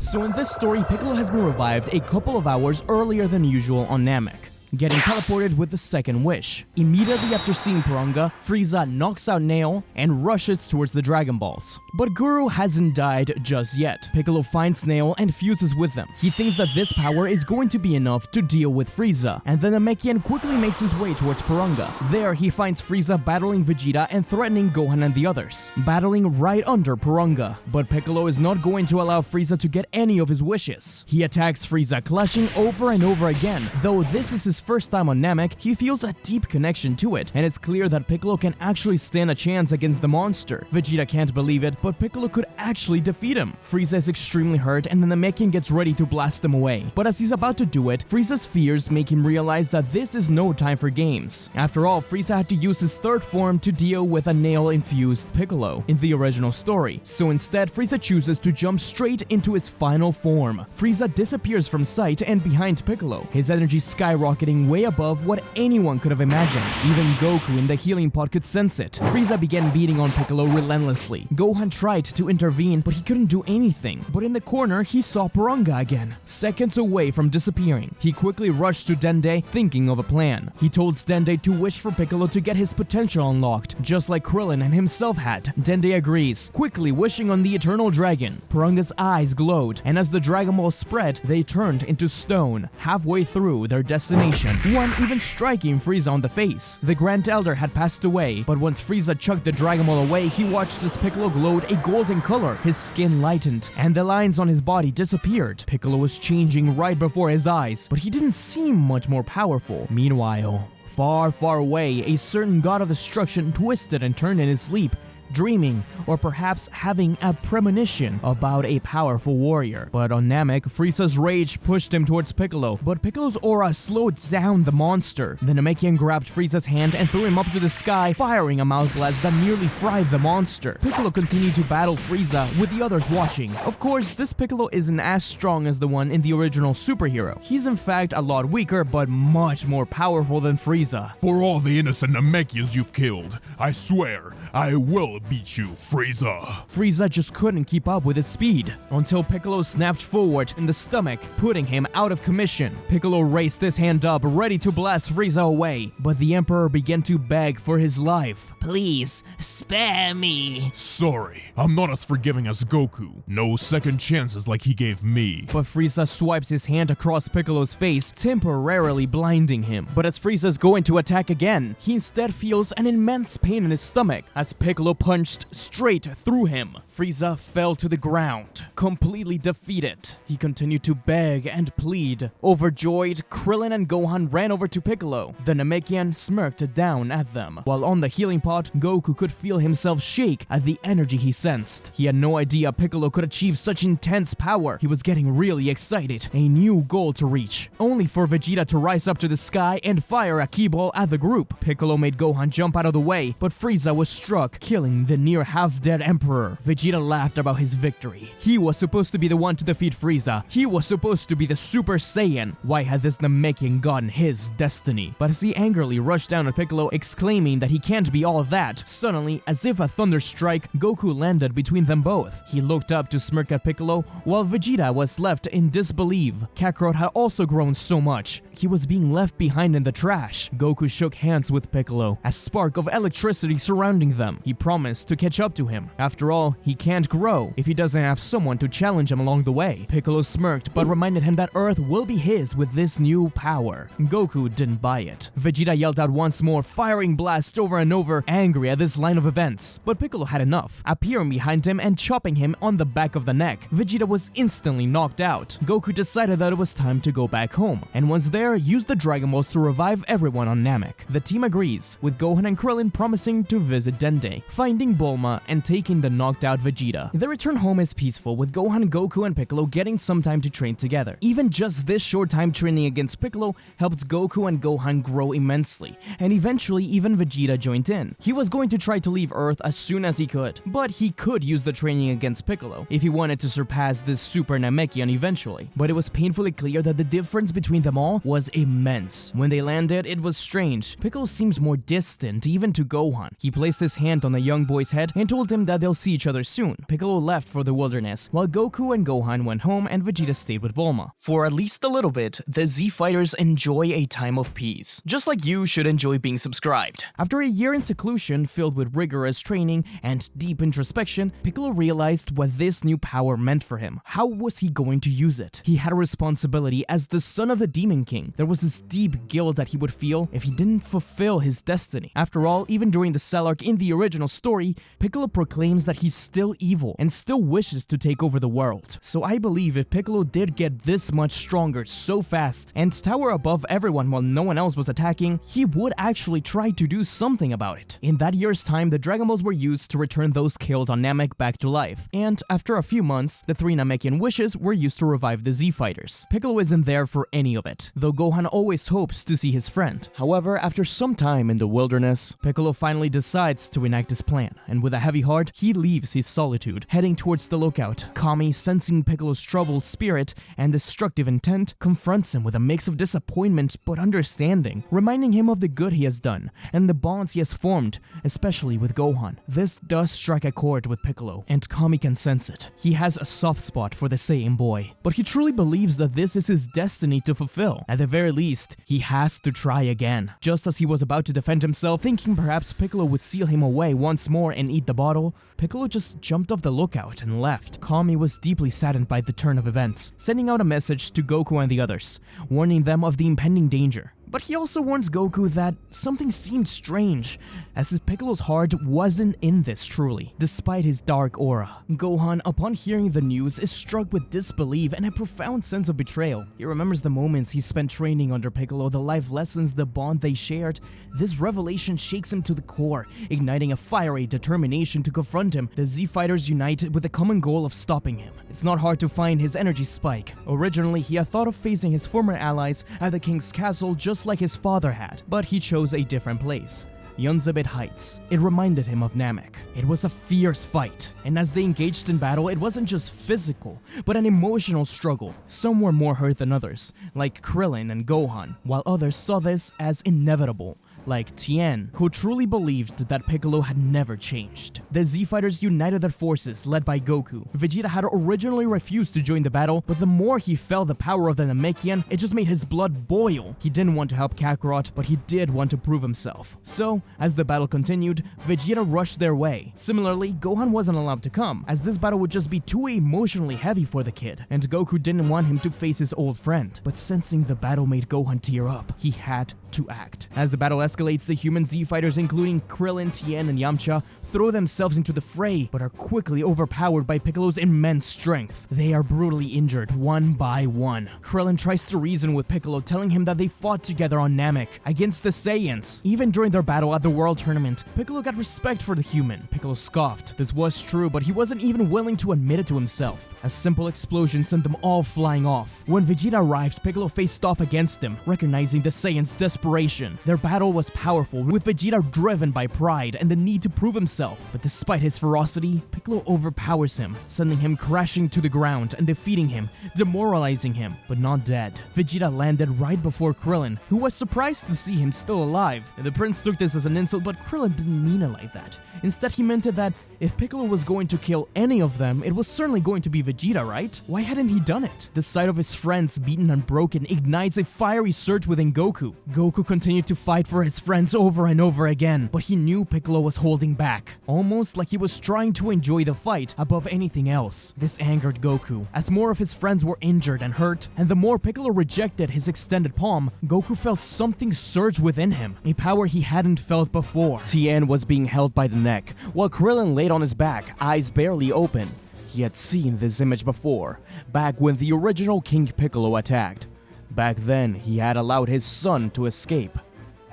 So in this story, Piccolo has been revived a couple of hours earlier than usual on Namek, getting teleported with the second wish. Immediately after seeing Piranha, Frieza knocks out Nail and rushes towards the Dragon Balls. But Guru hasn't died just yet. Piccolo finds Nail and fuses with them. He thinks that this power is going to be enough to deal with Frieza, and then Namekian quickly makes his way towards Piranha. There, he finds Frieza battling Vegeta and threatening Gohan and the others, battling right under Piranha. But Piccolo is not going to allow Frieza to get any of his wishes. He attacks Frieza, clashing over and over again. Though this is his first time on Namek, he feels a deep connection to it, and it's clear that Piccolo can actually stand a chance against the monster. Vegeta can't believe it, but Piccolo could actually defeat him. Frieza is extremely hurt, and then the Namekian gets ready to blast him away. But as he's about to do it, Frieza's fears make him realize that this is no time for games. After all, Frieza had to use his third form to deal with a Nail-infused Piccolo in the original story. So instead, Frieza chooses to jump straight into his final form. Frieza disappears from sight and behind Piccolo, his energy skyrocketing way above what anyone could have imagined. Even Goku in the healing pod could sense it. Frieza began beating on Piccolo relentlessly. Gohan tried to intervene, but he couldn't do anything. But in the corner, he saw Piranha again, seconds away from disappearing. He quickly rushed to Dende, thinking of a plan. He told Dende to wish for Piccolo to get his potential unlocked, just like Krillin and himself had. Dende agrees, quickly wishing on the Eternal Dragon. Piranha's eyes glowed, and as the Dragon Balls spread, they turned into stone, halfway through their destination. One even striking Frieza on the face. The Grand Elder had passed away, but once Frieza chucked the Dragon Ball away, he watched as Piccolo glowed a golden color. His skin lightened, and the lines on his body disappeared. Piccolo was changing right before his eyes, but he didn't seem much more powerful. Meanwhile, far, far away, a certain god of destruction twisted and turned in his sleep, dreaming, or perhaps having a premonition about a powerful warrior. But on Namek, Frieza's rage pushed him towards Piccolo, but Piccolo's aura slowed down the monster. The Namekian grabbed Frieza's hand and threw him up to the sky, firing a mouth blast that nearly fried the monster. Piccolo continued to battle Frieza, with the others watching. Of course, this Piccolo isn't as strong as the one in the original superhero. He's in fact a lot weaker, but much more powerful than Frieza. For all the innocent Namekians you've killed, I swear, I will beat you, Frieza. Frieza just couldn't keep up with his speed, until Piccolo snapped forward in the stomach, putting him out of commission. Piccolo raised his hand up, ready to blast Frieza away, but the Emperor began to beg for his life. Please, spare me. Sorry, I'm not as forgiving as Goku. No second chances like he gave me. But Frieza swipes his hand across Piccolo's face, temporarily blinding him. But as Frieza's going to attack again, he instead feels an immense pain in his stomach as Piccolo punched straight through him. Frieza fell to the ground, completely defeated. He continued to beg and plead. Overjoyed, Krillin and Gohan ran over to Piccolo. The Namekian smirked down at them. While on the healing pot, Goku could feel himself shake at the energy he sensed. He had no idea Piccolo could achieve such intense power. He was getting really excited. A new goal to reach, only for Vegeta to rise up to the sky and fire a ki ball at the group. Piccolo made Gohan jump out of the way, but Frieza was struck, killing the near half-dead Emperor. Vegeta laughed about his victory. He was supposed to be the one to defeat Frieza. He was supposed to be the Super Saiyan. Why had this Namekian gotten his destiny? But as he angrily rushed down at Piccolo, exclaiming that he can't be all that, suddenly, as if a thunder strike, Goku landed between them both. He looked up to smirk at Piccolo, while Vegeta was left in disbelief. Kakarot had also grown so much. He was being left behind in the trash. Goku shook hands with Piccolo, a spark of electricity surrounding them. He promised to catch up to him. After all, he can't grow if he doesn't have someone to challenge him along the way. Piccolo smirked, but reminded him that Earth will be his with this new power. Goku didn't buy it. Vegeta yelled out once more, firing blasts over and over, angry at this line of events. But Piccolo had enough, appearing behind him and chopping him on the back of the neck. Vegeta was instantly knocked out. Goku decided that it was time to go back home, and once there, used the Dragon Balls to revive everyone on Namek. The team agrees, with Gohan and Krillin promising to visit Dende, finding Bulma, and taking the knocked out Vegeta. The return home is peaceful, with Gohan, Goku, and Piccolo getting some time to train together. Even just this short time training against Piccolo helped Goku and Gohan grow immensely, and eventually even Vegeta joined in. He was going to try to leave Earth as soon as he could, but he could use the training against Piccolo if he wanted to surpass this Super Namekian eventually. But it was painfully clear that the difference between them all was immense. When they landed, it was strange. Piccolo seemed more distant, even to Gohan. He placed his hand on the young young boy's head and told him that they'll see each other soon. Piccolo left for the wilderness, while Goku and Gohan went home and Vegeta stayed with Bulma. For at least a little bit, the Z Fighters enjoy a time of peace, just like you should enjoy being subscribed. After a year in seclusion filled with rigorous training and deep introspection, Piccolo realized what this new power meant for him. How was he going to use it? He had a responsibility as the son of the Demon King. There was this deep guilt that he would feel if he didn't fulfill his destiny. After all, even during the Cell arc in the original story, Piccolo proclaims that he's still evil and still wishes to take over the world. So I believe if Piccolo did get this much stronger so fast and tower above everyone while no one else was attacking, he would actually try to do something about it. In that year's time, the Dragon Balls were used to return those killed on Namek back to life, and after a few months, the 3 Namekian wishes were used to revive the Z Fighters. Piccolo isn't there for any of it, though Gohan always hopes to see his friend. However, after some time in the wilderness, Piccolo finally decides to enact his plan, and with a heavy heart, he leaves his solitude, heading towards the lookout. Kami, sensing Piccolo's troubled spirit and destructive intent, confronts him with a mix of disappointment but understanding, reminding him of the good he has done and the bonds he has formed, especially with Gohan. This does strike a chord with Piccolo, and Kami can sense it. He has a soft spot for the Saiyan boy, but he truly believes that this is his destiny to fulfill. At the very least, he has to try again. Just as he was about to defend himself, thinking perhaps Piccolo would seal him away once more and eat the bottle, Piccolo just jumped off the lookout and left. Kami was deeply saddened by the turn of events, sending out a message to Goku and the others, warning them of the impending danger. But he also warns Goku that something seemed strange, as if Piccolo's heart wasn't in this truly, despite his dark aura. Gohan, upon hearing the news, is struck with disbelief and a profound sense of betrayal. He remembers the moments he spent training under Piccolo, the life lessons, the bond they shared. This revelation shakes him to the core, igniting a fiery determination to confront him. The Z Fighters unite with the common goal of stopping him. It's not hard to find his energy spike. Originally, he had thought of facing his former allies at the King's Castle just like his father had, but he chose a different place. Yunzabit Heights. It reminded him of Namek. It was a fierce fight, and as they engaged in battle, it wasn't just physical, but an emotional struggle. Some were more hurt than others, like Krillin and Gohan, while others saw this as inevitable, like Tien, who truly believed that Piccolo had never changed. The Z Fighters united their forces, led by Goku. Vegeta had originally refused to join the battle, but the more he felt the power of the Namekian, it just made his blood boil. He didn't want to help Kakarot, but he did want to prove himself. So, as the battle continued, Vegeta rushed their way. Similarly, Gohan wasn't allowed to come, as this battle would just be too emotionally heavy for the kid, and Goku didn't want him to face his old friend. But sensing the battle made Gohan tear up, he had to act. As the battle escalates, the human Z Fighters, including Krillin, Tien, and Yamcha, throw themselves into the fray, but are quickly overpowered by Piccolo's immense strength. They are brutally injured one by one. Krillin tries to reason with Piccolo, telling him that they fought together on Namek against the Saiyans. Even during their battle at the World Tournament, Piccolo got respect for the human. Piccolo scoffed. This was true, but he wasn't even willing to admit it to himself. A simple explosion sent them all flying off. When Vegeta arrived, Piccolo faced off against him, recognizing the Saiyans' desperation. Their battle was powerful, with Vegeta driven by pride and the need to prove himself. But despite his ferocity, Piccolo overpowers him, sending him crashing to the ground and defeating him, demoralizing him, but not dead. Vegeta landed right before Krillin, who was surprised to see him still alive. The prince took this as an insult, but Krillin didn't mean it like that. Instead, he meant it that if Piccolo was going to kill any of them, it was certainly going to be Vegeta, right? Why hadn't he done it? The sight of his friends beaten and broken ignites a fiery surge within Goku. Goku continued to fight for his friends over and over again, but he knew Piccolo was holding back, almost like he was trying to enjoy the fight above anything else. This angered Goku, as more of his friends were injured and hurt, and the more Piccolo rejected his extended palm, Goku felt something surge within him, a power he hadn't felt before. Tien was being held by the neck, while Krillin laid on his back, eyes barely open. He had seen this image before, back when the original King Piccolo attacked. Back then, he had allowed his son to escape,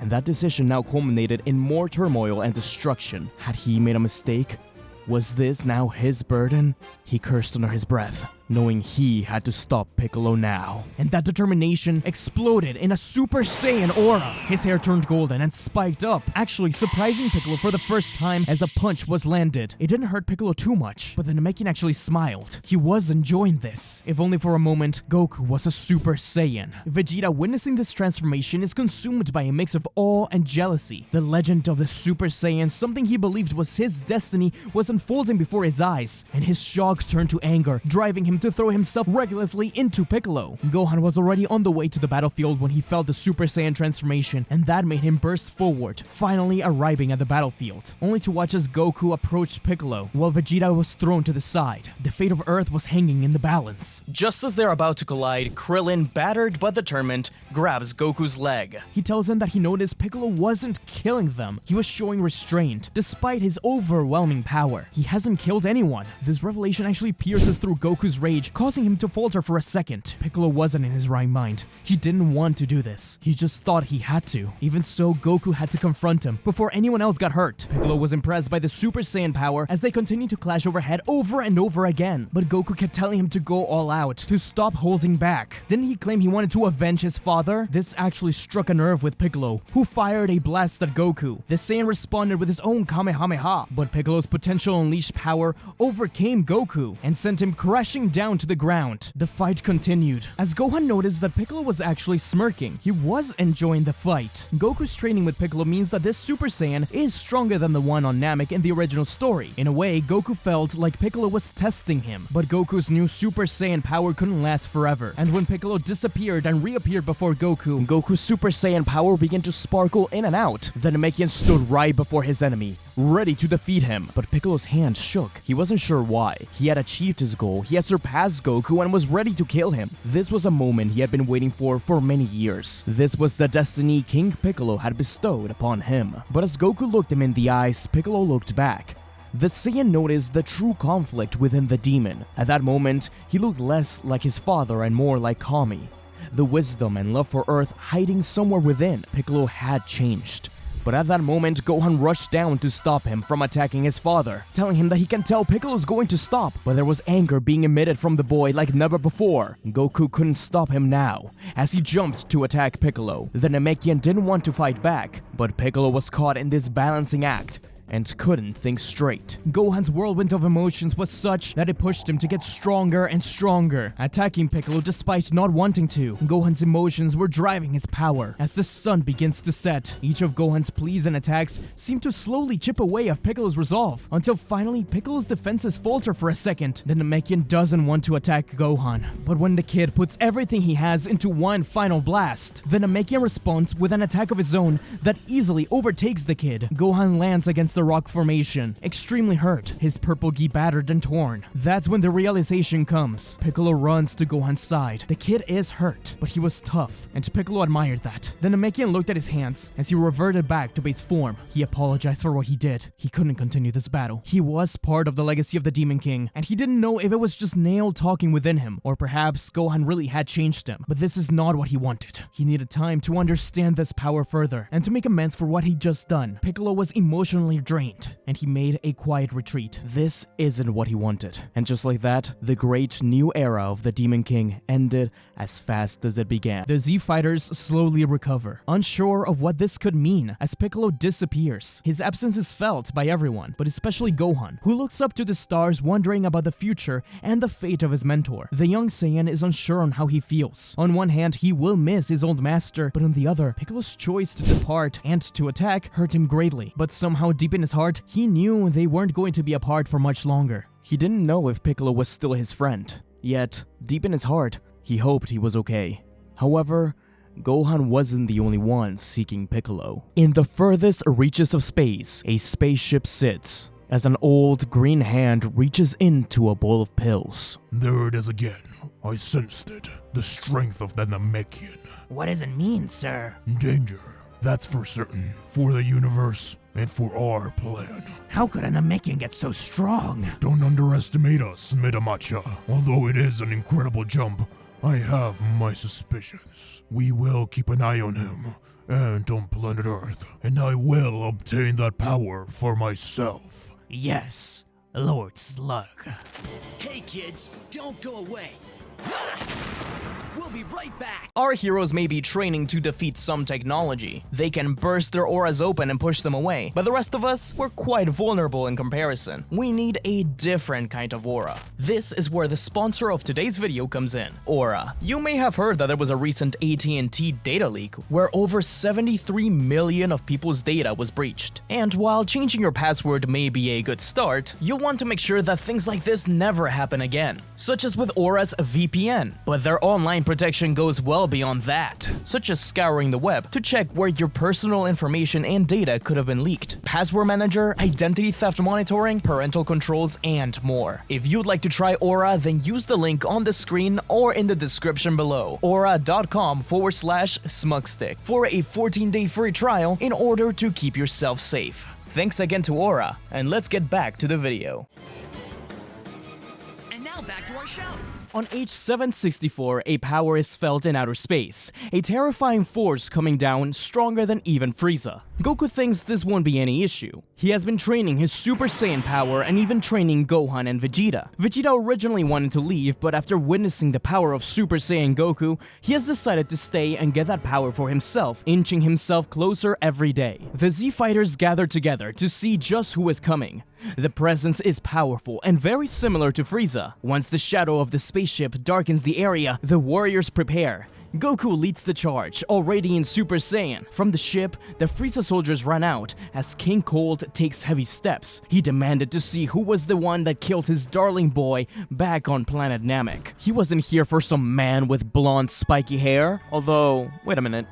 and that decision now culminated in more turmoil and destruction. Had he made a mistake? Was this now his burden? He cursed under his breath. knowing he had to stop Piccolo now. And that determination exploded in a Super Saiyan aura. His hair turned golden and spiked up, actually surprising Piccolo for the first time as a punch was landed. It didn't hurt Piccolo too much, but the Namekian actually smiled. He was enjoying this. If only for a moment, Goku was a Super Saiyan. Vegeta, witnessing this transformation, is consumed by a mix of awe and jealousy. The legend of the Super Saiyan, something he believed was his destiny, was unfolding before his eyes, and his shock turned to anger, driving him to throw himself recklessly into Piccolo. Gohan was already on the way to the battlefield when he felt the Super Saiyan transformation, and that made him burst forward, finally arriving at the battlefield, only to watch as Goku approached Piccolo, while Vegeta was thrown to the side. The fate of Earth was hanging in the balance. Just as they're about to collide, Krillin, battered but determined, grabs Goku's leg. He tells him that he noticed Piccolo wasn't killing them. He was showing restraint, despite his overwhelming power. He hasn't killed anyone. This revelation actually pierces through Goku's rage, causing him to falter for a second. Piccolo wasn't in his right mind. He didn't want to do this. He just thought he had to. Even so, Goku had to confront him before anyone else got hurt. Piccolo was impressed by the Super Saiyan power as they continued to clash overhead over and over again. But Goku kept telling him to go all out, to stop holding back. Didn't he claim he wanted to avenge his father? This actually struck a nerve with Piccolo, who fired a blast at Goku. The Saiyan responded with his own Kamehameha, but Piccolo's potential unleashed power overcame Goku and sent him crashing down to the ground. The fight continued, as Gohan noticed that Piccolo was actually smirking. He was enjoying the fight. Goku's training with Piccolo means that this Super Saiyan is stronger than the one on Namek in the original story. In a way, Goku felt like Piccolo was testing him, but Goku's new Super Saiyan power couldn't last forever, and when Piccolo disappeared and reappeared before Goku, Goku's Super Saiyan power began to sparkle in and out. The Namekian stood right before his enemy, ready to defeat him, but Piccolo's hand shook. He wasn't sure why. He had achieved his goal, he had surpassed Goku and was ready to kill him. This was a moment he had been waiting for many years. This was the destiny King Piccolo had bestowed upon him. But as Goku looked him in the eyes, Piccolo looked back. The Saiyan noticed the true conflict within the demon. At that moment, he looked less like his father and more like Kami. The wisdom and love for Earth hiding somewhere within. Piccolo had changed. But at that moment, Gohan rushed down to stop him from attacking his father, telling him that he can tell Piccolo's going to stop. But there was anger being emitted from the boy like never before. Goku couldn't stop him now, as he jumped to attack Piccolo. The Namekian didn't want to fight back, but Piccolo was caught in this balancing act and couldn't think straight. Gohan's whirlwind of emotions was such that it pushed him to get stronger and stronger, attacking Piccolo despite not wanting to. Gohan's emotions were driving his power. As the sun begins to set, each of Gohan's pleas and attacks seemed to slowly chip away at Piccolo's resolve, until finally Piccolo's defenses falter for a second. The Namekian doesn't want to attack Gohan, but when the kid puts everything he has into one final blast, the Namekian responds with an attack of his own that easily overtakes the kid. Gohan lands against the rock formation, extremely hurt, his purple gi battered and torn. That's when the realization comes. Piccolo runs to Gohan's side. The kid is hurt, but he was tough, and Piccolo admired that. The Namekian looked at his hands as he reverted back to base form. He apologized for what he did. He couldn't continue this battle. He was part of the legacy of the Demon King, and he didn't know if it was just Nail talking within him, or perhaps Gohan really had changed him. But this is not what he wanted. He needed time to understand this power further, and to make amends for what he'd just done. Piccolo was emotionally drained, and he made a quiet retreat. This isn't what he wanted. And just like that, the great new era of the Demon King ended as fast as it began. The Z fighters slowly recover, unsure of what this could mean as Piccolo disappears. His absence is felt by everyone, but especially Gohan, who looks up to the stars wondering about the future and the fate of his mentor. The young Saiyan is unsure on how he feels. On one hand, he will miss his old master, but on the other, Piccolo's choice to depart and to attack hurt him greatly. But somehow deep in his heart, he knew they weren't going to be apart for much longer. He didn't know if Piccolo was still his friend, yet, deep in his heart, he hoped he was okay. However, Gohan wasn't the only one seeking Piccolo. In the furthest reaches of space, a spaceship sits, as an old green hand reaches into a bowl of pills. There it is again. I sensed it. The strength of the Namekian. What does it mean, sir? Danger. That's for certain. For the universe and for our plan. How could a Namekian get so strong? Don't underestimate us, Midamacha. Although it is an incredible jump, I have my suspicions. We will keep an eye on him and on planet Earth, and I will obtain that power for myself. Yes, Lord Slug. Hey kids, don't go away. We'll be right back. Our heroes may be training to defeat some technology. They can burst their auras open and push them away, but the rest of us, we're quite vulnerable in comparison. We need a different kind of aura. This is where the sponsor of today's video comes in, Aura. You may have heard that there was a recent AT&T data leak where over 73 million of people's data was breached. And while changing your password may be a good start, you'll want to make sure that things like this never happen again, such as with Aura's VPN. But their online protection goes well beyond that, such as scouring the web to check where your personal information and data could have been leaked, password manager, identity theft monitoring, parental controls, and more. If you'd like to try Aura, then use the link on the screen or in the description below, aura.com/SmugStick, for a 14-day free trial in order to keep yourself safe. Thanks again to Aura, and let's get back to the video. And now back to our show. On H764, a power is felt in outer space, a terrifying force coming down stronger than even Frieza. Goku thinks this won't be any issue. He has been training his Super Saiyan power and even training Gohan and Vegeta. Vegeta originally wanted to leave, but after witnessing the power of Super Saiyan Goku, he has decided to stay and get that power for himself, inching himself closer every day. The Z Fighters gather together to see just who is coming. The presence is powerful and very similar to Frieza. Once the shadow of the spaceship darkens the area, the warriors prepare. Goku leads the charge, already in Super Saiyan. From the ship, the Frieza soldiers run out as King Cold takes heavy steps. He demanded to see who was the one that killed his darling boy back on planet Namek. He wasn't here for some man with blonde spiky hair, although, wait a minute.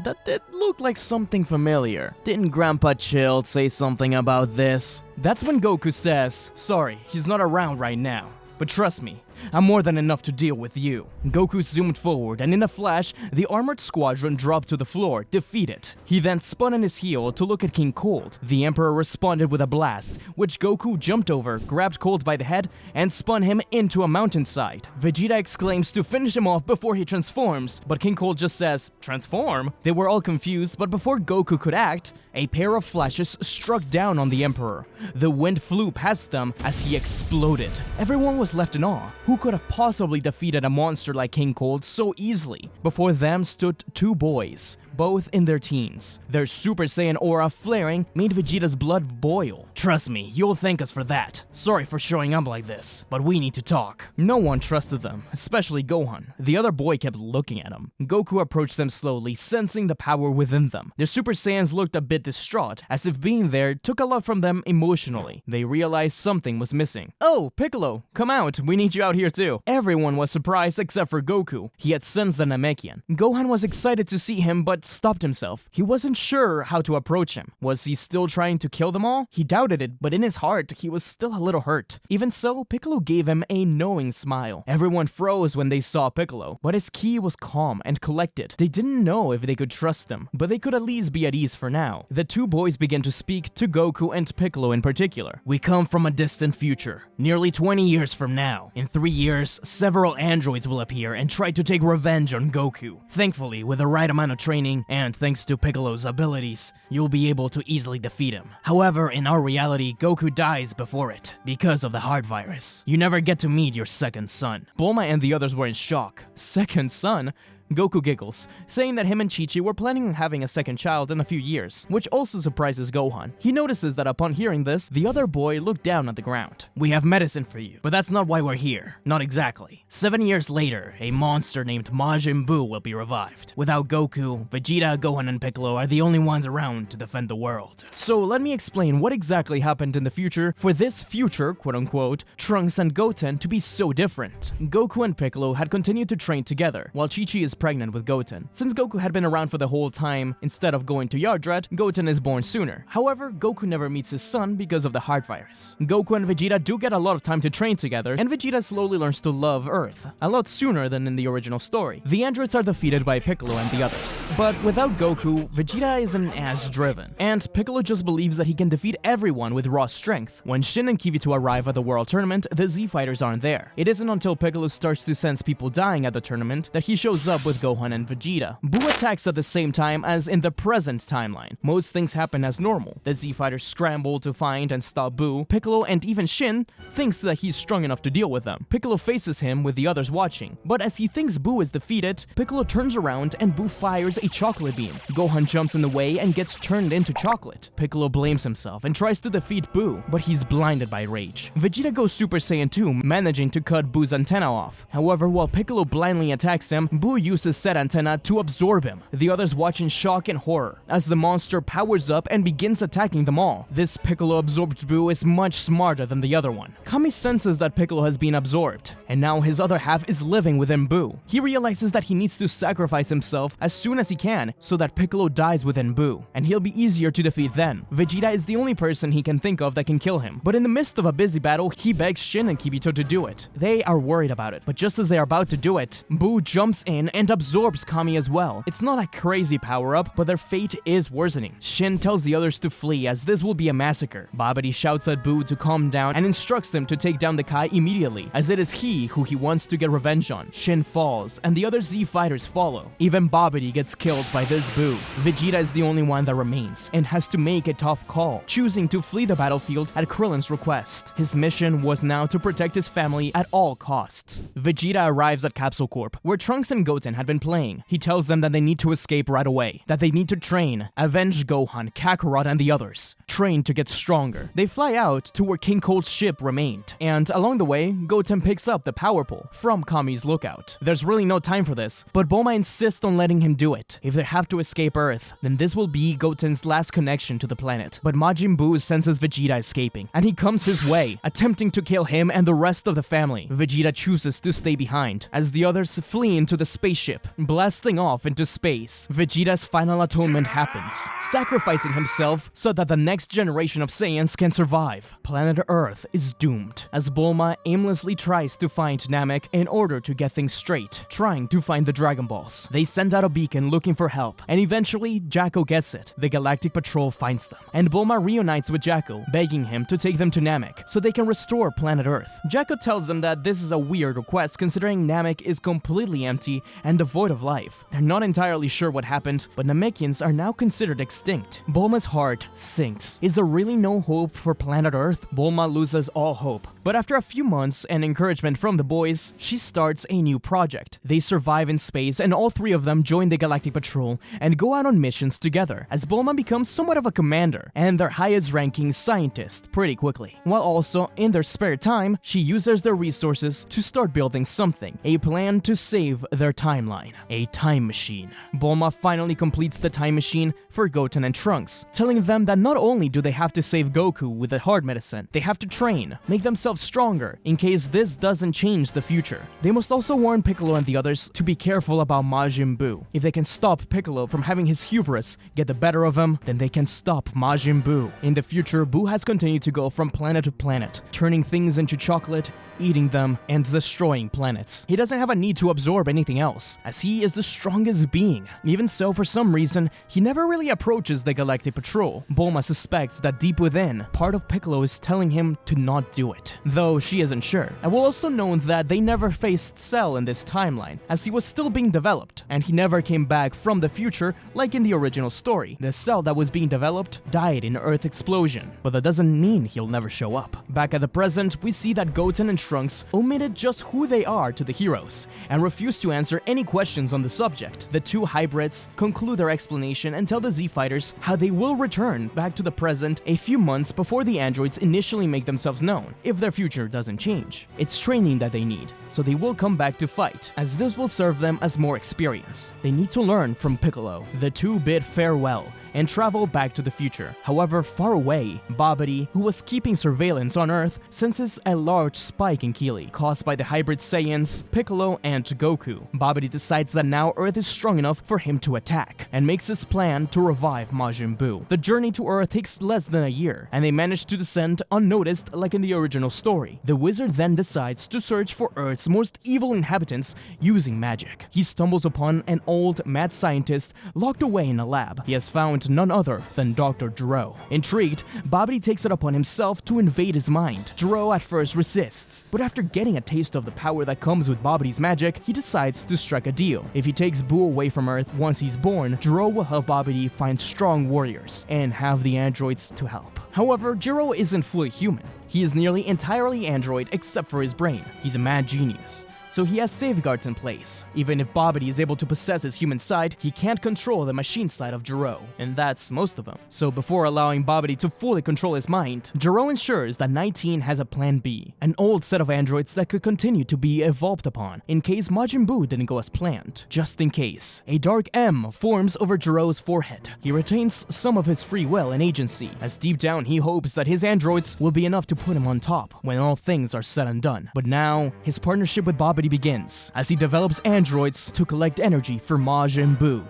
That did look like something familiar. Didn't Grandpa Chilled say something about this? That's when Goku says, sorry, he's not around right now. But trust me, I'm more than enough to deal with you. Goku zoomed forward, and in a flash, the armored squadron dropped to the floor, defeated. He then spun on his heel to look at King Cold. The Emperor responded with a blast, which Goku jumped over, grabbed Cold by the head, and spun him into a mountainside. Vegeta exclaims to finish him off before he transforms, but King Cold just says, transform? They were all confused, but before Goku could act, a pair of flashes struck down on the Emperor. The wind flew past them as he exploded. Everyone was left in awe. Who could have possibly defeated a monster like King Cold so easily? Before them stood two boys, both in their teens. Their Super Saiyan aura flaring made Vegeta's blood boil. Trust me, you'll thank us for that. Sorry for showing up like this, but we need to talk. No one trusted them, especially Gohan. The other boy kept looking at him. Goku approached them slowly, sensing the power within them. The Super Saiyans looked a bit distraught, as if being there took a lot from them emotionally. They realized something was missing. Oh, Piccolo, come out, we need you out here too. Everyone was surprised except for Goku. He had sensed the Namekian. Gohan was excited to see him, but stopped himself. He wasn't sure how to approach him. Was he still trying to kill them all? He doubted it, but in his heart, he was still a little hurt. Even so, Piccolo gave him a knowing smile. Everyone froze when they saw Piccolo, but his ki was calm and collected. They didn't know if they could trust him, but they could at least be at ease for now. The two boys began to speak to Goku and Piccolo in particular. We come from a distant future, nearly 20 years from now. In 3 years, several androids will appear and try to take revenge on Goku. Thankfully, with the right amount of training, and thanks to Piccolo's abilities, you'll be able to easily defeat him. However, in our reality, Goku dies before it, because of the heart virus. You never get to meet your second son. Bulma and the others were in shock. Second son? Goku giggles, saying that him and Chi-Chi were planning on having a second child in a few years, which also surprises Gohan. He notices that upon hearing this, the other boy looked down at the ground. We have medicine for you, but that's not why we're here. Not exactly. 7 years later, a monster named Majin Buu will be revived. Without Goku, Vegeta, Gohan, and Piccolo are the only ones around to defend the world. So let me explain what exactly happened in the future for this future, quote-unquote, Trunks and Goten to be so different. Goku and Piccolo had continued to train together, while Chi-Chi is pregnant with Goten. Since Goku had been around for the whole time, instead of going to Yardrat, Goten is born sooner. However, Goku never meets his son because of the heart virus. Goku and Vegeta do get a lot of time to train together, and Vegeta slowly learns to love Earth, a lot sooner than in the original story. The androids are defeated by Piccolo and the others. But without Goku, Vegeta isn't as driven, and Piccolo just believes that he can defeat everyone with raw strength. When Shin and Kirito arrive at the World Tournament, the Z Fighters aren't there. It isn't until Piccolo starts to sense people dying at the tournament that he shows up up with Gohan and Vegeta. Buu attacks at the same time as in the present timeline. Most things happen as normal. The Z-Fighters scramble to find and stop Buu. Piccolo and even Shin thinks that he's strong enough to deal with them. Piccolo faces him with the others watching, but as he thinks Buu is defeated, Piccolo turns around and Buu fires a chocolate beam. Gohan jumps in the way and gets turned into chocolate. Piccolo blames himself and tries to defeat Buu, but he's blinded by rage. Vegeta goes Super Saiyan 2, managing to cut Buu's antenna off. However, while Piccolo blindly attacks him, Buu uses said antenna to absorb him. The others watch in shock and horror as the monster powers up and begins attacking them all. This Piccolo-absorbed Buu is much smarter than the other one. Kami senses that Piccolo has been absorbed, and now his other half is living within Buu. He realizes that he needs to sacrifice himself as soon as he can so that Piccolo dies within Buu, and he'll be easier to defeat then. Vegeta is the only person he can think of that can kill him, but in the midst of a busy battle, he begs Shin and Kibito to do it. They are worried about it, but just as they are about to do it, Buu jumps in and absorbs Kami as well. It's not a crazy power-up, but their fate is worsening. Shin tells the others to flee as this will be a massacre. Babidi shouts at Buu to calm down and instructs him to take down the Kai immediately, as it is he who he wants to get revenge on. Shin falls, and the other Z-Fighters follow. Even Babidi gets killed by this Buu. Vegeta is the only one that remains, and has to make a tough call, choosing to flee the battlefield at Krillin's request. His mission was now to protect his family at all costs. Vegeta arrives at Capsule Corp, where Trunks and Goten had been playing. He tells them that they need to escape right away, that they need to train, avenge Gohan, Kakarot, and the others. Train to get stronger. They fly out to where King Cold's ship remained, and along the way, Goten picks up the power pole from Kami's lookout. There's really no time for this, but Bulma insists on letting him do it. If they have to escape Earth, then this will be Goten's last connection to the planet. But Majin Buu senses Vegeta escaping, and he comes his way, attempting to kill him and the rest of the family. Vegeta chooses to stay behind, as the others flee into the spaceship, blasting off into space. Vegeta's final atonement happens, sacrificing himself so that the next generation of Saiyans can survive. Planet Earth is doomed, as Bulma aimlessly tries to find Namek in order to get things straight, trying to find the Dragon Balls. They send out a beacon looking for help, and eventually Jacko gets it. The Galactic Patrol finds them, and Bulma reunites with Jacko, begging him to take them to Namek so they can restore planet Earth. Jacko tells them that this is a weird request considering Namek is completely empty and devoid of life. They're not entirely sure what happened, but Namekians are now considered extinct. Bulma's heart sinks. Is there really no hope for planet Earth? Bulma loses all hope. But after a few months and encouragement from the boys, she starts a new project. They survive in space, and all three of them join the Galactic Patrol and go out on missions together, as Bulma becomes somewhat of a commander and their highest ranking scientist pretty quickly. While also, in their spare time, she uses their resources to start building something, a plan to save their timeline, a time machine. Bulma finally completes the time machine for Goten and Trunks, telling them that not only do they have to save Goku with the heart medicine, they have to train, make themselves stronger in case this doesn't change the future. They must also warn Piccolo and the others to be careful about Majin Buu. If they can stop Piccolo from having his hubris get the better of him, then they can stop Majin Buu. In the future, Buu has continued to go from planet to planet, turning things into chocolate, eating them, and destroying planets. He doesn't have a need to absorb anything else, as he is the strongest being. Even so, for some reason, he never really approaches the Galactic Patrol. Bulma suspects that deep within, part of Piccolo is telling him to not do it, though she isn't sure. And we'll also know that they never faced Cell in this timeline, as he was still being developed, and he never came back from the future like in the original story. The Cell that was being developed died in an Earth explosion, but that doesn't mean he'll never show up. Back at the present, we see that Goten and Trunks omitted just who they are to the heroes, and refuse to answer any questions on the subject. The two hybrids conclude their explanation and tell the Z-Fighters how they will return back to the present a few months before the androids initially make themselves known, if their future doesn't change. It's training that they need, so they will come back to fight, as this will serve them as more experience. They need to learn from Piccolo. The two bid farewell and travel back to the future. However, far away, Babidi, who was keeping surveillance on Earth, senses a large spike in Ki caused by the hybrid Saiyans, Piccolo, and Goku. Babidi decides that now Earth is strong enough for him to attack, and makes his plan to revive Majin Buu. The journey to Earth takes less than a year, and they manage to descend unnoticed like in the original story. The wizard then decides to search for Earth's most evil inhabitants using magic. He stumbles upon an old mad scientist locked away in a lab. He has found none other than Dr. Gero. Intrigued, Babidi takes it upon himself to invade his mind. Gero at first resists, But after getting a taste of the power that comes with Babidi's magic, he decides to strike a deal. If he takes Buu away from Earth once he's born, Gero will help Babidi find strong warriors and have the androids to help. However, Gero isn't fully human. He is nearly entirely android except for his brain. He's a mad genius, so he has safeguards in place. Even if Babidi is able to possess his human side, he can't control the machine side of Gero, and that's most of him. So before allowing Babidi to fully control his mind, Gero ensures that 19 has a plan B, an old set of androids that could continue to be evolved upon, in case Majin Buu didn't go as planned. Just in case, a dark M forms over Gero's forehead. He retains some of his free will and agency, as deep down he hopes that his androids will be enough to put him on top when all things are said and done. But now, his partnership with Babidi begins as he develops androids to collect energy for Majin Buu.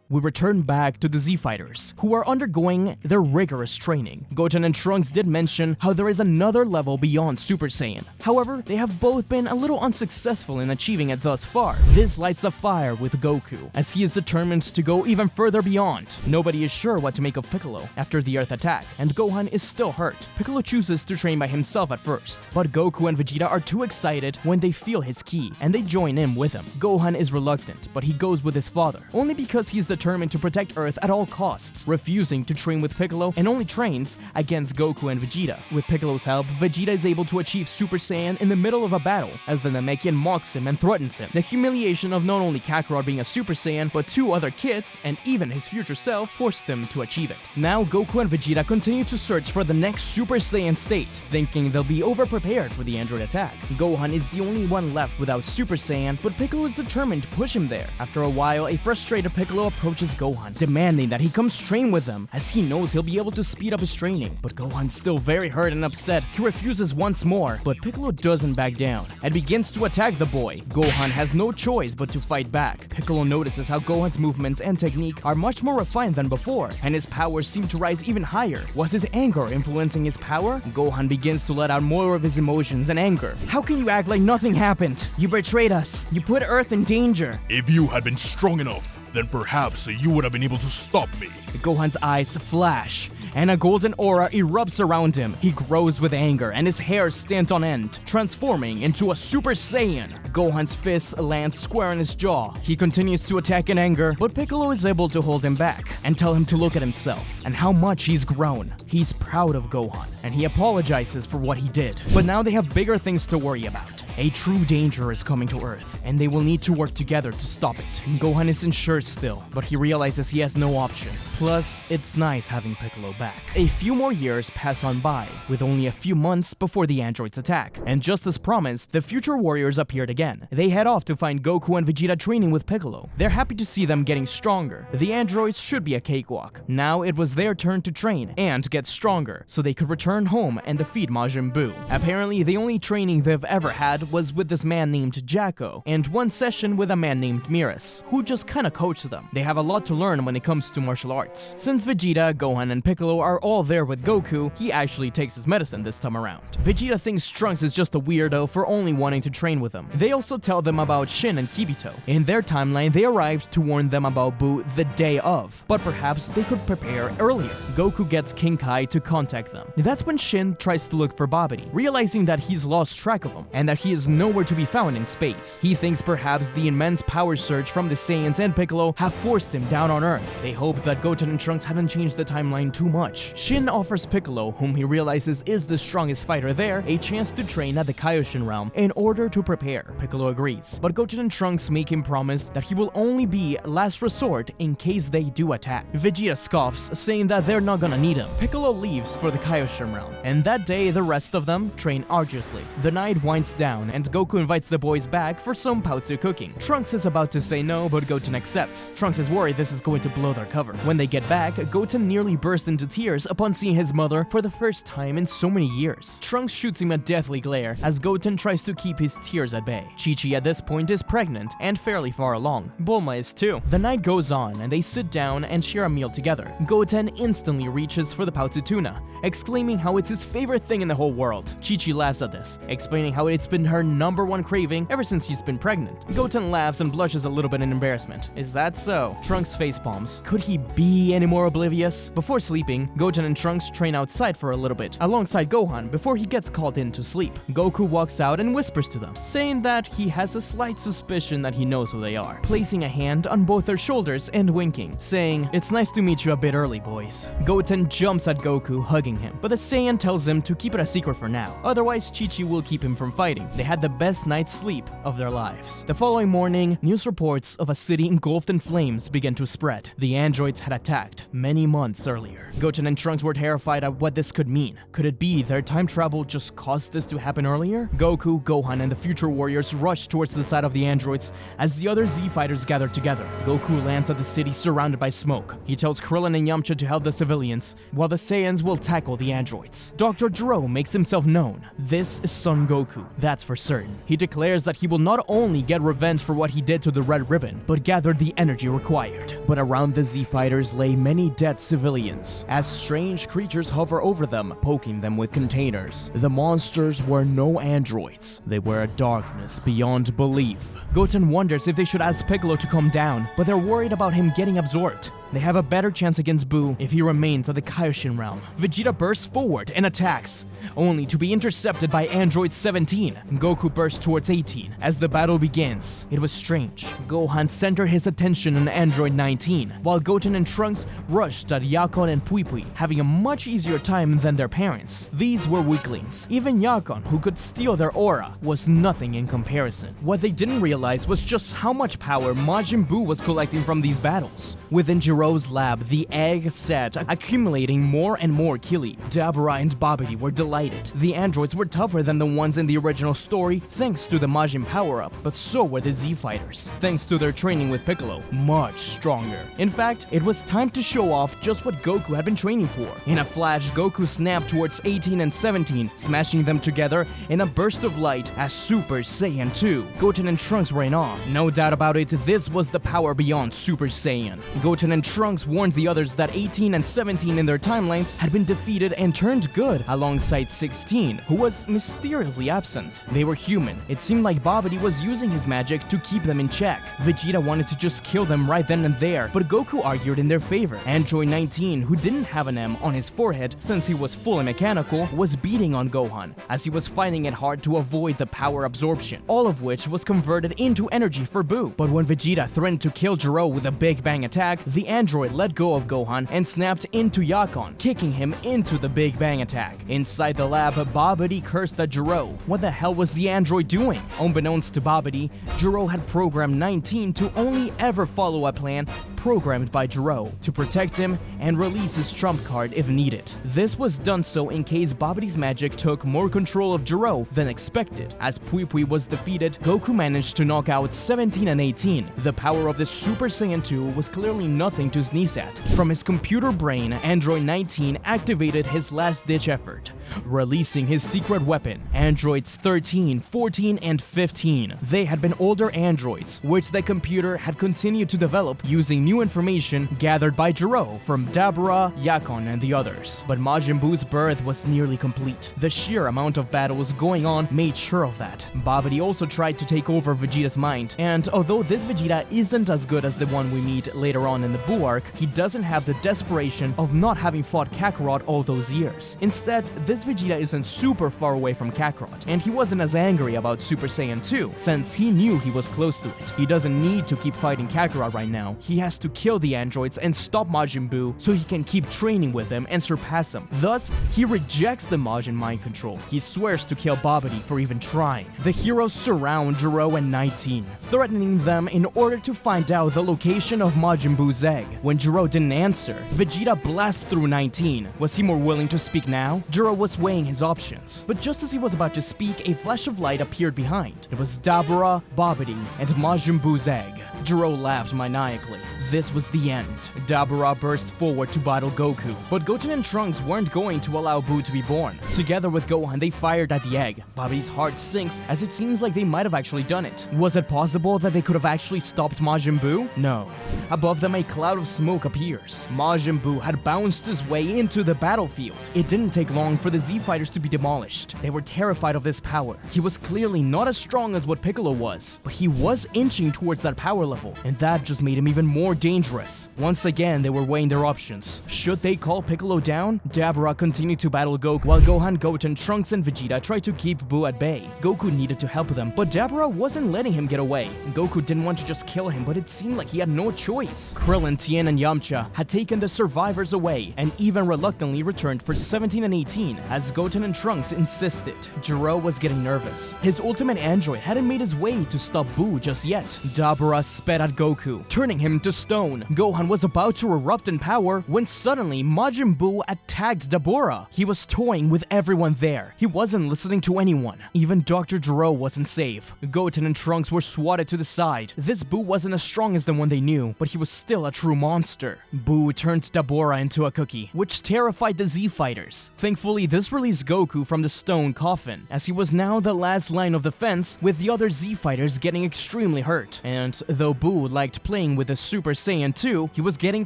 We return back to the Z-Fighters, who are undergoing their rigorous training. Goten and Trunks did mention how there is another level beyond Super Saiyan. However, they have both been a little unsuccessful in achieving it thus far. This lights a fire with Goku, as he is determined to go even further beyond. Nobody is sure what to make of Piccolo after the Earth attack, and Gohan is still hurt. Piccolo chooses to train by himself at first, but Goku and Vegeta are too excited when they feel his ki, and they join in with him. Gohan is reluctant, but he goes with his father, only because he is determined to protect Earth at all costs, refusing to train with Piccolo and only trains against Goku and Vegeta. With Piccolo's help, Vegeta is able to achieve Super Saiyan in the middle of a battle, as the Namekian mocks him and threatens him. The humiliation of not only Kakarot being a Super Saiyan, but 2 other kids, and even his future self, forced him to achieve it. Now Goku and Vegeta continue to search for the next Super Saiyan state, thinking they'll be over-prepared for the android attack. Gohan is the only one left without Super Saiyan, but Piccolo is determined to push him there. After a while, a frustrated Piccolo approaches Gohan, demanding that he comes train with him, as he knows he'll be able to speed up his training. But Gohan's still very hurt and upset. He refuses once more, but Piccolo doesn't back down and begins to attack the boy. Gohan has no choice but to fight back. Piccolo notices how Gohan's movements and technique are much more refined than before, and his powers seem to rise even higher. Was his anger influencing his power? Gohan begins to let out more of his emotions and anger. How can you act like nothing happened? You betrayed us. You put Earth in danger. If you had been strong enough, then perhaps you would have been able to stop me. Gohan's eyes flash, and a golden aura erupts around him. He grows with anger, and his hair stands on end, transforming into a Super Saiyan. Gohan's fist lands square in his jaw. He continues to attack in anger, but Piccolo is able to hold him back and tell him to look at himself and how much he's grown. He's proud of Gohan, and he apologizes for what he did. But now they have bigger things to worry about. A true danger is coming to Earth, and they will need to work together to stop it. Gohan isn't sure still, but he realizes he has no option. Plus, it's nice having Piccolo back. A few more years pass on by, with only a few months before the androids attack. And just as promised, the future warriors appeared again. They head off to find Goku and Vegeta training with Piccolo. They're happy to see them getting stronger. The androids should be a cakewalk. Now it was their turn to train and get stronger, so they could return home and defeat Majin Buu. Apparently, the only training they've ever had was with this man named Jacko, and one session with a man named Miras, who just kinda coached them. They have a lot to learn when it comes to martial arts. Since Vegeta, Gohan, and Piccolo are all there with Goku, he actually takes his medicine this time around. Vegeta thinks Trunks is just a weirdo for only wanting to train with him. They also tell them about Shin and Kibito. In their timeline, they arrived to warn them about Buu the day of, but perhaps they could prepare earlier. Goku gets King Kai to contact them. That's when Shin tries to look for Babidi, realizing that he's lost track of him, and that he is nowhere to be found in space. He thinks perhaps the immense power surge from the Saiyans and Piccolo have forced him down on Earth. They hope that Goten and Trunks hadn't changed the timeline too much. Shin offers Piccolo, whom he realizes is the strongest fighter there, a chance to train at the Kaioshin realm in order to prepare. Piccolo agrees, but Goten and Trunks make him promise that he will only be last resort in case they do attack. Vegeta scoffs, saying that they're not gonna need him. Piccolo leaves for the Kaioshin realm, and that day the rest of them train arduously. The night winds down, and Goku invites the boys back for some paozu cooking. Trunks is about to say no, but Goten accepts. Trunks is worried this is going to blow their cover. When they get back, Goten nearly bursts into tears upon seeing his mother for the first time in so many years. Trunks shoots him a deathly glare as Goten tries to keep his tears at bay. Chi-Chi at this point is pregnant and fairly far along. Bulma is too. The night goes on and they sit down and share a meal together. Goten instantly reaches for the paozu tuna, exclaiming how it's his favorite thing in the whole world. Chi-Chi laughs at this, explaining how it's been her #1 craving ever since she's been pregnant. Goten laughs and blushes a little bit in embarrassment. Is that so? Trunks facepalms. Could he be any more oblivious? Before sleeping, Goten and Trunks train outside for a little bit, alongside Gohan before he gets called in to sleep. Goku walks out and whispers to them, saying that he has a slight suspicion that he knows who they are, placing a hand on both their shoulders and winking, saying, "It's nice to meet you a bit early, boys." Goten jumps at Goku, hugging him, but the Saiyan tells him to keep it a secret for now, otherwise Chi-Chi will keep him from fighting. They had the best night's sleep of their lives. The following morning, news reports of a city engulfed in flames began to spread. The androids had attacked many months earlier. Goten and Trunks were terrified at what this could mean. Could it be their time travel just caused this to happen earlier? Goku, Gohan, and the future warriors rush towards the side of the androids as the other Z fighters gather together. Goku lands at the city surrounded by smoke. He tells Krillin and Yamcha to help the civilians, while the Saiyans will tackle the androids. Dr. Gero makes himself known. This is Son Goku, that's for certain. He declares that he will not only get revenge for what he did to the Red Ribbon, but gather the energy required. But around the Z fighters lay many dead civilians, as strange creatures hover over them, poking them with containers. The monsters were no androids. They were a darkness beyond belief. Goten wonders if they should ask Piccolo to calm down, but they're worried about him getting absorbed. They have a better chance against Buu if he remains at the Kaioshin realm. Vegeta bursts forward and attacks, only to be intercepted by Android 17. Goku bursts towards 18 as the battle begins. It was strange. Gohan centered his attention on Android 19, while Goten and Trunks rushed at Yakon and Pui Pui, having a much easier time than their parents. These were weaklings. Even Yakon, who could steal their aura, was nothing in comparison. What they didn't realize was just how much power Majin Buu was collecting from these battles. Within Jiro's lab, the egg set accumulating more and more Kili. Dabura and Babidi were delighted. The androids were tougher than the ones in the original story thanks to the Majin power-up, but so were the Z fighters, thanks to their training with Piccolo, much stronger. In fact, it was time to show off just what Goku had been training for. In a flash, Goku snapped towards 18 and 17, smashing them together in a burst of light as Super Saiyan 2. Goten and Trunks were in awe. No doubt about it, this was the power beyond Super Saiyan. Goten and Trunks warned the others that 18 and 17 in their timelines had been defeated and turned good, alongside 16, who was mysteriously absent. They were human. It seemed like Babidi was using his magic to keep them in check. Vegeta wanted to just kill them right then and there, but Goku argued in their favor. Android 19, who didn't have an M on his forehead since he was fully mechanical, was beating on Gohan, as he was finding it hard to avoid the power absorption, all of which was converted into energy for Buu. But when Vegeta threatened to kill Gero with a Big Bang attack, the android let go of Gohan and snapped into Yakon, kicking him into the Big Bang attack. Inside the lab, Babidi cursed at Gero. What the hell was the android doing? Unbeknownst to Babidi, Gero had programmed 19 to only ever follow a plan programmed by Gero to protect him and release his trump card if needed. This was done so in case Babidi's magic took more control of Gero than expected. As Pui Pui was defeated, Goku managed to knock out 17 and 18. The power of the Super Saiyan 2 was clearly nothing to sneeze at. From his computer brain, Android 19 activated his last-ditch effort, releasing his secret weapon, Androids 13, 14, and 15. They had been older androids, which the computer had continued to develop using new information gathered by Gero from Dabura, Yakon, and the others. But Majin Buu's birth was nearly complete. The sheer amount of battles going on made sure of that. Babidi also tried to take over Vegeta's mind, and although this Vegeta isn't as good as the one we meet later on in the Buu arc, he doesn't have the desperation of not having fought Kakarot all those years. Instead, this Vegeta isn't super far away from Kakarot, and he wasn't as angry about Super Saiyan 2, since he knew he was close to it. He doesn't need to keep fighting Kakarot right now. He has to kill the androids and stop Majin Buu so he can keep training with him and surpass him. Thus, he rejects the Majin mind control. He swears to kill Babidi for even trying. The heroes surround Gero and 19, threatening them in order to find out the location of Majin Buu's egg. When Gero didn't answer, Vegeta blasts through 19. Was he more willing to speak now? Gero was weighing his options, but just as he was about to speak, a flash of light appeared behind. It was Dabura, Babidi, and Majin Buu's egg. Gero laughed maniacally. this was the end. Dabura burst forward to battle Goku, but Goten and Trunks weren't going to allow Buu to be born. Together with Gohan, they fired at the egg. Babidi's heart sinks as it seems like they might have actually done it. Was it possible that they could have actually stopped Majin Buu? No. Above them, a cloud of smoke appears. Majin Buu had bounced his way into the battlefield. It didn't take long for the Z fighters to be demolished. They were terrified of this power. He was clearly not as strong as what Piccolo was, but he was inching towards that power level, and that just made him even more dangerous. Once again, they were weighing their options. Should they call Piccolo down? Dabura continued to battle Goku, while Gohan, Goten, Trunks, and Vegeta tried to keep Buu at bay. Goku needed to help them, but Dabura wasn't letting him get away. Goku didn't want to just kill him, but it seemed like he had no choice. Krillin, Tien, and Yamcha had taken the survivors away, and even reluctantly returned for 17 and 18, as Goten and Trunks insisted. Gero was getting nervous. His ultimate android hadn't made his way to stop Buu just yet. Dabura sped at Goku, turning him to stone. Gohan was about to erupt in power when suddenly Majin Buu attacked Dabura. He was toying with everyone there. He wasn't listening to anyone. Even Dr. Gero wasn't safe. Goten and Trunks were swatted to the side. This Buu wasn't as strong as the one they knew, but he was still a true monster. Buu turned Dabura into a cookie, which terrified the Z fighters. Thankfully, this released Goku from the stone coffin, as he was now the last line of defense, with the other Z fighters getting extremely hurt. And though Buu liked playing with the Super Saiyan 2, he was getting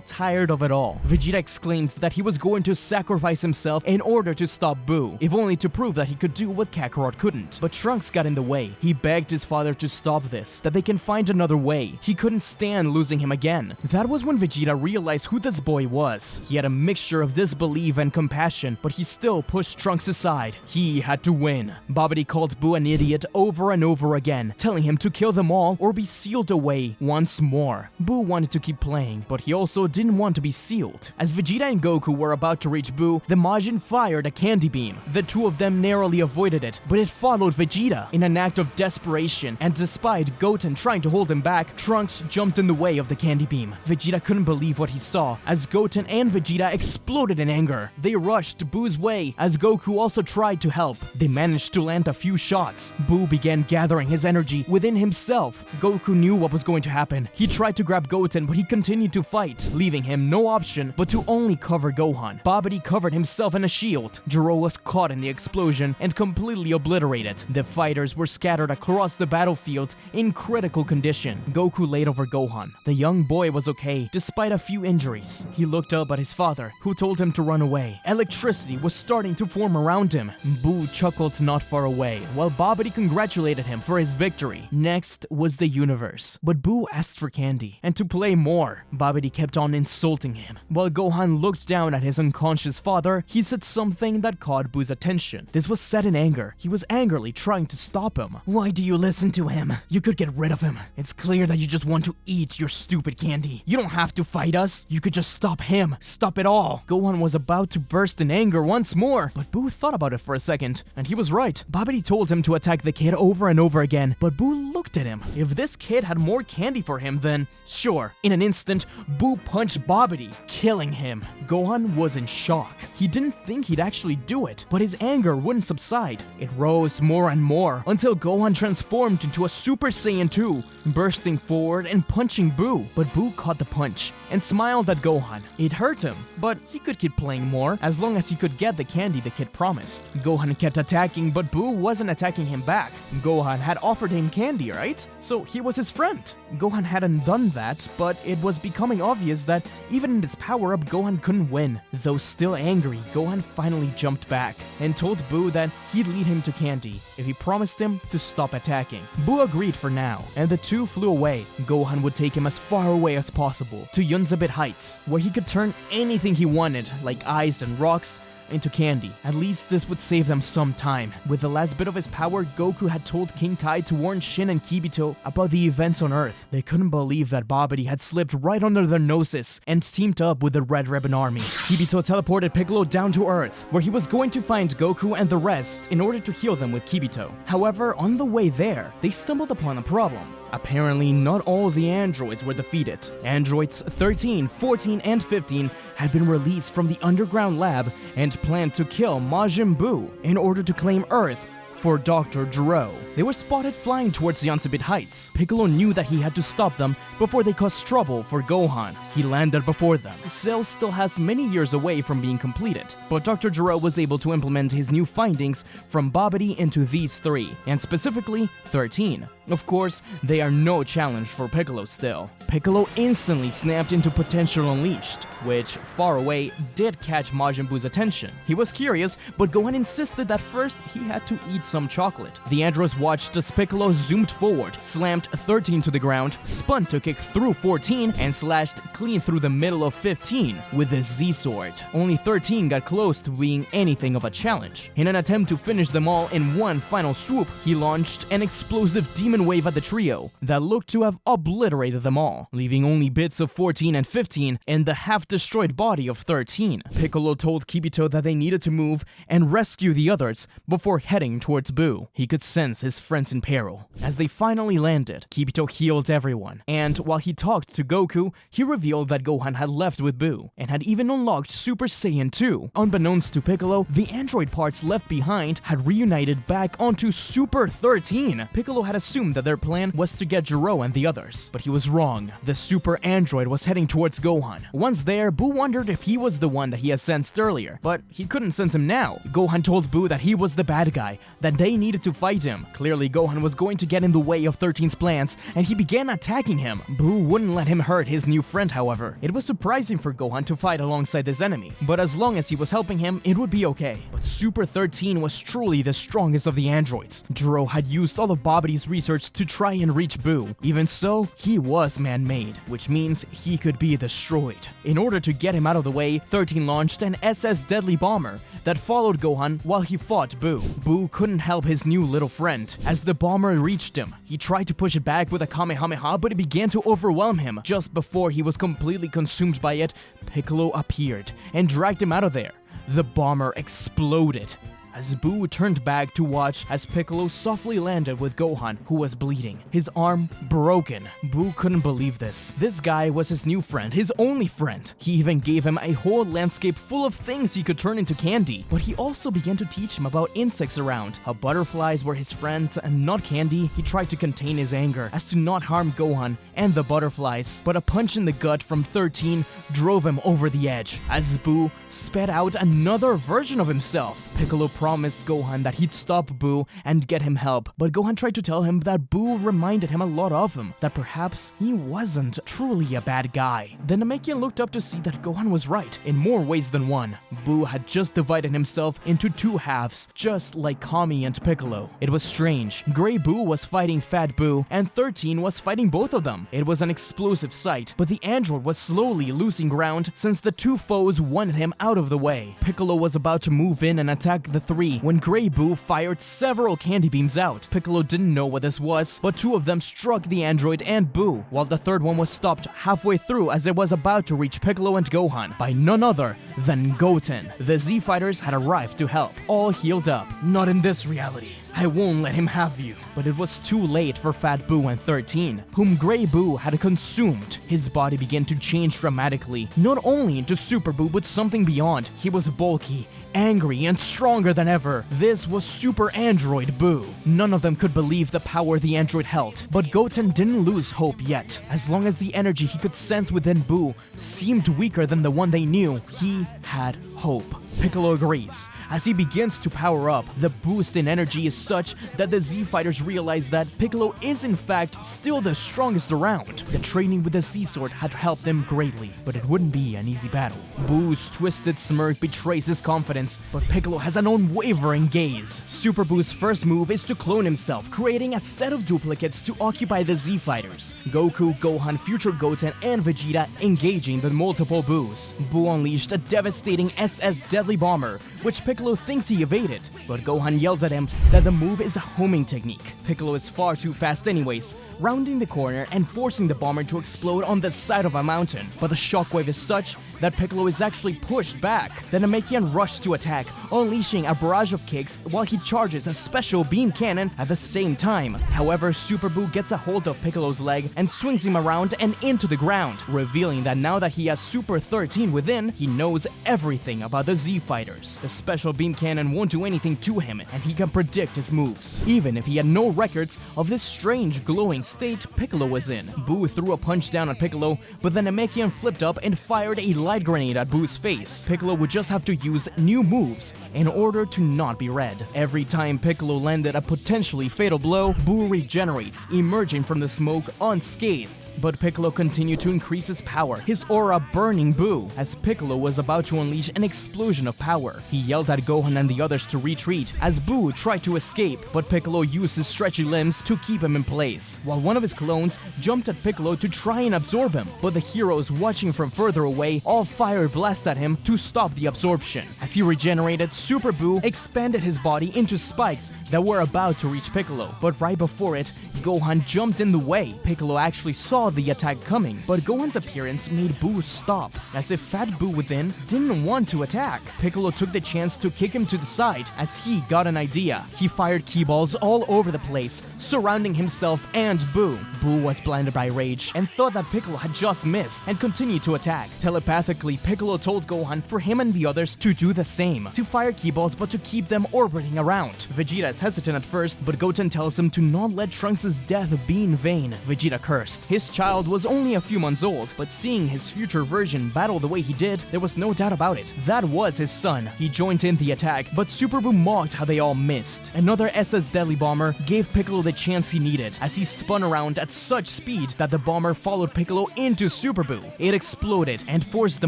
tired of it all. Vegeta exclaimed that he was going to sacrifice himself in order to stop Buu, if only to prove that he could do what Kakarot couldn't. But Trunks got in the way. He begged his father to stop this, that they can find another way. He couldn't stand losing him again. That was when Vegeta realized who this boy was. He had a mixture of disbelief and compassion, but he still pushed Trunks aside. He had to win. Babidi called Buu an idiot over and over again, telling him to kill them all or be sealed away once more. Buu wanted to keep playing, but he also didn't want to be sealed. As Vegeta and Goku were about to reach Buu, the Majin fired a candy beam. The two of them narrowly avoided it, but it followed Vegeta. In an act of desperation, and despite Goten trying to hold him back, Trunks jumped in the way of the candy beam. Vegeta couldn't believe what he saw, as Goten and Vegeta exploded in anger. They rushed Buu's way, as Goku also tried to help. They managed to land a few shots. Buu began gathering his energy within himself. Goku knew what was going to happen. He tried to grab Goten, but he continued to fight, leaving him no option but to only cover Gohan. Babidi covered himself in a shield. Gero was caught in the explosion and completely obliterated. The fighters were scattered across the battlefield in critical condition. Goku laid over Gohan. The young boy was okay, despite a few injuries. He looked up at his father, who told him to run away. Electricity was starting to form around him. Buu chuckled not far away, while Babidi congratulated him for his victory. Next was the universe. But Buu asked for candy, and to play more. Babidi kept on insulting him. While Gohan looked down at his unconscious father, he said something that caught Buu's attention. This was said in anger. He was angrily trying to stop him. Why do you listen to him? You could get rid of him. It's clear that you just want to eat your stupid candy. You don't have to fight us. You could just stop him. Stop it all. Gohan was about to burst in anger once more, but Buu thought about it for a second, and he was right. Babidi told him to attack the kid over and over again, but Buu looked at him. If this kid had more candy for him, then sure. In an instant, Buu punched Babidi, killing him. Gohan was in shock. He didn't think he'd actually do it, but his anger wouldn't subside. It rose more and more until Gohan transformed into a Super Saiyan 2, bursting forward and punching Buu. But Buu caught the punch and smiled at Gohan. It hurt him, but he could keep playing more as long as he could get the candy the kid promised. Gohan kept attacking, but Buu wasn't attacking him back. Gohan had offered him candy, right? So he was his friend. Gohan hadn't done that, but it was becoming obvious that even in his power-up, Gohan couldn't win. Though still angry, Gohan finally jumped back and told Buu that he'd lead him to candy if he promised him to stop attacking. Buu agreed for now, and the two flew away. Gohan would take him as far away as possible to Yunzabit Heights, where he could turn anything he wanted, like ice and rocks, into candy. At least this would save them some time. With the last bit of his power, Goku had told King Kai to warn Shin and Kibito about the events on Earth. They couldn't believe that Babidi had slipped right under their noses and teamed up with the Red Ribbon Army. Kibito teleported Piccolo down to Earth, where he was going to find Goku and the rest in order to heal them with Kibito. However, on the way there, they stumbled upon a problem. Apparently, not all the androids were defeated. Androids 13, 14, and 15 had been released from the underground lab and planned to kill Majin Buu in order to claim Earth for Dr. Gero. They were spotted flying towards the Yansabit Heights. Piccolo knew that he had to stop them before they caused trouble for Gohan. He landed before them. Cell still has many years away from being completed, but Dr. Gero was able to implement his new findings from Babidi into these three, and specifically 13. Of course, they are no challenge for Piccolo still. Piccolo instantly snapped into Potential Unleashed, which, far away, did catch Majin Buu's attention. He was curious, but Gohan insisted that first he had to eat some chocolate. The androids watched as Piccolo zoomed forward, slammed 13 to the ground, spun to kick through 14, and slashed clean through the middle of 15 with his Z-Sword. Only 13 got close to being anything of a challenge. In an attempt to finish them all in one final swoop, he launched an explosive demon wave at the trio that looked to have obliterated them all, leaving only bits of 14 and 15 in the half-destroyed body of 13. Piccolo told Kibito that they needed to move and rescue the others before heading towards Buu. He could sense his friends in peril. As they finally landed, Kibito healed everyone, and while he talked to Goku, he revealed that Gohan had left with Buu and had even unlocked Super Saiyan 2. Unbeknownst to Piccolo, the android parts left behind had reunited back onto Super 13. Piccolo had assumed that their plan was to get Gero and the others, but he was wrong. The super android was heading towards Gohan. Once there, Buu wondered if he was the one that he had sensed earlier, but he couldn't sense him now. Gohan told Buu that he was the bad guy, that they needed to fight him. Clearly, Gohan was going to get in the way of 13's plans, and he began attacking him. Buu wouldn't let him hurt his new friend, however. It was surprising for Gohan to fight alongside this enemy, but as long as he was helping him, it would be okay. But Super 13 was truly the strongest of the androids. Gero had used all of Babidi's research to try and reach Buu. Even so, he was man-made, which means he could be destroyed. In order to get him out of the way, 13 launched an SS Deadly Bomber that followed Gohan while he fought Buu. Buu couldn't help his new little friend. As the bomber reached him, he tried to push it back with a Kamehameha, but it began to overwhelm him. Just before he was completely consumed by it, Piccolo appeared and dragged him out of there. The bomber exploded as Buu turned back to watch as Piccolo softly landed with Gohan, who was bleeding, his arm broken. Buu couldn't believe this. This guy was his new friend, his only friend. He even gave him a whole landscape full of things he could turn into candy, but he also began to teach him about insects around, how butterflies were his friends and not candy. He tried to contain his anger as to not harm Gohan and the butterflies, but a punch in the gut from 13 drove him over the edge as Buu sped out another version of himself. Piccolo promised Gohan that he'd stop Buu and get him help, but Gohan tried to tell him that Buu reminded him a lot of him, that perhaps he wasn't truly a bad guy. Then Namekian looked up to see that Gohan was right, in more ways than one. Buu had just divided himself into two halves, just like Kami and Piccolo. It was strange. Grey Buu was fighting Fat Buu, and 13 was fighting both of them. It was an explosive sight, but the android was slowly losing ground since the two foes wanted him out of the way. Piccolo was about to move in and attack the three when Grey Buu fired several candy beams out. Piccolo didn't know what this was, but two of them struck the android and Buu, while the third one was stopped halfway through as it was about to reach Piccolo and Gohan by none other than Goten. The Z-Fighters had arrived to help, all healed up. Not in this reality. I won't let him have you. But it was too late for Fat Buu and 13, whom Grey Buu had consumed. His body began to change dramatically, not only into Super Buu but something beyond. He was bulky, angry, and stronger than ever. This was Super Android Buu. None of them could believe the power the android held, but Goten didn't lose hope yet. As long as the energy he could sense within Buu seemed weaker than the one they knew, he had hope. Piccolo agrees. As he begins to power up, the boost in energy is such that the Z-Fighters realize that Piccolo is in fact still the strongest around. The training with the Z-Sword had helped him greatly, but it wouldn't be an easy battle. Buu's twisted smirk betrays his confidence, but Piccolo has an unwavering gaze. Super Buu's first move is to clone himself, creating a set of duplicates to occupy the Z-Fighters. Goku, Gohan, Future Goten, and Vegeta engaging the multiple Buus. Buu unleashed a devastating SS Deadly Bomber, which Piccolo thinks he evaded, but Gohan yells at him that the move is a homing technique. Piccolo is far too fast anyways, rounding the corner and forcing the bomber to explode on the side of a mountain, but the shockwave is such that Piccolo is actually pushed back. The Namekian rushes to attack, unleashing a barrage of kicks while he charges a special beam cannon at the same time. However, Super Buu gets a hold of Piccolo's leg and swings him around and into the ground, revealing that now that he has Super 13 within, he knows everything about the Z-Fighters. The special beam cannon won't do anything to him, and he can predict his moves, even if he had no records of this strange glowing state Piccolo was in. Buu threw a punch down at Piccolo, but then Namekian flipped up and fired a light grenade at Buu's face. Piccolo would just have to use new moves in order to not be red. Every time Piccolo landed a potentially fatal blow, Buu regenerates, emerging from the smoke unscathed. But Piccolo continued to increase his power, his aura burning Buu. As Piccolo was about to unleash an explosion of power, he yelled at Gohan and the others to retreat as Buu tried to escape, but Piccolo used his stretchy limbs to keep him in place, while one of his clones jumped at Piccolo to try and absorb him, but the heroes watching from further away all fired blasts at him to stop the absorption. As he regenerated, Super Buu expanded his body into spikes that were about to reach Piccolo, but right before it, Gohan jumped in the way. Piccolo actually saw the attack coming, but Gohan's appearance made Buu stop, as if Fat Buu within didn't want to attack. Piccolo took the chance to kick him to the side as he got an idea. He fired ki balls all over the place, surrounding himself and Buu. Buu was blinded by rage and thought that Piccolo had just missed and continued to attack. Telepathically, Piccolo told Gohan for him and the others to do the same, to fire ki balls but to keep them orbiting around. Vegeta is hesitant at first, but Goten tells him to not let Trunks' death be in vain. Vegeta cursed. His child was only a few months old, but seeing his future version battle the way he did, there was no doubt about it. That was his son. He joined in the attack, but Super Buu mocked how they all missed. Another SS Deadly Bomber gave Piccolo the chance he needed, as he spun around at such speed that the bomber followed Piccolo into Super Buu. It exploded and forced the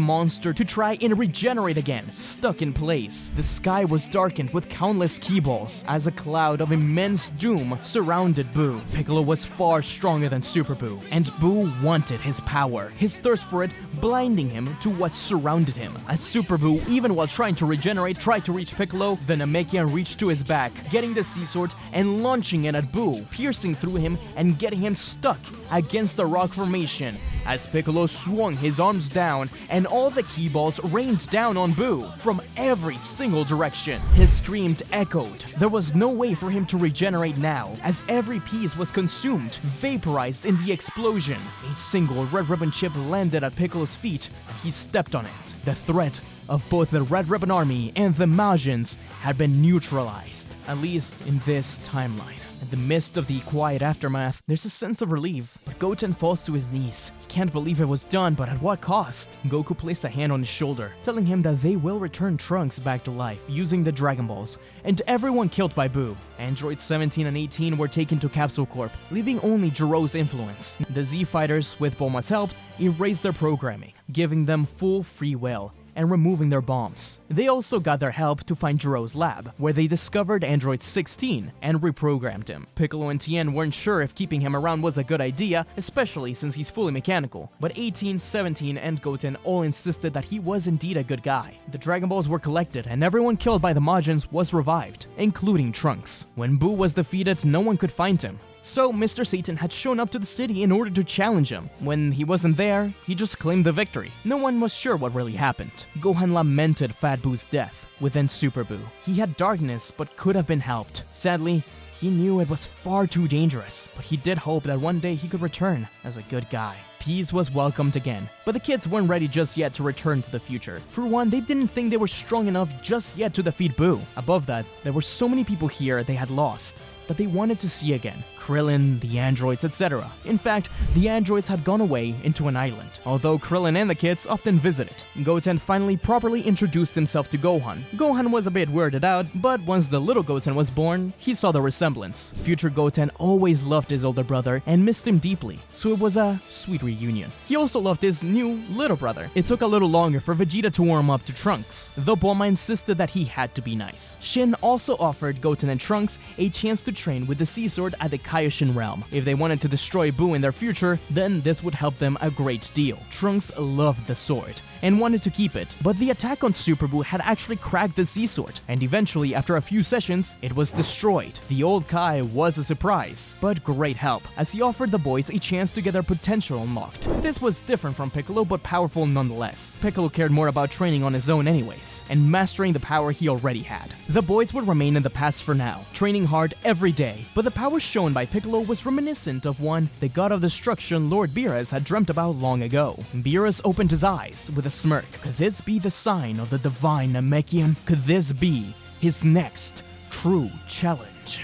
monster to try and regenerate again, stuck in place. The sky was darkened with countless ki balls, as a cloud of immense doom surrounded Buu. Piccolo was far stronger than Super Buu, and Buu wanted his power, his thirst for it blinding him to what surrounded him. As Super Buu, even while trying to regenerate, tried to reach Piccolo, the Namekian reached to his back, getting the sea sword and launching it at Buu, piercing through him and getting him stuck against the rock formation. As Piccolo swung his arms down and all the ki balls rained down on Buu from every single direction. His screams echoed. There was no way for him to regenerate now, as every piece was consumed, vaporized in the explosion. A single red ribbon chip landed at Piccolo's feet, and he stepped on it. The threat of both the Red Ribbon Army and the Majins had been neutralized, at least in this timeline. In the midst of the quiet aftermath, there's a sense of relief, but Goten falls to his knees. He can't believe it was done, but at what cost? Goku placed a hand on his shoulder, telling him that they will return Trunks back to life using the Dragon Balls, and everyone killed by Buu. Androids 17 and 18 were taken to Capsule Corp, leaving only Gero's influence. The Z Fighters, with Bulma's help, erased their programming, giving them full free will and removing their bombs. They also got their help to find Gero's lab, where they discovered Android 16 and reprogrammed him. Piccolo and Tien weren't sure if keeping him around was a good idea, especially since he's fully mechanical, but 18, 17, and Goten all insisted that he was indeed a good guy. The Dragon Balls were collected, and everyone killed by the Majins was revived, including Trunks. When Buu was defeated, no one could find him. So Mr. Satan had shown up to the city in order to challenge him. When he wasn't there, he just claimed the victory. No one was sure what really happened. Gohan lamented Fat Buu's death within Super Buu. He had darkness but could have been helped. Sadly, he knew it was far too dangerous, but he did hope that one day he could return as a good guy. Peace was welcomed again, but the kids weren't ready just yet to return to the future. For one, they didn't think they were strong enough just yet to defeat Buu. Above that, there were so many people here they had lost that they wanted to see again. Krillin, the androids, etc. In fact, the androids had gone away into an island, although Krillin and the kids often visited. Goten finally properly introduced himself to Gohan. Gohan was a bit weirded out, but once the little Goten was born, he saw the resemblance. Future Goten always loved his older brother and missed him deeply, so it was a sweet reunion. He also loved his new little brother. It took a little longer for Vegeta to warm up to Trunks, though Bulma insisted that he had to be nice. Shin also offered Goten and Trunks a chance to train with the Sea Sword at the Kaioshin realm. If they wanted to destroy Buu in their future, then this would help them a great deal. Trunks loved the sword and wanted to keep it, but the attack on Super Buu had actually cracked the Sea Sword, and eventually, after a few sessions, it was destroyed. The old Kai was a surprise, but great help, as he offered the boys a chance to get their potential unlocked. This was different from Piccolo, but powerful nonetheless. Piccolo cared more about training on his own anyways, and mastering the power he already had. The boys would remain in the past for now, training hard every every day, but the power shown by Piccolo was reminiscent of one the god of destruction Lord Beerus had dreamt about long ago. Beerus opened his eyes with a smirk. Could this be the sign of the divine Namekian? Could this be his next true challenge?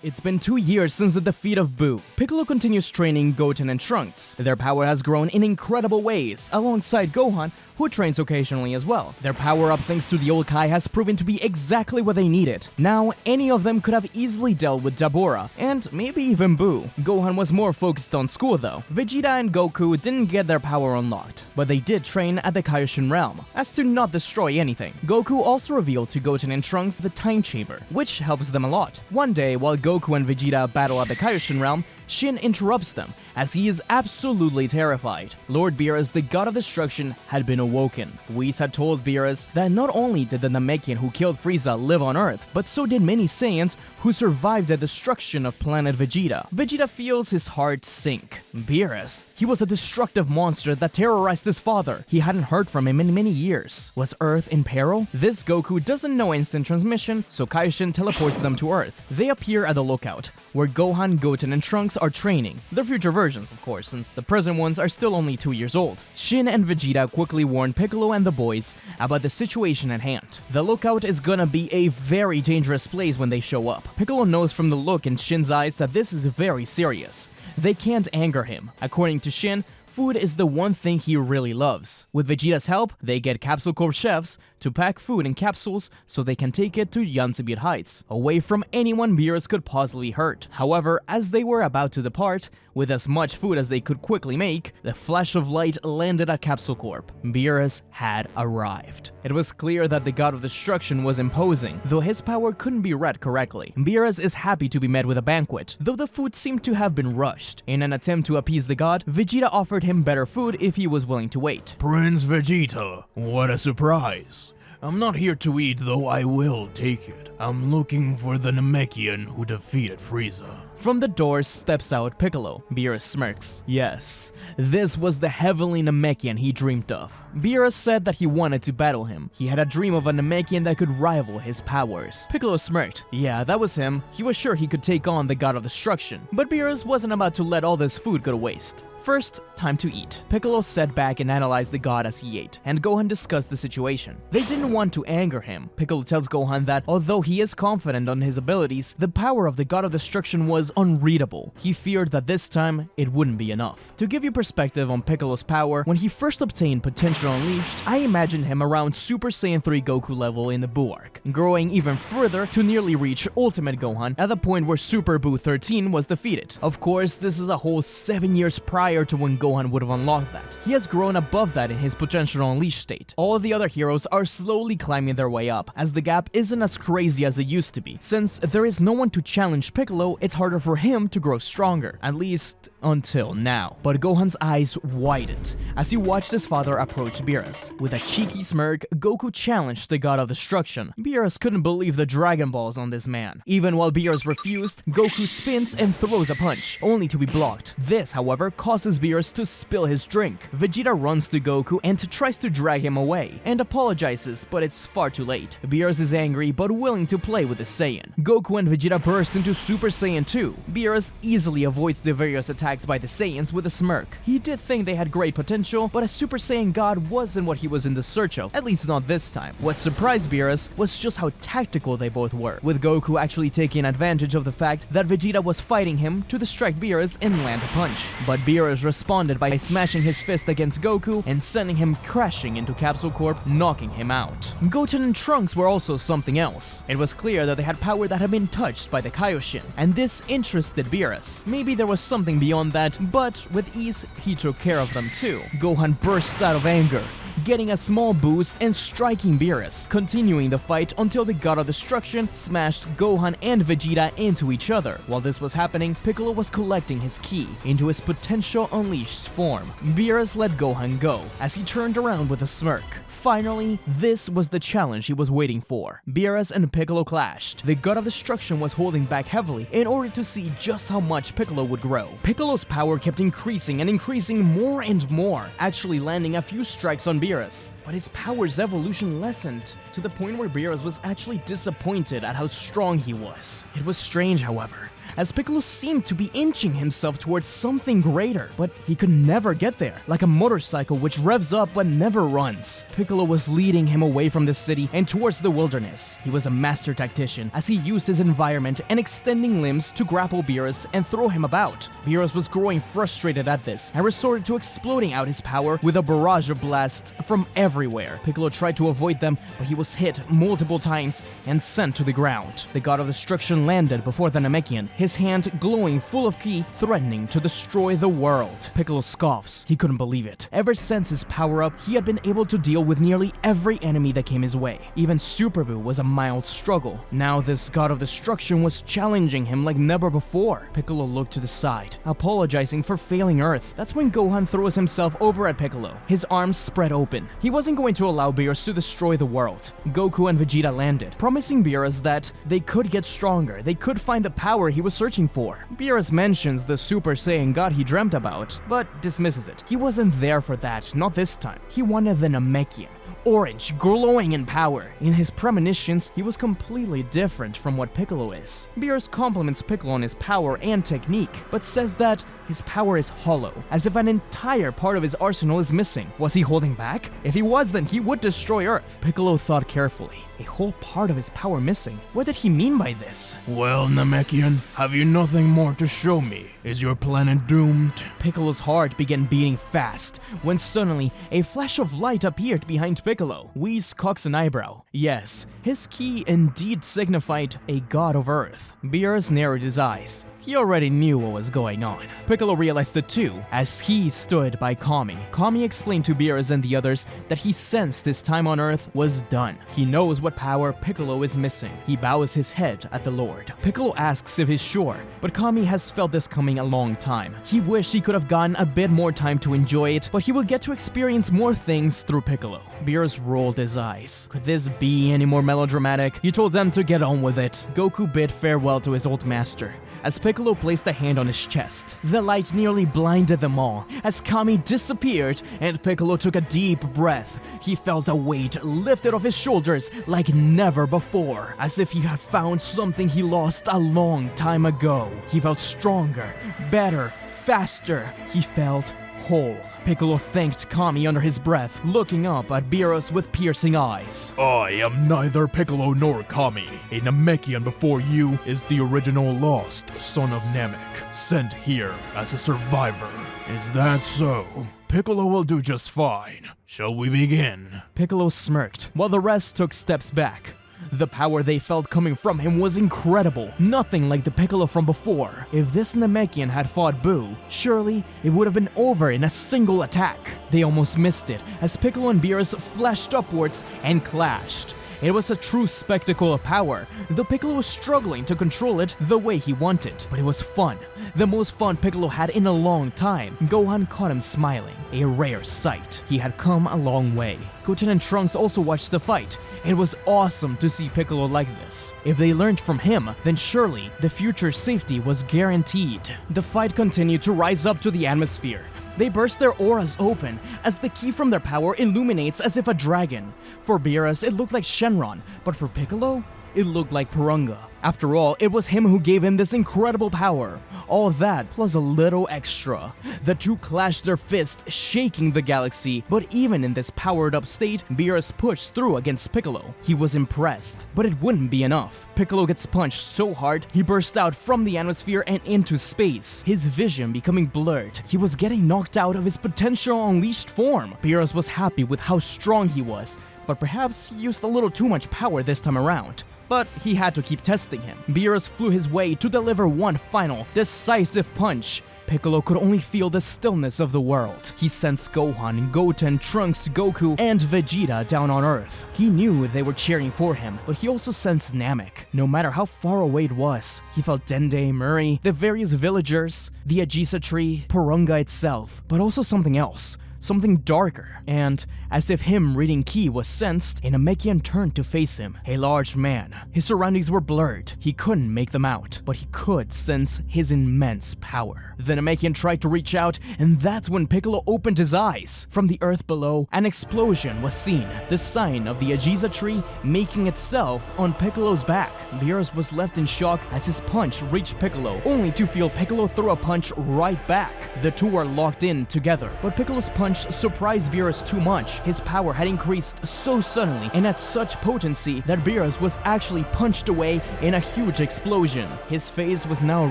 It's been 2 years since the defeat of Buu. Piccolo continues training Goten and Trunks. Their power has grown in incredible ways, alongside Gohan, who trains occasionally as well. Their power-up thanks to the old Kai has proven to be exactly what they needed. Now, any of them could have easily dealt with Dabura, and maybe even Buu. Gohan was more focused on school though. Vegeta and Goku didn't get their power unlocked, but they did train at the Kaioshin realm, as to not destroy anything. Goku also revealed to Goten and Trunks the Time Chamber, which helps them a lot. One day, while Goku and Vegeta battle at the Kaioshin realm, Shin interrupts them, as he is absolutely terrified. Lord Beerus, the god of destruction, had been awoken. Whis had told Beerus that not only did the Namekian who killed Frieza live on Earth, but so did many Saiyans who survived the destruction of planet Vegeta. Vegeta feels his heart sink. Beerus, he was a destructive monster that terrorized his father. He hadn't heard from him in many years. Was Earth in peril? This Goku doesn't know instant transmission, so Kaioshin teleports them to Earth. They appear at the lookout, where Gohan, Goten, and Trunks are training. Their future versions, of course, since the present ones are still only 2 years old. Shin and Vegeta quickly warn Piccolo and the boys about the situation at hand. The lookout is gonna be a very dangerous place when they show up. Piccolo knows from the look in Shin's eyes that this is very serious. They can't anger him. According to Shin, food is the one thing he really loves. With Vegeta's help, they get Capsule Corp chefs to pack food in capsules so they can take it to Yansibit Heights, away from anyone Beerus could possibly hurt. However, as they were about to depart, with as much food as they could quickly make, the flash of light landed at Capsule Corp. Beerus had arrived. It was clear that the god of destruction was imposing, though his power couldn't be read correctly. Beerus is happy to be met with a banquet, though the food seemed to have been rushed. In an attempt to appease the god, Vegeta offered him better food if he was willing to wait. Prince Vegeta, what a surprise. I'm not here to eat, though I will take it. I'm looking for the Namekian who defeated Frieza. From the doors steps out Piccolo. Beerus smirks. Yes, this was the heavenly Namekian he dreamed of. Beerus said that he wanted to battle him. He had a dream of a Namekian that could rival his powers. Piccolo smirked. Yeah, that was him. He was sure he could take on the god of destruction. But Beerus wasn't about to let all this food go to waste. First, time to eat. Piccolo sat back and analyzed the god as he ate, and Gohan discussed the situation. They didn't want to anger him. Piccolo tells Gohan that although he is confident on his abilities, the power of the god of destruction was unreadable. He feared that this time, it wouldn't be enough. To give you perspective on Piccolo's power, when he first obtained Potential Unleashed, I imagined him around Super Saiyan 3 Goku level in the Buu arc, growing even further to nearly reach Ultimate Gohan at the point where Super Buu 13 was defeated. Of course, this is a whole 7 years prior to when Gohan would have unlocked that. He has grown above that in his Potential Unleashed state. All of the other heroes are slowly climbing their way up, as the gap isn't as crazy as it used to be. Since there is no one to challenge Piccolo, it's harder for him to grow stronger, at least until now. But Gohan's eyes widened as he watched his father approach Beerus. With a cheeky smirk, Goku challenged the god of destruction. Beerus couldn't believe the Dragon Balls on this man. Even while Beerus refused, Goku spins and throws a punch, only to be blocked. This, however, causes Beerus to spill his drink. Vegeta runs to Goku and tries to drag him away, and apologizes, but it's far too late. Beerus is angry but willing to play with the Saiyan. Goku and Vegeta burst into Super Saiyan 2. Beerus easily avoids the various attacks by the Saiyans with a smirk. He did think they had great potential, but a Super Saiyan god wasn't what he was in the search of, at least not this time. What surprised Beerus was just how tactical they both were, with Goku actually taking advantage of the fact that Vegeta was fighting him to distract Beerus and land a punch. But Beerus responded by smashing his fist against Goku and sending him crashing into Capsule Corp, knocking him out. Goten and Trunks were also something else. It was clear that they had power that had been touched by the Kaioshin, and this interested Beerus. Maybe there was something beyond that, but with ease, he took care of them too. Gohan bursts out of anger, getting a small boost and striking Beerus, continuing the fight until the god of destruction smashed Gohan and Vegeta into each other. While this was happening, Piccolo was collecting his ki into his Potential Unleashed form. Beerus let Gohan go as he turned around with a smirk. Finally, this was the challenge he was waiting for. Beerus and Piccolo clashed. The god of destruction was holding back heavily in order to see just how much Piccolo would grow. Piccolo's power kept increasing and increasing more and more, actually landing a few strikes on Beerus Beerus, but his power's evolution lessened to the point where Beerus was actually disappointed at how strong he was. It was strange, however, as Piccolo seemed to be inching himself towards something greater, but he could never get there, like a motorcycle which revs up but never runs. Piccolo was leading him away from the city and towards the wilderness. He was a master tactician as he used his environment and extending limbs to grapple Beerus and throw him about. Beerus was growing frustrated at this and resorted to exploding out his power with a barrage of blasts from everywhere. Piccolo tried to avoid them, but he was hit multiple times and sent to the ground. The God of Destruction landed before the Namekian, his hand glowing full of ki, threatening to destroy the world. Piccolo scoffs. He couldn't believe it. Ever since his power-up, he had been able to deal with nearly every enemy that came his way. Even Super Buu was a mild struggle. Now this God of Destruction was challenging him like never before. Piccolo looked to the side, apologizing for failing Earth. That's when Gohan throws himself over at Piccolo, his arms spread open. He wasn't going to allow Beerus to destroy the world. Goku and Vegeta landed, promising Beerus that they could get stronger, they could find the power he was searching for. Beerus mentions the Super Saiyan God he dreamt about, but dismisses it. He wasn't there for that, not this time. He wanted the Namekian. Orange, glowing in power. In his premonitions, he was completely different from what Piccolo is. Beerus compliments Piccolo on his power and technique, but says that his power is hollow, as if an entire part of his arsenal is missing. Was he holding back? If he was, then he would destroy Earth. Piccolo thought carefully. A whole part of his power missing. What did he mean by this? Well, Namekian, have you nothing more to show me? Is your planet doomed? Piccolo's heart began beating fast, when suddenly a flash of light appeared behind Piccolo. Whis cocks an eyebrow. Yes, his key indeed signified a god of Earth. Beerus narrowed his eyes. He already knew what was going on. Piccolo realized it too, as he stood by Kami. Kami explained to Beerus and the others that he sensed his time on Earth was done. He knows what power Piccolo is missing. He bows his head at the Lord. Piccolo asks if he's sure, but Kami has felt this coming a long time. He wished he could have gotten a bit more time to enjoy it, but he will get to experience more things through Piccolo. Beerus rolled his eyes. Could this be any more melodramatic? He told them to get on with it. Goku bid farewell to his old master, as Piccolo placed a hand on his chest. The light nearly blinded them all, as Kami disappeared and Piccolo took a deep breath. He felt a weight lifted off his shoulders like never before, as if he had found something he lost a long time ago. He felt stronger, better, faster. He felt whole. Piccolo thanked Kami under his breath, looking up at Beerus with piercing eyes. I am neither Piccolo nor Kami. A Namekian before you is the original lost son of Namek, sent here as a survivor. Is that so? Piccolo will do just fine. Shall we begin? Piccolo smirked, while the rest took steps back. The power they felt coming from him was incredible, nothing like the Piccolo from before. If this Namekian had fought Buu, surely it would have been over in a single attack. They almost missed it, as Piccolo and Beerus flashed upwards and clashed. It was a true spectacle of power, though Piccolo was struggling to control it the way he wanted. But it was fun. The most fun Piccolo had in a long time. Gohan caught him smiling, a rare sight. He had come a long way. Goten and Trunks also watched the fight. It was awesome to see Piccolo like this. If they learned from him, then surely the future safety was guaranteed. The fight continued to rise up to the atmosphere. They burst their auras open as the key from their power illuminates as if a dragon. For Beerus, it looked like Shenron, but for Piccolo, it looked like Porunga. After all, it was him who gave him this incredible power. All that plus a little extra. The two clashed their fists, shaking the galaxy, but even in this powered up state, Beerus pushed through against Piccolo. He was impressed, but it wouldn't be enough. Piccolo gets punched so hard, he burst out from the atmosphere and into space, his vision becoming blurred. He was getting knocked out of his potential unleashed form. Beerus was happy with how strong he was, but perhaps he used a little too much power this time around. But he had to keep testing him. Beerus flew his way to deliver one final, decisive punch. Piccolo could only feel the stillness of the world. He sensed Gohan, Goten, Trunks, Goku, and Vegeta down on Earth. He knew they were cheering for him, but he also sensed Namek. No matter how far away it was, he felt Dende, Murray, the various villagers, the Ajisa tree, Porunga itself, but also something else. Something darker. And As if him reading ki was sensed, a Namekian turned to face him, a large man. His surroundings were blurred. He couldn't make them out, but he could sense his immense power. The Namekian tried to reach out, and that's when Piccolo opened his eyes. From the earth below, an explosion was seen, the sign of the Ajiza tree making itself on Piccolo's back. Beerus was left in shock as his punch reached Piccolo, only to feel Piccolo throw a punch right back. The two were locked in together, but Piccolo's punch surprised Beerus too much. His power had increased so suddenly and at such potency that Beerus was actually punched away in a huge explosion. His face was now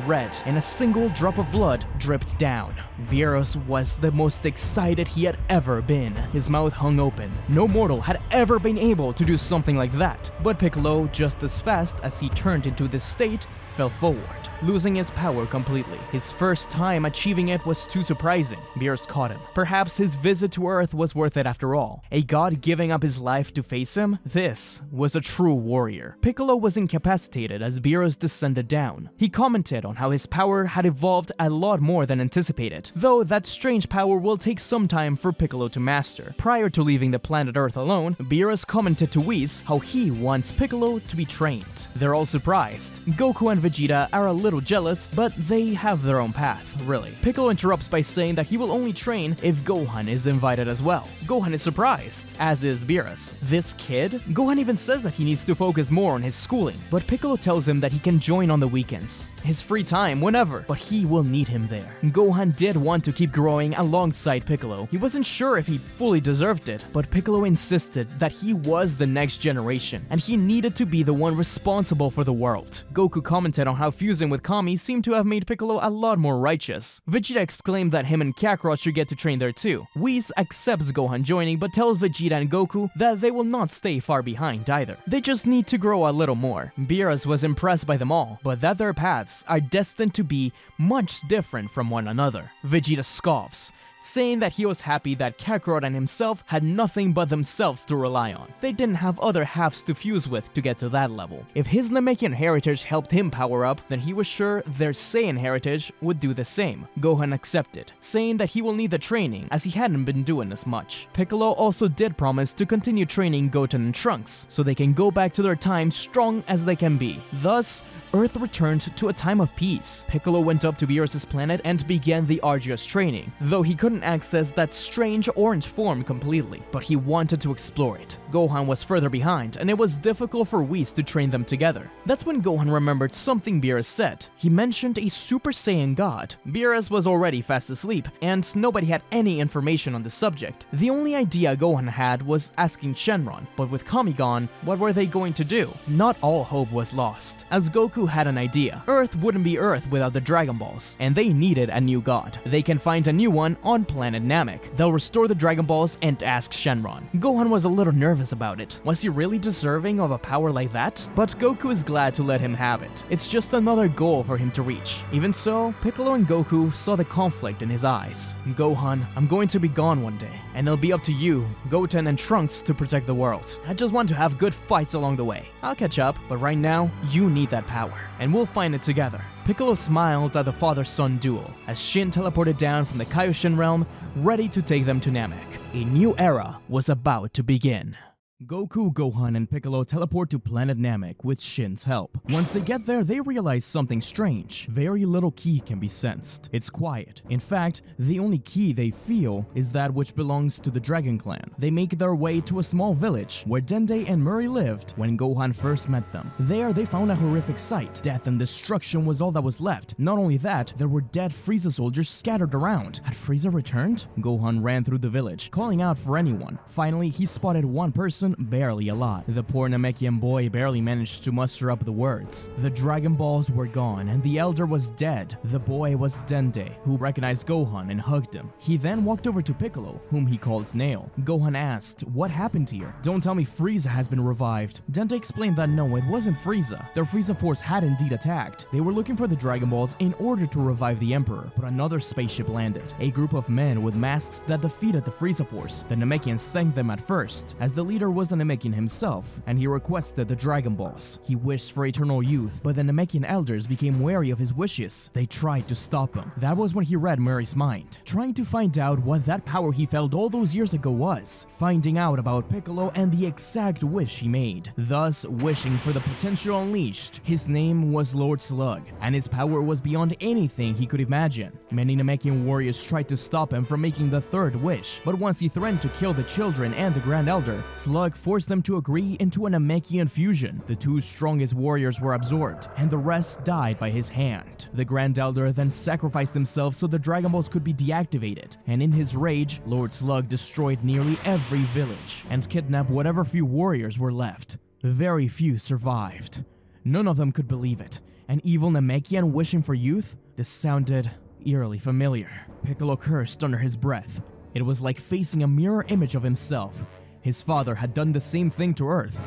red, and a single drop of blood dripped down. Beerus was the most excited he had ever been. His mouth hung open. No mortal had ever been able to do something like that. But Piccolo, just as fast as he turned into this state, fell forward, losing his power completely. His first time achieving it was too surprising. Beerus caught him. Perhaps his visit to Earth was worth it after all. A god giving up his life to face him? This was a true warrior. Piccolo was incapacitated as Beerus descended down. He commented on how his power had evolved a lot more than anticipated, though that strange power will take some time for Piccolo to master. Prior to leaving the planet Earth alone, Beerus commented to Whis how he wants Piccolo to be trained. They're all surprised. Goku and Vegeta are a little jealous, but they have their own path, really. Piccolo interrupts by saying that he will only train if Gohan is invited as well. Gohan is surprised, as is Beerus. This kid? Gohan even says that he needs to focus more on his schooling, but Piccolo tells him that he can join on the weekends. His free time, whenever, but he will need him there. Gohan did want to keep growing alongside Piccolo. He wasn't sure if he fully deserved it, but Piccolo insisted that he was the next generation, and he needed to be the one responsible for the world. Goku commented on how fusing with Kami seemed to have made Piccolo a lot more righteous. Vegeta exclaimed that him and Kakarot should get to train there too. Whis accepts Gohan joining, but tells Vegeta and Goku that they will not stay far behind either. They just need to grow a little more. Beerus was impressed by them all, but that their paths are destined to be much different from one another. Vegeta scoffs, saying that he was happy that Kakarot and himself had nothing but themselves to rely on. They didn't have other halves to fuse with to get to that level. If his Namekian heritage helped him power up, then he was sure their Saiyan heritage would do the same. Gohan accepted, saying that he will need the training as he hadn't been doing as much. Piccolo also did promise to continue training Goten and Trunks, so they can go back to their time strong as they can be. Thus, Earth returned to a time of peace. Piccolo went up to Beerus' planet and began the arduous training, though he couldn't access that strange orange form completely, but he wanted to explore it. Gohan was further behind, and it was difficult for Whis to train them together. That's when Gohan remembered something Beerus said. He mentioned a Super Saiyan god. Beerus was already fast asleep, and nobody had any information on the subject. The only idea Gohan had was asking Shenron, but with Kami gone, what were they going to do? Not all hope was lost, as Goku had an idea. Earth wouldn't be Earth without the Dragon Balls, and they needed a new god. They can find a new one on planet Namek. They'll restore the Dragon Balls and ask Shenron. Gohan was a little nervous about it. Was he really deserving of a power like that? But Goku is glad to let him have it. It's just another goal for him to reach. Even so, Piccolo and Goku saw the conflict in his eyes. Gohan, I'm going to be gone one day, and it'll be up to you, Goten and Trunks to protect the world. I just want to have good fights along the way. I'll catch up, but right now, you need that power, and we'll find it together. Piccolo smiled at the father-son duel as Shin teleported down from the Kaioshin realm, ready to take them to Namek. A new era was about to begin. Goku, Gohan, and Piccolo teleport to planet Namek with Shin's help. Once they get there, they realize something strange. Very little ki can be sensed. It's quiet. In fact, the only ki they feel is that which belongs to the Dragon Clan. They make their way to a small village where Dende and Murray lived when Gohan first met them. There, they found a horrific sight. Death and destruction was all that was left. Not only that, there were dead Frieza soldiers scattered around. Had Frieza returned? Gohan ran through the village, calling out for anyone. Finally, he spotted one person barely alive. The poor Namekian boy barely managed to muster up the words. The Dragon Balls were gone and the Elder was dead. The boy was Dende, who recognized Gohan and hugged him. He then walked over to Piccolo, whom he called Nail. Gohan asked, "What happened here? Don't tell me Frieza has been revived." Dende explained that no, it wasn't Frieza. Their Frieza force had indeed attacked. They were looking for the Dragon Balls in order to revive the Emperor, but another spaceship landed. A group of men with masks that defeated the Frieza force. The Namekians thanked them at first, as the leader was was a Namekian himself, and he requested the Dragon Balls. He wished for eternal youth, but the Namekian elders became wary of his wishes. They tried to stop him. That was when he read Murray's mind, trying to find out what that power he felt all those years ago was, finding out about Piccolo and the exact wish he made, thus wishing for the potential unleashed. His name was Lord Slug, and his power was beyond anything he could imagine. Many Namekian warriors tried to stop him from making the third wish, but once he threatened to kill the children and the Grand Elder, Slug forced them to agree into a Namekian fusion. The two strongest warriors were absorbed, and the rest died by his hand. The Grand Elder then sacrificed himself so the Dragon Balls could be deactivated, and in his rage, Lord Slug destroyed nearly every village and kidnapped whatever few warriors were left. Very few survived. None of them could believe it. An evil Namekian wishing for youth? This sounded eerily familiar. Piccolo cursed under his breath. It was like facing a mirror image of himself. His father had done the same thing to Earth.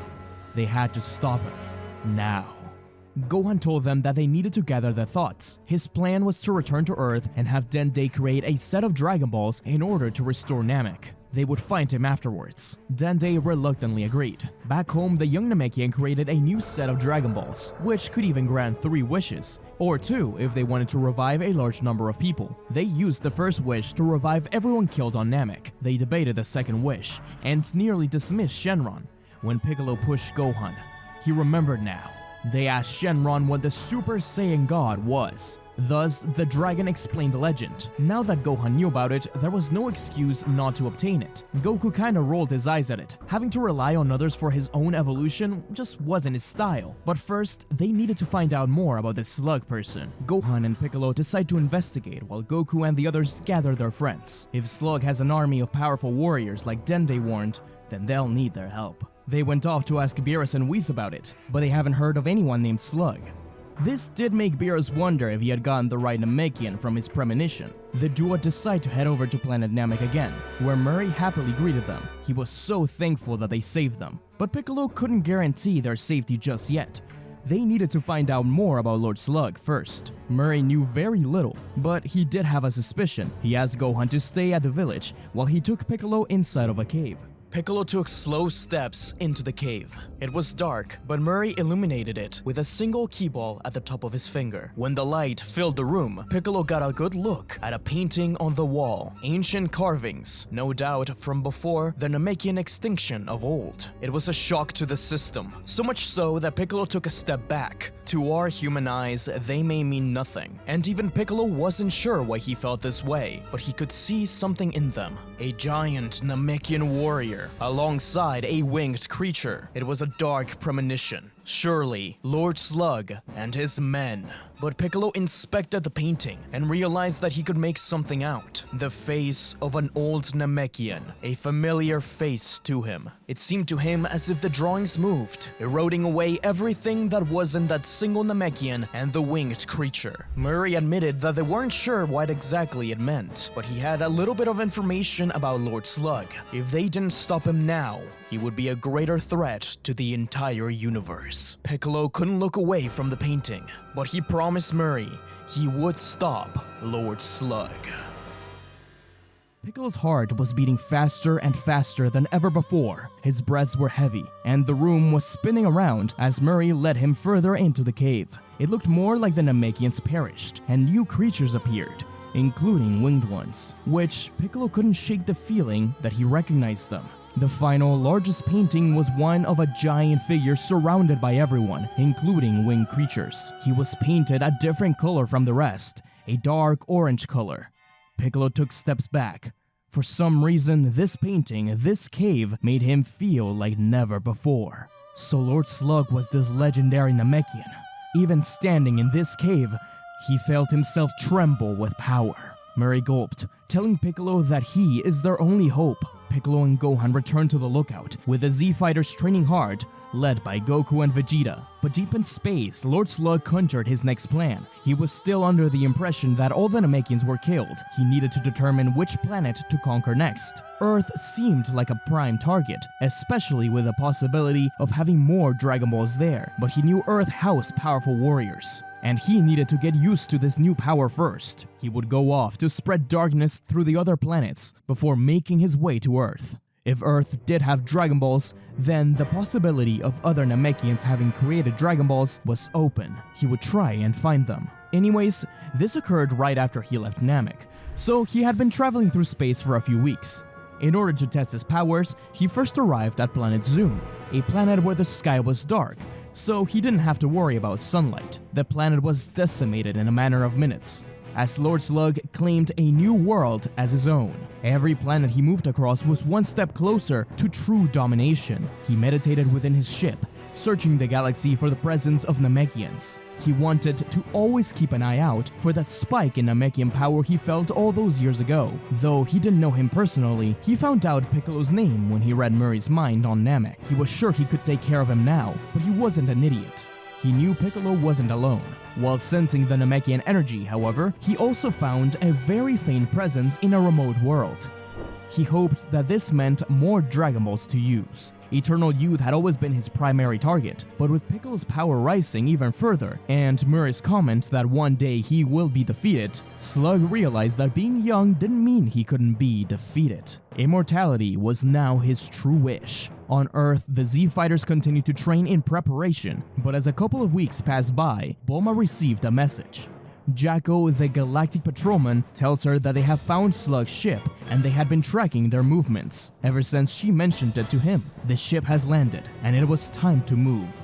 They had to stop him. Now. Gohan told them that they needed to gather their thoughts. His plan was to return to Earth and have Dende create a set of Dragon Balls in order to restore Namek. They would find him afterwards. Dende reluctantly agreed. Back home, the young Namekian created a new set of Dragon Balls, which could even grant 3 wishes, or 2 if they wanted to revive a large number of people. They used the first wish to revive everyone killed on Namek. They debated the second wish, and nearly dismissed Shenron. When Piccolo pushed Gohan, he remembered now. They asked Shenron what the Super Saiyan God was. Thus, the dragon explained the legend. Now that Gohan knew about it, there was no excuse not to obtain it. Goku kinda rolled his eyes at it. Having to rely on others for his own evolution just wasn't his style. But first, they needed to find out more about this Slug person. Gohan and Piccolo decide to investigate while Goku and the others gather their friends. If Slug has an army of powerful warriors like Dende warned, then they'll need their help. They went off to ask Beerus and Whis about it, but they haven't heard of anyone named Slug. This did make Beerus wonder if he had gotten the right Namekian from his premonition. The duo decide to head over to planet Namek again, where Murray happily greeted them. He was so thankful that they saved them. But Piccolo couldn't guarantee their safety just yet. They needed to find out more about Lord Slug first. Murray knew very little, but he did have a suspicion. He asked Gohan to stay at the village while he took Piccolo inside of a cave. Piccolo took slow steps into the cave. It was dark, but Murray illuminated it with a single key ball at the top of his finger. When the light filled the room, Piccolo got a good look at a painting on the wall. Ancient carvings, no doubt from before the Namekian extinction of old. It was a shock to the system, so much so that Piccolo took a step back. To our human eyes, they may mean nothing, and even Piccolo wasn't sure why he felt this way, but he could see something in them. A giant Namekian warrior, alongside a winged creature. It was a dark premonition. Surely, Lord Slug and his men. But Piccolo inspected the painting and realized that he could make something out. The face of an old Namekian, a familiar face to him. It seemed to him as if the drawings moved, eroding away everything that wasn't that single Namekian and the winged creature. Murray admitted that they weren't sure what exactly it meant, but he had a little bit of information about Lord Slug. If they didn't stop him now, he would be a greater threat to the entire universe. Piccolo couldn't look away from the painting, but he promised Murray he would stop Lord Slug. Piccolo's heart was beating faster and faster than ever before. His breaths were heavy, and the room was spinning around as Murray led him further into the cave. It looked more like the Namekians perished, and new creatures appeared, including winged ones, which Piccolo couldn't shake the feeling that he recognized them. The final, largest painting was one of a giant figure surrounded by everyone, including winged creatures. He was painted a different color from the rest, a dark orange color. Piccolo took steps back. For some reason, this painting, this cave, made him feel like never before. So Lord Slug was this legendary Namekian. Even standing in this cave, he felt himself tremble with power. Murray gulped, telling Piccolo that he is their only hope. Piccolo and Gohan returned to the lookout, with the Z-Fighters training hard, led by Goku and Vegeta. But deep in space, Lord Slug conjured his next plan. He was still under the impression that all the Namekians were killed. He needed to determine which planet to conquer next. Earth seemed like a prime target, especially with the possibility of having more Dragon Balls there. But he knew Earth housed powerful warriors, and he needed to get used to this new power first. He would go off to spread darkness through the other planets before making his way to Earth. If Earth did have Dragon Balls, then the possibility of other Namekians having created Dragon Balls was open. He would try and find them. Anyways, this occurred right after he left Namek, so he had been traveling through space for a few weeks. In order to test his powers, he first arrived at planet Zune, a planet where the sky was dark, so he didn't have to worry about sunlight. The planet was decimated in a matter of minutes, as Lord Slug claimed a new world as his own. Every planet he moved across was one step closer to true domination. He meditated within his ship, searching the galaxy for the presence of Namekians. He wanted to always keep an eye out for that spike in Namekian power he felt all those years ago. Though he didn't know him personally, he found out Piccolo's name when he read Murray's mind on Namek. He was sure he could take care of him now, but he wasn't an idiot. He knew Piccolo wasn't alone. While sensing the Namekian energy, however, he also found a very faint presence in a remote world. He hoped that this meant more Dragon Balls to use. Eternal Youth had always been his primary target, but with Piccolo's power rising even further, and Murray's comment that one day he will be defeated, Slug realized that being young didn't mean he couldn't be defeated. Immortality was now his true wish. On Earth, the Z-Fighters continued to train in preparation, but as a couple of weeks passed by, Bulma received a message. Jacko, the Galactic Patrolman, tells her that they have found Slug's ship and they had been tracking their movements ever since she mentioned it to him. The ship has landed and it was time to move.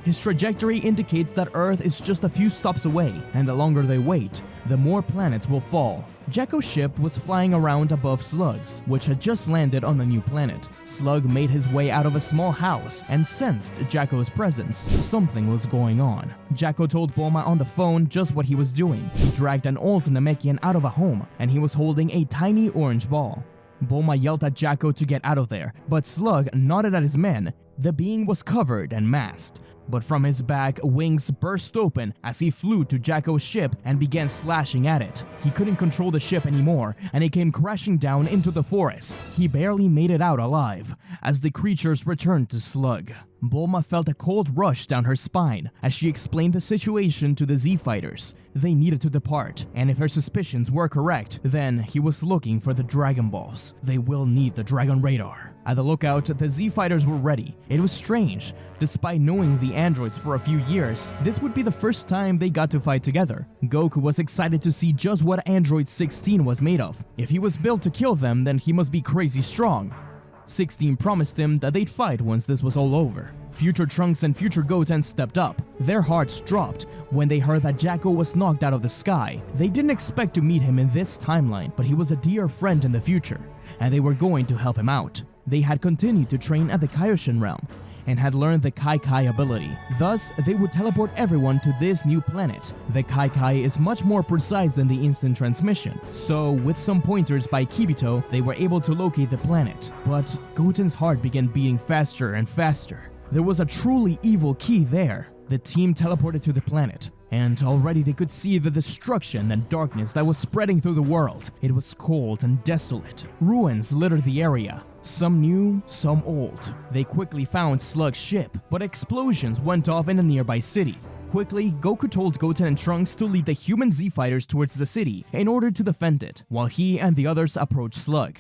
His trajectory indicates that Earth is just a few stops away, and the longer they wait, the more planets will fall. Jacko's ship was flying around above Slug's, which had just landed on a new planet. Slug made his way out of a small house and sensed Jacko's presence. Something was going on. Jacko told Bulma on the phone just what he was doing. He dragged an old Namekian out of a home, and he was holding a tiny orange ball. Bulma yelled at Jacko to get out of there, but Slug nodded at his men. The being was covered and masked, but from his back, wings burst open as he flew to Jacko's ship and began slashing at it. He couldn't control the ship anymore, and it came crashing down into the forest. He barely made it out alive, as the creatures returned to Slug. Bulma felt a cold rush down her spine as she explained the situation to the Z-Fighters. They needed to depart, and if her suspicions were correct, then he was looking for the Dragon Balls. They will need the Dragon Radar. At the lookout, the Z-Fighters were ready. It was strange. Despite knowing the androids for a few years, this would be the first time they got to fight together. Goku was excited to see just what Android 16 was made of. If he was built to kill them, then he must be crazy strong. 16 promised him that they'd fight once this was all over. Future Trunks and Future Goten stepped up. Their hearts dropped when they heard that Jacko was knocked out of the sky. They didn't expect to meet him in this timeline, but he was a dear friend in the future, and they were going to help him out. They had continued to train at the Kaioshin realm, and had learned the Kai Kai ability. Thus, they would teleport everyone to this new planet. The Kai Kai is much more precise than the instant transmission, so with some pointers by Kibito, they were able to locate the planet. But Goten's heart began beating faster and faster. There was a truly evil key there. The team teleported to the planet, and already they could see the destruction and darkness that was spreading through the world. It was cold and desolate. Ruins littered the area, some new, some old. They quickly found Slug's ship, but explosions went off in a nearby city. Quickly, Goku told Goten and Trunks to lead the human Z-Fighters towards the city in order to defend it, while he and the others approached Slug.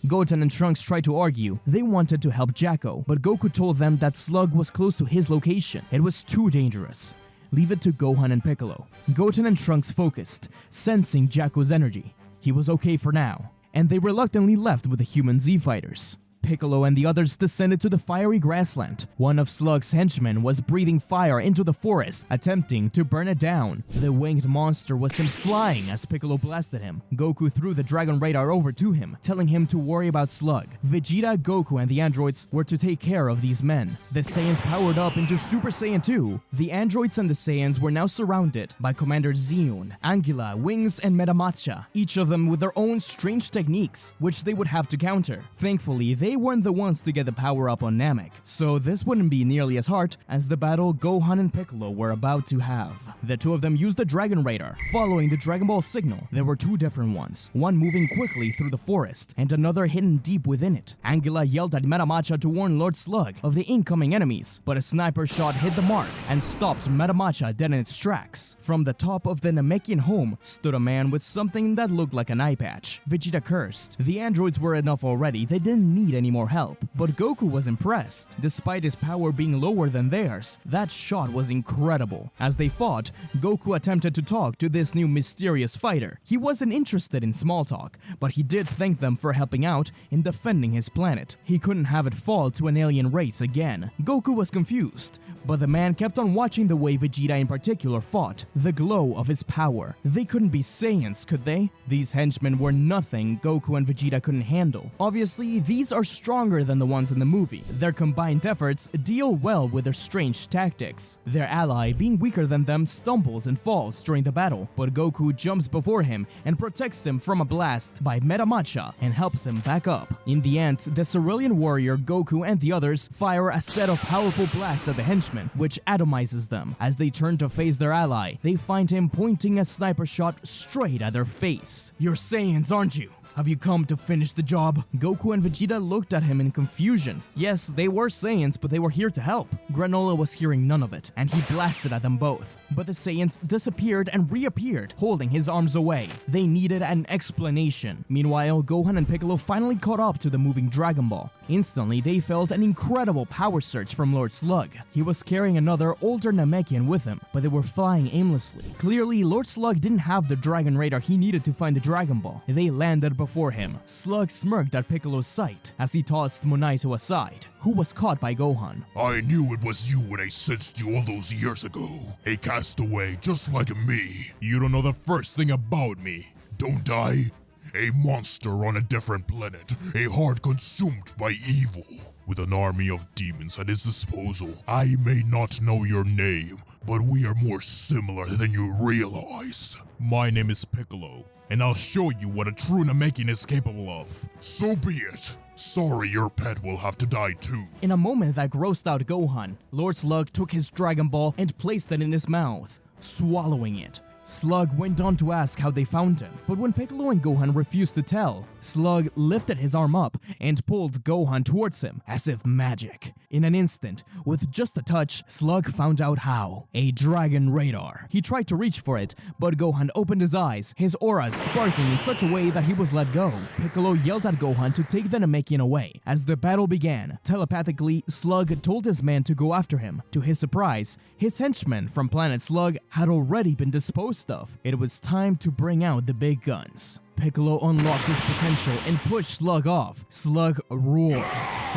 Goten and Trunks tried to argue. They wanted to help Jacko, but Goku told them that Slug was close to his location. It was too dangerous. Leave it to Gohan and Piccolo. Goten and Trunks focused, sensing Jacko's energy. He was okay for now, and they reluctantly left with the human Z-Fighters. Piccolo and the others descended to the fiery grassland. One of Slug's henchmen was breathing fire into the forest, attempting to burn it down. The winged monster was sent flying as Piccolo blasted him. Goku threw the Dragon Radar over to him, telling him to worry about Slug. Vegeta, Goku, and the androids were to take care of these men. The Saiyans powered up into Super Saiyan 2. The androids and the Saiyans were now surrounded by Commanders Zeon, Angela, Wings, and Metamacha, each of them with their own strange techniques, which they would have to counter. Thankfully, they weren't the ones to get the power up on Namek, so this wouldn't be nearly as hard as the battle Gohan and Piccolo were about to have. The two of them used the Dragon Radar, following the Dragon Ball signal. There were two different ones, one moving quickly through the forest, and another hidden deep within it. Angela yelled at Metamacha to warn Lord Slug of the incoming enemies, but a sniper shot hit the mark and stopped Metamacha dead in its tracks. From the top of the Namekian home stood a man with something that looked like an eye patch. Vegeta cursed. The androids were enough already, they didn't need any any more help, but Goku was impressed. Despite his power being lower than theirs, that shot was incredible. As they fought, Goku attempted to talk to this new mysterious fighter. He wasn't interested in small talk, but he did thank them for helping out in defending his planet. He couldn't have it fall to an alien race again. Goku was confused, but the man kept on watching the way Vegeta in particular fought, the glow of his power. They couldn't be Saiyans, could they? These henchmen were nothing Goku and Vegeta couldn't handle. Obviously, these are stronger than the ones in the movie. Their combined efforts deal well with their strange tactics. Their ally, being weaker than them, stumbles and falls during the battle, but Goku jumps before him and protects him from a blast by Meta Matcha and helps him back up. In the end, the Cerulean warrior, Goku, and the others fire a set of powerful blasts at the henchmen, which atomizes them. As they turn to face their ally, they find him pointing a sniper shot straight at their face. "You're Saiyans, aren't you? Have you come to finish the job?" Goku and Vegeta looked at him in confusion. Yes, they were Saiyans, but they were here to help. Granola was hearing none of it, and he blasted at them both. But the Saiyans disappeared and reappeared, holding his arms away. They needed an explanation. Meanwhile, Gohan and Piccolo finally caught up to the moving Dragon Ball. Instantly, they felt an incredible power surge from Lord Slug. He was carrying another older Namekian with him, but they were flying aimlessly. Clearly, Lord Slug didn't have the Dragon Radar he needed to find the Dragon Ball. They landed before him. Slug smirked at Piccolo's sight as he tossed Monaito aside, who was caught by Gohan. "I knew it was you when I sensed you all those years ago. A castaway just like me. You don't know the first thing about me, don't I? A monster on a different planet, a heart consumed by evil. With an army of demons at his disposal, I may not know your name, but we are more similar than you realize. My name is Piccolo, and I'll show you what a true Namekian is capable of." So be it. Sorry, your pet will have to die too. In a moment that grossed out Gohan, Lord Slug took his Dragon Ball and placed it in his mouth, swallowing it. Slug went on to ask how they found him, but when Piccolo and Gohan refused to tell, Slug lifted his arm up and pulled Gohan towards him, as if magic. In an instant, with just a touch, Slug found out how. A Dragon Radar. He tried to reach for it, but Gohan opened his eyes, his aura sparking in such a way that he was let go. Piccolo yelled at Gohan to take the Namekian away. As the battle began, telepathically, Slug told his man to go after him. To his surprise, his henchmen from Planet Slug had already been disposed of. It was time to bring out the big guns. Piccolo unlocked his potential and pushed Slug off. Slug roared,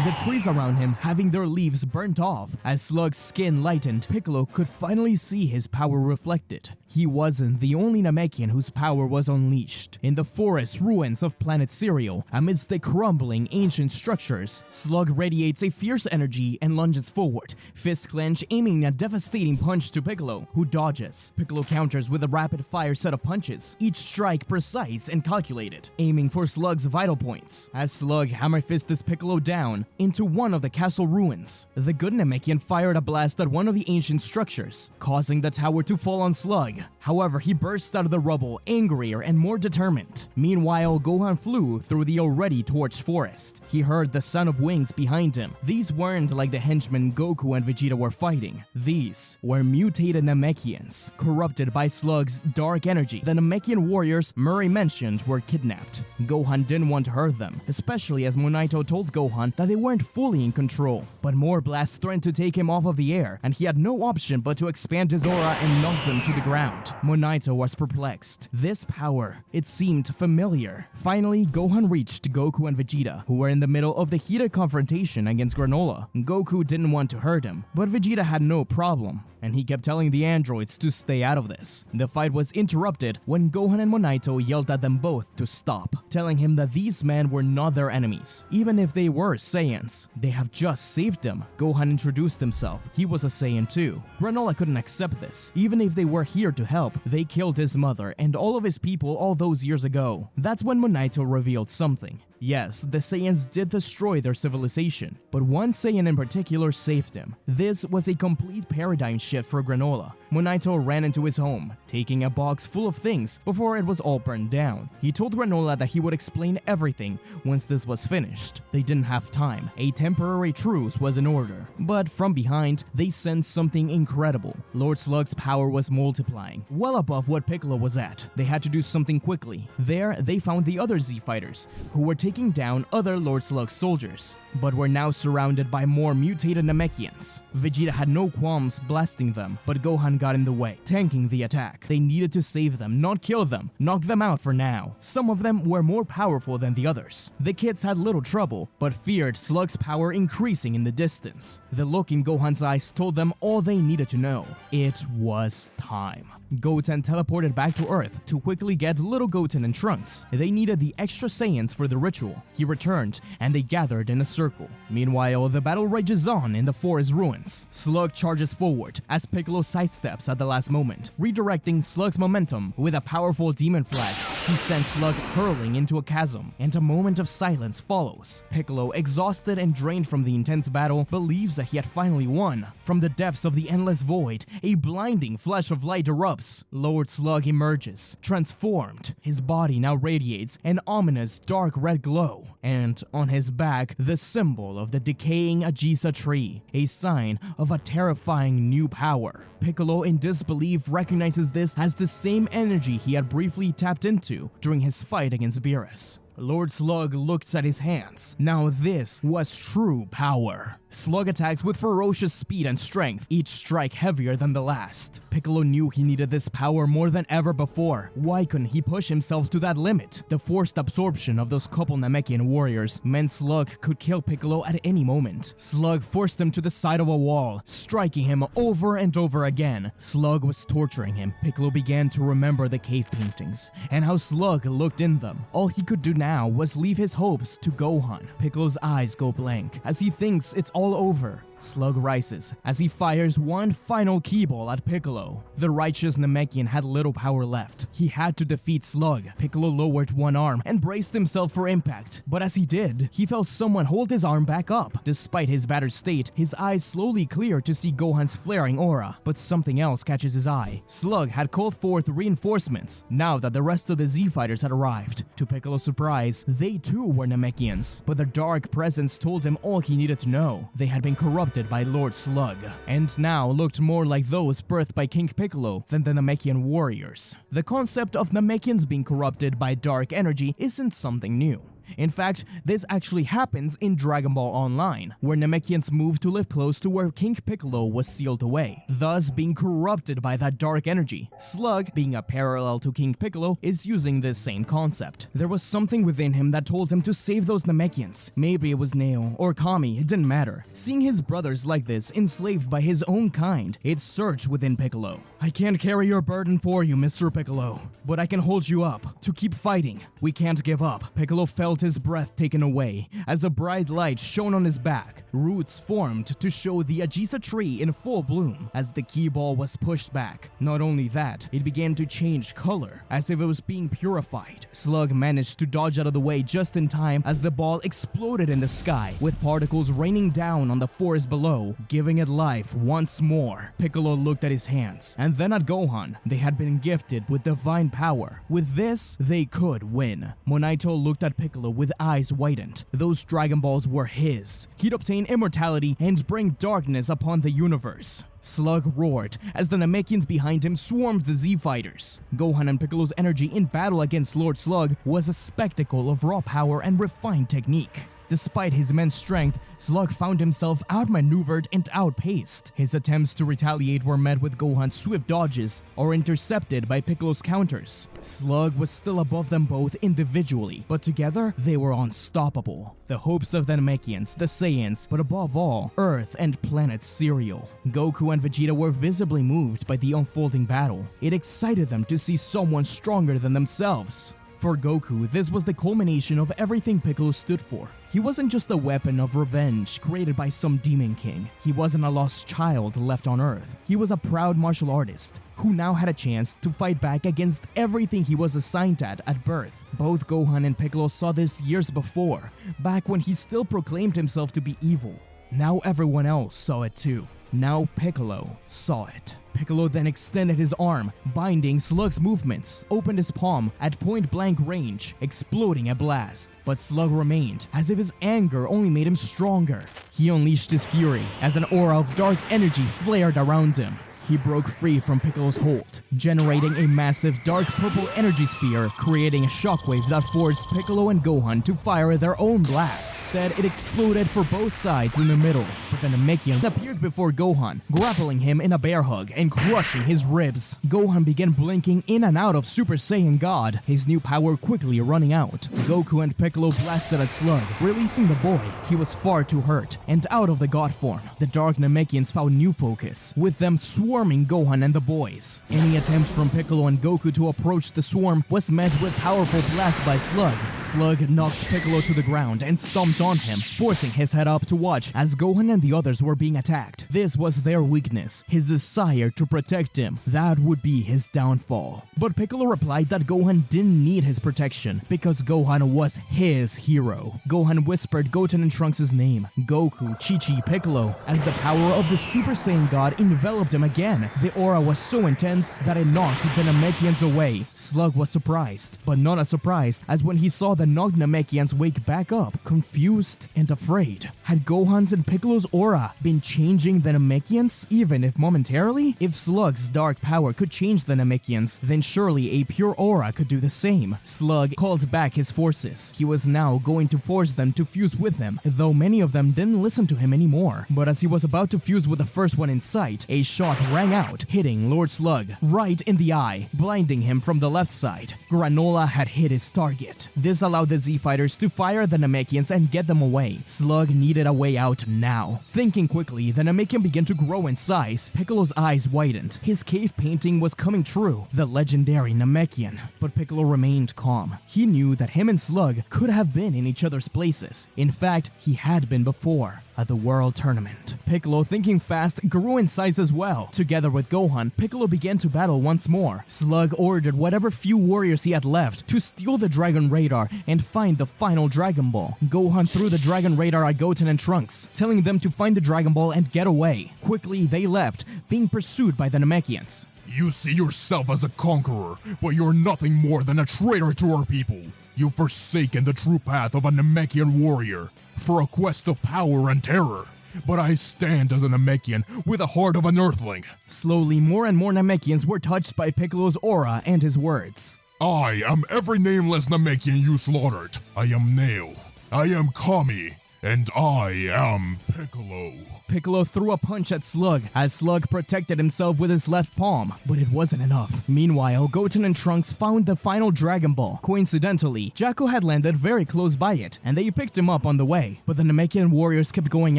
the trees around him having their leaves burnt off. As Slug's skin lightened, Piccolo could finally see his power reflected. He wasn't the only Namekian whose power was unleashed. In the forest ruins of Planet Cereal, amidst the crumbling ancient structures, Slug radiates a fierce energy and lunges forward, fist clenched, aiming a devastating punch to Piccolo, who dodges. Piccolo counters with a rapid-fire set of punches, each strike precise and calculated, aiming for Slug's vital points. As Slug hammer-fists Piccolo down into one of the castle ruins, the good Namekian fired a blast at one of the ancient structures, causing the tower to fall on Slug. However, he burst out of the rubble, angrier and more determined. Meanwhile, Gohan flew through the already torched forest. He heard the sound of wings behind him. These weren't like the henchmen Goku and Vegeta were fighting. These were mutated Namekians, corrupted by Slug's dark energy. The Namekian warriors Murray mentioned were kidnapped. Gohan didn't want to hurt them, especially as Monaito told Gohan that they weren't fully in control. But more blasts threatened to take him off of the air, and he had no option but to expand his aura and knock them to the ground. Monaito was perplexed. This power, it seemed familiar. Finally, Gohan reached Goku and Vegeta, who were in the middle of the heated confrontation against Granola. Goku didn't want to hurt him, but Vegeta had no problem, and he kept telling the androids to stay out of this. The fight was interrupted when Gohan and Monaito yelled at them both to stop, telling him that these men were not their enemies, even if they were Saiyans. They have just saved them. Gohan introduced himself. He was a Saiyan too. Granola couldn't accept this. Even if they were here to help, they killed his mother and all of his people all those years ago. That's when Monaito revealed something. Yes, the Saiyans did destroy their civilization, but one Saiyan in particular saved him. This was a complete paradigm shift for Granola. Monaito ran into his home, taking a box full of things before it was all burned down. He told Granola that he would explain everything once this was finished. They didn't have time. A temporary truce was in order, but from behind, they sensed something incredible. Lord Slug's power was multiplying, well above what Piccolo was at. They had to do something quickly. There, they found the other Z fighters, who were taking down other Lord Slug soldiers, but were now surrounded by more mutated Namekians. Vegeta had no qualms blasting them, but Gohan got in the way, tanking the attack. They needed to save them, not kill them, knock them out for now. Some of them were more powerful than the others. The kids had little trouble, but feared Slug's power increasing in the distance. The look in Gohan's eyes told them all they needed to know. It was time. Goten teleported back to Earth to quickly get little Goten and Trunks. They needed the extra Saiyans for the ritual. He returned, and they gathered in a circle. Meanwhile, the battle rages on in the forest ruins. Slug charges forward as Piccolo sidesteps at the last moment, redirecting Slug's momentum with a powerful demon flash. He sends Slug hurling into a chasm, and a moment of silence follows. Piccolo, exhausted and drained from the intense battle, believes that he had finally won. From the depths of the endless void, a blinding flash of light erupts. Lord Slug emerges, transformed. His body now radiates an ominous dark red glow, and on his back, the symbol of the decaying Ajisa tree, a sign of a terrifying new power. Piccolo, in disbelief, recognizes this as the same energy he had briefly tapped into during his fight against Beerus. Lord Slug looks at his hands. Now this was true power. Slug attacks with ferocious speed and strength, each strike heavier than the last. Piccolo knew he needed this power more than ever before. Why couldn't he push himself to that limit? The forced absorption of those couple Namekian warriors meant Slug could kill Piccolo at any moment. Slug forced him to the side of a wall, striking him over and over again. Slug was torturing him. Piccolo began to remember the cave paintings and how Slug looked in them. All he could do now was leave his hopes to Gohan. Piccolo's eyes go blank as he thinks it's all over. Slug rises as he fires one final ki ball at Piccolo. The righteous Namekian had little power left. He had to defeat Slug. Piccolo lowered one arm and braced himself for impact, but as he did, he felt someone hold his arm back up. Despite his battered state, his eyes slowly clear to see Gohan's flaring aura, but something else catches his eye. Slug had called forth reinforcements now that the rest of the Z-Fighters had arrived. To Piccolo's surprise, they too were Namekians, but their dark presence told him all he needed to know. They had been corrupted by Lord Slug, and now looked more like those birthed by King Piccolo than the Namekian warriors. The concept of Namekians being corrupted by dark energy isn't something new. In fact, this actually happens in Dragon Ball Online, where Namekians move to live close to where King Piccolo was sealed away, thus being corrupted by that dark energy. Slug, being a parallel to King Piccolo, is using this same concept. There was something within him that told him to save those Namekians. Maybe it was Neo or Kami, it didn't matter. Seeing his brothers like this, enslaved by his own kind, it surged within Piccolo. I can't carry your burden for you, Mr. Piccolo, but I can hold you up to keep fighting. We can't give up. Piccolo felt his breath taken away as a bright light shone on his back. Roots formed to show the Ajisa tree in full bloom as the ki ball was pushed back. Not only that, it began to change color as if it was being purified. Slug managed to dodge out of the way just in time as the ball exploded in the sky, with particles raining down on the forest below, giving it life once more. Piccolo looked at his hands and then at Gohan. They had been gifted with divine power. With this, they could win. Monaito looked at Piccolo with eyes widened. Those Dragon Balls were his. He'd obtain immortality and bring darkness upon the universe. Slug roared as the Namekians behind him swarmed the Z-Fighters. Gohan and Piccolo's energy in battle against Lord Slug was a spectacle of raw power and refined technique. Despite his immense strength, Slug found himself outmaneuvered and outpaced. His attempts to retaliate were met with Gohan's swift dodges or intercepted by Piccolo's counters. Slug was still above them both individually, but together they were unstoppable. The hopes of the Namekians, the Saiyans, but above all, Earth and planet Cereal. Goku and Vegeta were visibly moved by the unfolding battle. It excited them to see someone stronger than themselves. For Goku, this was the culmination of everything Piccolo stood for. He wasn't just a weapon of revenge created by some demon king. He wasn't a lost child left on Earth. He was a proud martial artist who now had a chance to fight back against everything he was assigned at birth. Both Gohan and Piccolo saw this years before, back when he still proclaimed himself to be evil. Now everyone else saw it too. Now Piccolo saw it. Piccolo then extended his arm, binding Slug's movements, opened his palm at point-blank range, exploding a blast. But Slug remained, as if his anger only made him stronger. He unleashed his fury as an aura of dark energy flared around him. he broke free from Piccolo's hold, generating a massive dark purple energy sphere, creating a shockwave that forced Piccolo and Gohan to fire their own blast. Instead, it exploded for both sides in the middle, but the Namekian appeared before Gohan, grappling him in a bear hug and crushing his ribs. Gohan began blinking in and out of Super Saiyan God, his new power quickly running out. Goku and Piccolo blasted at Slug, releasing the boy. He was far too hurt, and out of the God form, the Dark Namekians found new focus, with them swarming Gohan and the boys. Any attempt from Piccolo and Goku to approach the swarm was met with powerful blasts by Slug. Slug knocked Piccolo to the ground and stomped on him, forcing his head up to watch as Gohan and the others were being attacked. This was their weakness, his desire to protect him. That would be his downfall. But Piccolo replied that Gohan didn't need his protection because Gohan was his hero. Gohan whispered Goten and Trunks' name, Goku, Chi-Chi, Piccolo, as the power of the Super Saiyan God enveloped him again. The aura was so intense that it knocked the Namekians away. Slug was surprised, but not as surprised as when he saw the knocked Namekians wake back up, confused and afraid. Had Gohan's and Piccolo's aura been changing the Namekians, even if momentarily? If Slug's dark power could change the Namekians, then surely a pure aura could do the same. Slug called back his forces. He was now going to force them to fuse with him, though many of them didn't listen to him anymore. But as he was about to fuse with the first one in sight, a shot rang out, hitting Lord Slug right in the eye, blinding him from the left side. Granola had hit his target. This allowed the Z-Fighters to fire the Namekians and get them away. Slug needed a way out now. Thinking quickly, the Namekian began to grow in size. Piccolo's eyes widened. His cave painting was coming true, the legendary Namekian. But Piccolo remained calm. He knew that him and Slug could have been in each other's places. In fact, he had been before, at the World Tournament. Piccolo, thinking fast, grew in size as well. Together with Gohan, Piccolo began to battle once more. Slug ordered whatever few warriors he had left to steal the Dragon Radar and find the final Dragon Ball. Gohan threw the Dragon Radar at Goten and Trunks, telling them to find the Dragon Ball and get away. Quickly, they left, being pursued by the Namekians. You see yourself as a conqueror, but you're nothing more than a traitor to our people. You've forsaken the true path of a Namekian warrior for a quest of power and terror. But I stand as a Namekian with the heart of an Earthling. Slowly, more and more Namekians were touched by Piccolo's aura and his words. I am every nameless Namekian you slaughtered. I am Nail. I am Kami. And I am Piccolo. Piccolo threw a punch at Slug as Slug protected himself with his left palm, but it wasn't enough. Meanwhile, Goten and Trunks found the final Dragon Ball. Coincidentally, Jakku had landed very close by it, and they picked him up on the way. But the Namekian warriors kept going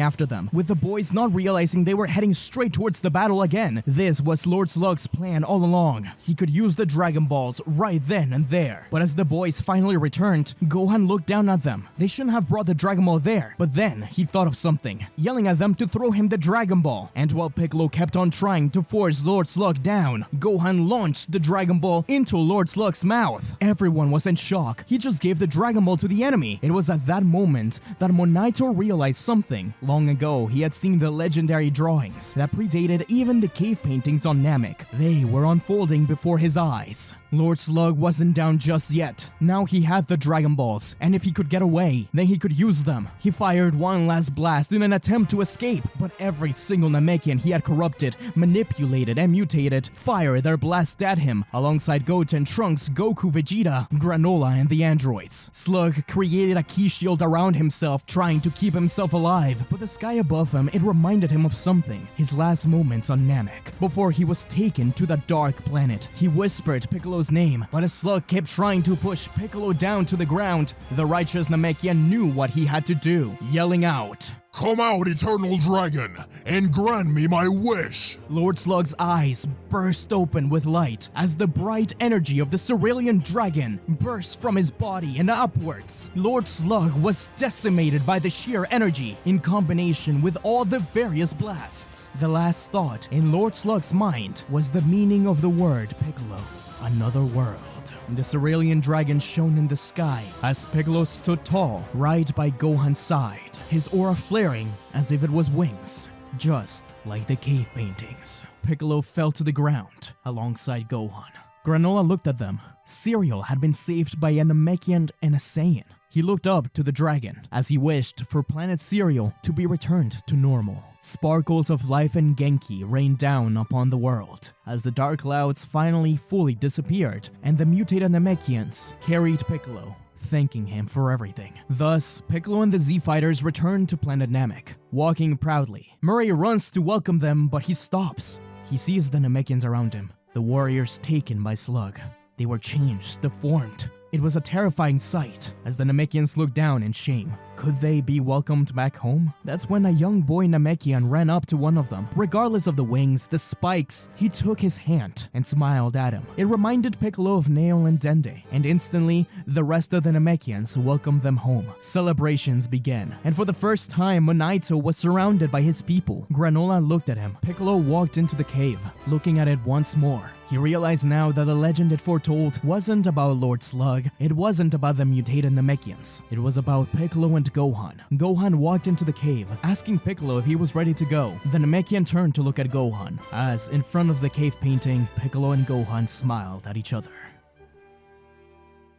after them, with the boys not realizing they were heading straight towards the battle again. This was Lord Slug's plan all along. He could use the Dragon Balls right then and there. But as the boys finally returned, Gohan looked down at them. They shouldn't have brought the Dragon Ball there. But then he thought of something, yelling at them to throw him the Dragon Ball. And while Piccolo kept on trying to force Lord Slug down, Gohan launched the Dragon Ball into Lord Slug's mouth. Everyone was in shock. He just gave the Dragon Ball to the enemy. It was at that moment that Monaito realized something. Long ago, he had seen the legendary drawings that predated even the cave paintings on Namek. They were unfolding before his eyes. Lord Slug wasn't down just yet. Now he had the Dragon Balls, and if he could get away, then he could use them. He fired one last blast in an attempt to escape, but every single Namekian he had corrupted, manipulated, and mutated fired their blast at him, alongside Goten, Trunks, Goku, Vegeta, Granola, and the androids. Slug created a ki shield around himself, trying to keep himself alive, but the sky above him, it reminded him of something. His last moments on Namek, before he was taken to the Dark Planet. He whispered Piccolo's name, but as Slug kept trying to push Piccolo down to the ground, the righteous Namekian knew what he had to do, yelling out, "Come out, Eternal Dragon, and grant me my wish!" Lord Slug's eyes burst open with light as the bright energy of the Cerulean Dragon burst from his body and upwards. Lord Slug was decimated by the sheer energy in combination with all the various blasts. The last thought in Lord Slug's mind was the meaning of the word Piccolo. Another world. The Cerulean Dragon shone in the sky as Piccolo stood tall right by Gohan's side, his aura flaring as if it was wings, just like the cave paintings. Piccolo fell to the ground alongside Gohan. Granola looked at them, Cereal had been saved by a Namekian and a Saiyan. He looked up to the dragon as he wished for planet Cereal to be returned to normal. Sparkles of life and Genki rained down upon the world as the dark clouds finally fully disappeared and the mutated Namekians carried Piccolo, thanking him for everything. Thus, Piccolo and the Z-Fighters returned to planet Namek, walking proudly. Murray runs to welcome them, but he stops. He sees the Namekians around him, the warriors taken by Slug. They were changed, deformed. It was a terrifying sight as the Namekians looked down in shame. Could they be welcomed back home? That's when a young boy Namekian ran up to one of them. Regardless of the wings, the spikes, he took his hand and smiled at him. It reminded Piccolo of Nail and Dende, and instantly, the rest of the Namekians welcomed them home. Celebrations began, and for the first time, Monaito was surrounded by his people. Granola looked at him. Piccolo walked into the cave, looking at it once more. He realized now that the legend it foretold wasn't about Lord Slug, it wasn't about the mutated Namekians. It was about Piccolo and Gohan. Gohan walked into the cave, asking Piccolo if he was ready to go. The Namekian turned to look at Gohan, as in front of the cave painting, Piccolo and Gohan smiled at each other.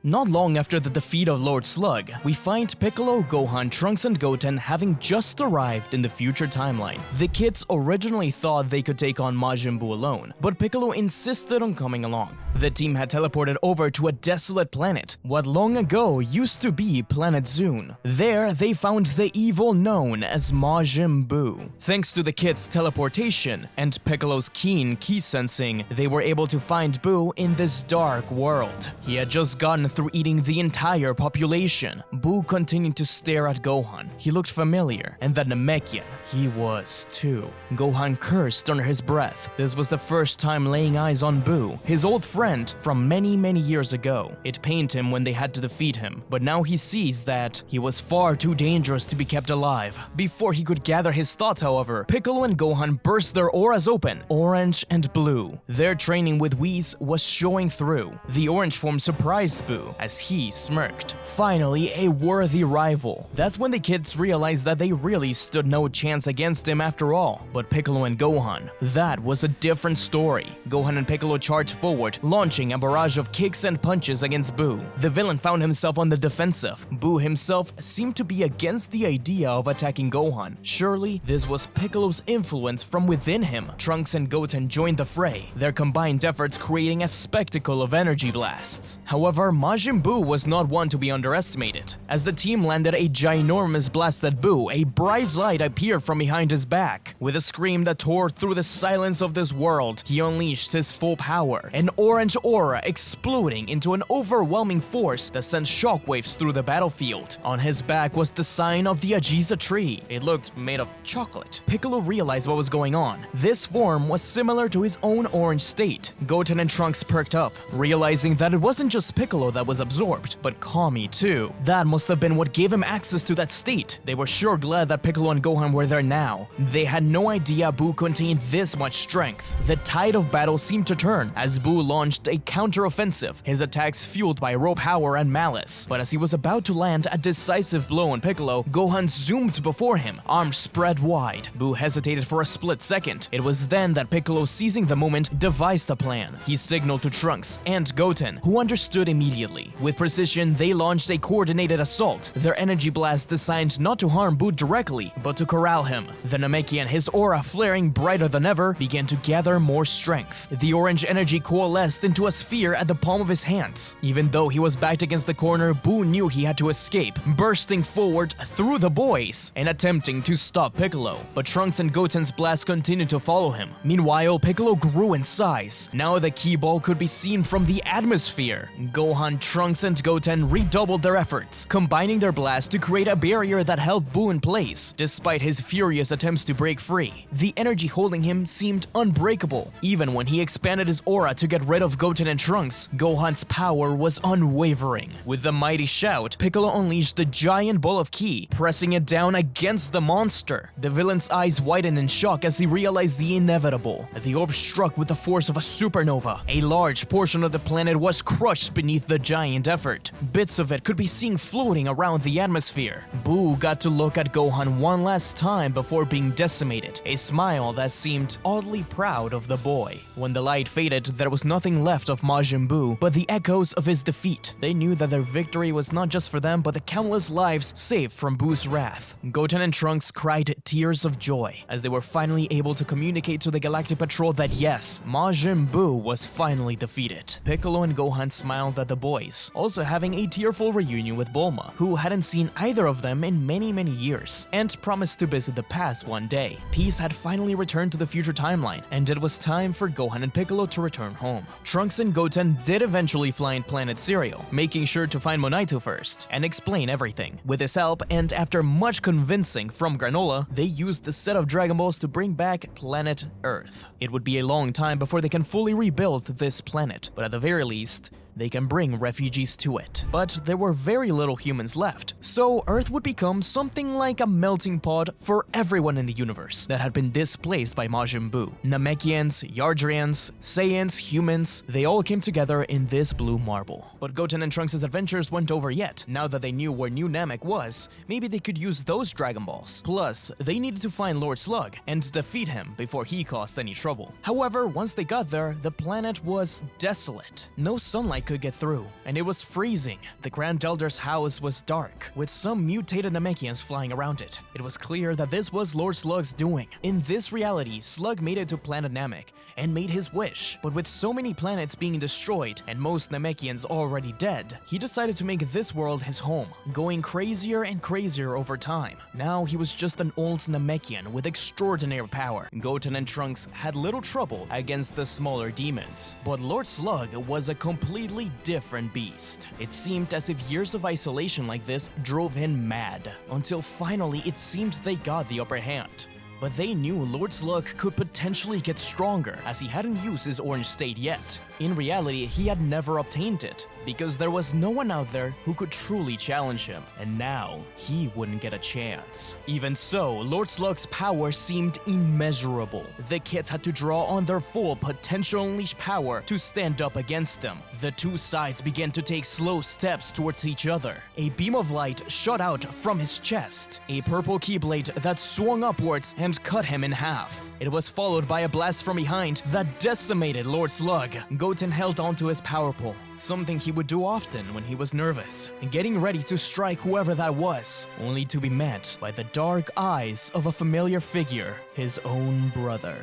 Not long after the defeat of Lord Slug, we find Piccolo, Gohan, Trunks, and Goten having just arrived in the future timeline. The kids originally thought they could take on Majin Buu alone, but Piccolo insisted on coming along. The team had teleported over to a desolate planet, what long ago used to be Planet Zune. There, they found the evil known as Majin Buu. Thanks to the kids' teleportation and Piccolo's keen ki sensing, they were able to find Buu in this dark world. He had just gotten through eating the entire population. Buu continued to stare at Gohan. He looked familiar, and that Namekian, he was too. Gohan cursed under his breath. This was the first time laying eyes on Buu, his old friend from many years ago. It pained him when they had to defeat him, but now he sees that he was far too dangerous to be kept alive. Before he could gather his thoughts, however, Piccolo and Gohan burst their auras open, orange and blue. Their training with Whis was showing through. The orange form surprised Buu as he smirked. Finally, a worthy rival. That's when the kids realized that they really stood no chance against him after all. But Piccolo and Gohan, that was a different story. Gohan and Piccolo charged forward, launching a barrage of kicks and punches against Buu. The villain found himself on the defensive. Buu himself seemed to be against the idea of attacking Gohan. Surely, this was Piccolo's influence from within him. Trunks and Goten joined the fray, their combined efforts creating a spectacle of energy blasts. However, Majin Buu was not one to be underestimated. As the team landed a ginormous blast at Buu, a bright light appeared from behind his back. With a scream that tore through the silence of this world, he unleashed his full power, an orange aura exploding into an overwhelming force that sent shockwaves through the battlefield. On his back was the sign of the Ajiza tree. It looked made of chocolate. Piccolo realized what was going on. This form was similar to his own orange state. Goten and Trunks perked up, realizing that it wasn't just Piccolo that was absorbed, but Kami too. That must have been what gave him access to that state. They were sure glad that Piccolo and Gohan were there now. They had no idea Buu contained this much strength. The tide of battle seemed to turn as Buu launched a counter-offensive, his attacks fueled by raw power and malice. But as he was about to land a decisive blow on Piccolo, Gohan zoomed before him, arms spread wide. Buu hesitated for a split second. It was then that Piccolo, seizing the moment, devised a plan. He signaled to Trunks and Goten, who understood immediately. With precision, they launched a coordinated assault, their energy blast designed not to harm Buu directly, but to corral him. The Namekian, his aura flaring brighter than ever, began to gather more strength. The orange energy coalesced into a sphere at the palm of his hands. Even though he was backed against the corner, Buu knew he had to escape, bursting forward through the boys and attempting to stop Piccolo. But Trunks and Goten's blast continued to follow him. Meanwhile, Piccolo grew in size. Now the key ball could be seen from the atmosphere. Gohan, Trunks, and Goten redoubled their efforts, combining their blasts to create a barrier that held Buu in place. Despite his furious attempts to break free, the energy holding him seemed unbreakable. Even when he expanded his aura to get rid of Goten and Trunks, Gohan's power was unwavering. With the mighty shout, Piccolo unleashed the giant ball of ki, pressing it down against the monster. The villain's eyes widened in shock as he realized the inevitable. The orb struck with the force of a supernova. A large portion of the planet was crushed beneath the giant effort. Bits of it could be seen floating around the atmosphere. Buu got to look at Gohan one last time before being decimated, a smile that seemed oddly proud of the boy. When the light faded, there was nothing left of Majin Buu but the echoes of his defeat. They knew that their victory was not just for them, but the countless lives saved from Buu's wrath. Goten and Trunks cried tears of joy as they were finally able to communicate to the Galactic Patrol that yes, Majin Buu was finally defeated. Piccolo and Gohan smiled at the boys, also having a tearful reunion with Bulma, who hadn't seen either of them in many years, and promised to visit the past one day. Peace had finally returned to the future timeline, and it was time for Gohan and Piccolo to return home. Trunks and Goten did eventually fly in Planet Cereal, making sure to find Monaito first and explain everything. With his help, and after much convincing from Granola, they used the set of Dragon Balls to bring back planet Earth. It would be a long time before they can fully rebuild this planet, but at the very least, they can bring refugees to it. But there were very little humans left, so Earth would become something like a melting pot for everyone in the universe that had been displaced by Majin Buu. Namekians, Yardrians, Saiyans, humans, they all came together in this blue marble. But Goten and Trunks' adventures weren't over yet. Now that they knew where New Namek was, maybe they could use those Dragon Balls. Plus, they needed to find Lord Slug and defeat him before he caused any trouble. However, once they got there, the planet was desolate. No sunlight could get through, and it was freezing. The Grand Elder's house was dark, with some mutated Namekians flying around it. It was clear that this was Lord Slug's doing. In this reality, Slug made it to planet Namek and made his wish, but with so many planets being destroyed and most Namekians already dead, he decided to make this world his home, going crazier and crazier over time. Now he was just an old Namekian with extraordinary power. Goten and Trunks had little trouble against the smaller demons, but Lord Slug was a completely different beast. It seemed as if years of isolation like this drove him mad, until finally it seemed they got the upper hand. But they knew Lord Slug could potentially get stronger, as he hadn't used his orange state yet. In reality, he had never obtained it, because there was no one out there who could truly challenge him, and now he wouldn't get a chance. Even so, Lord Slug's power seemed immeasurable. The kids had to draw on their full potential unleashed power to stand up against them. The two sides began to take slow steps towards each other. A beam of light shot out from his chest, a purple keyblade that swung upwards and cut him in half. It was followed by a blast from behind that decimated Lord Slug. Goten held onto his power pole, something he would do often when he was nervous, getting ready to strike whoever that was, only to be met by the dark eyes of a familiar figure, his own brother.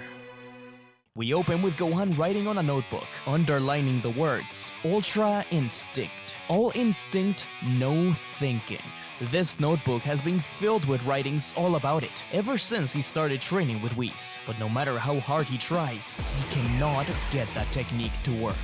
We open with Gohan writing on a notebook, underlining the words, Ultra Instinct. All instinct, no thinking. This notebook has been filled with writings all about it, ever since he started training with Whis. But no matter how hard he tries, he cannot get that technique to work.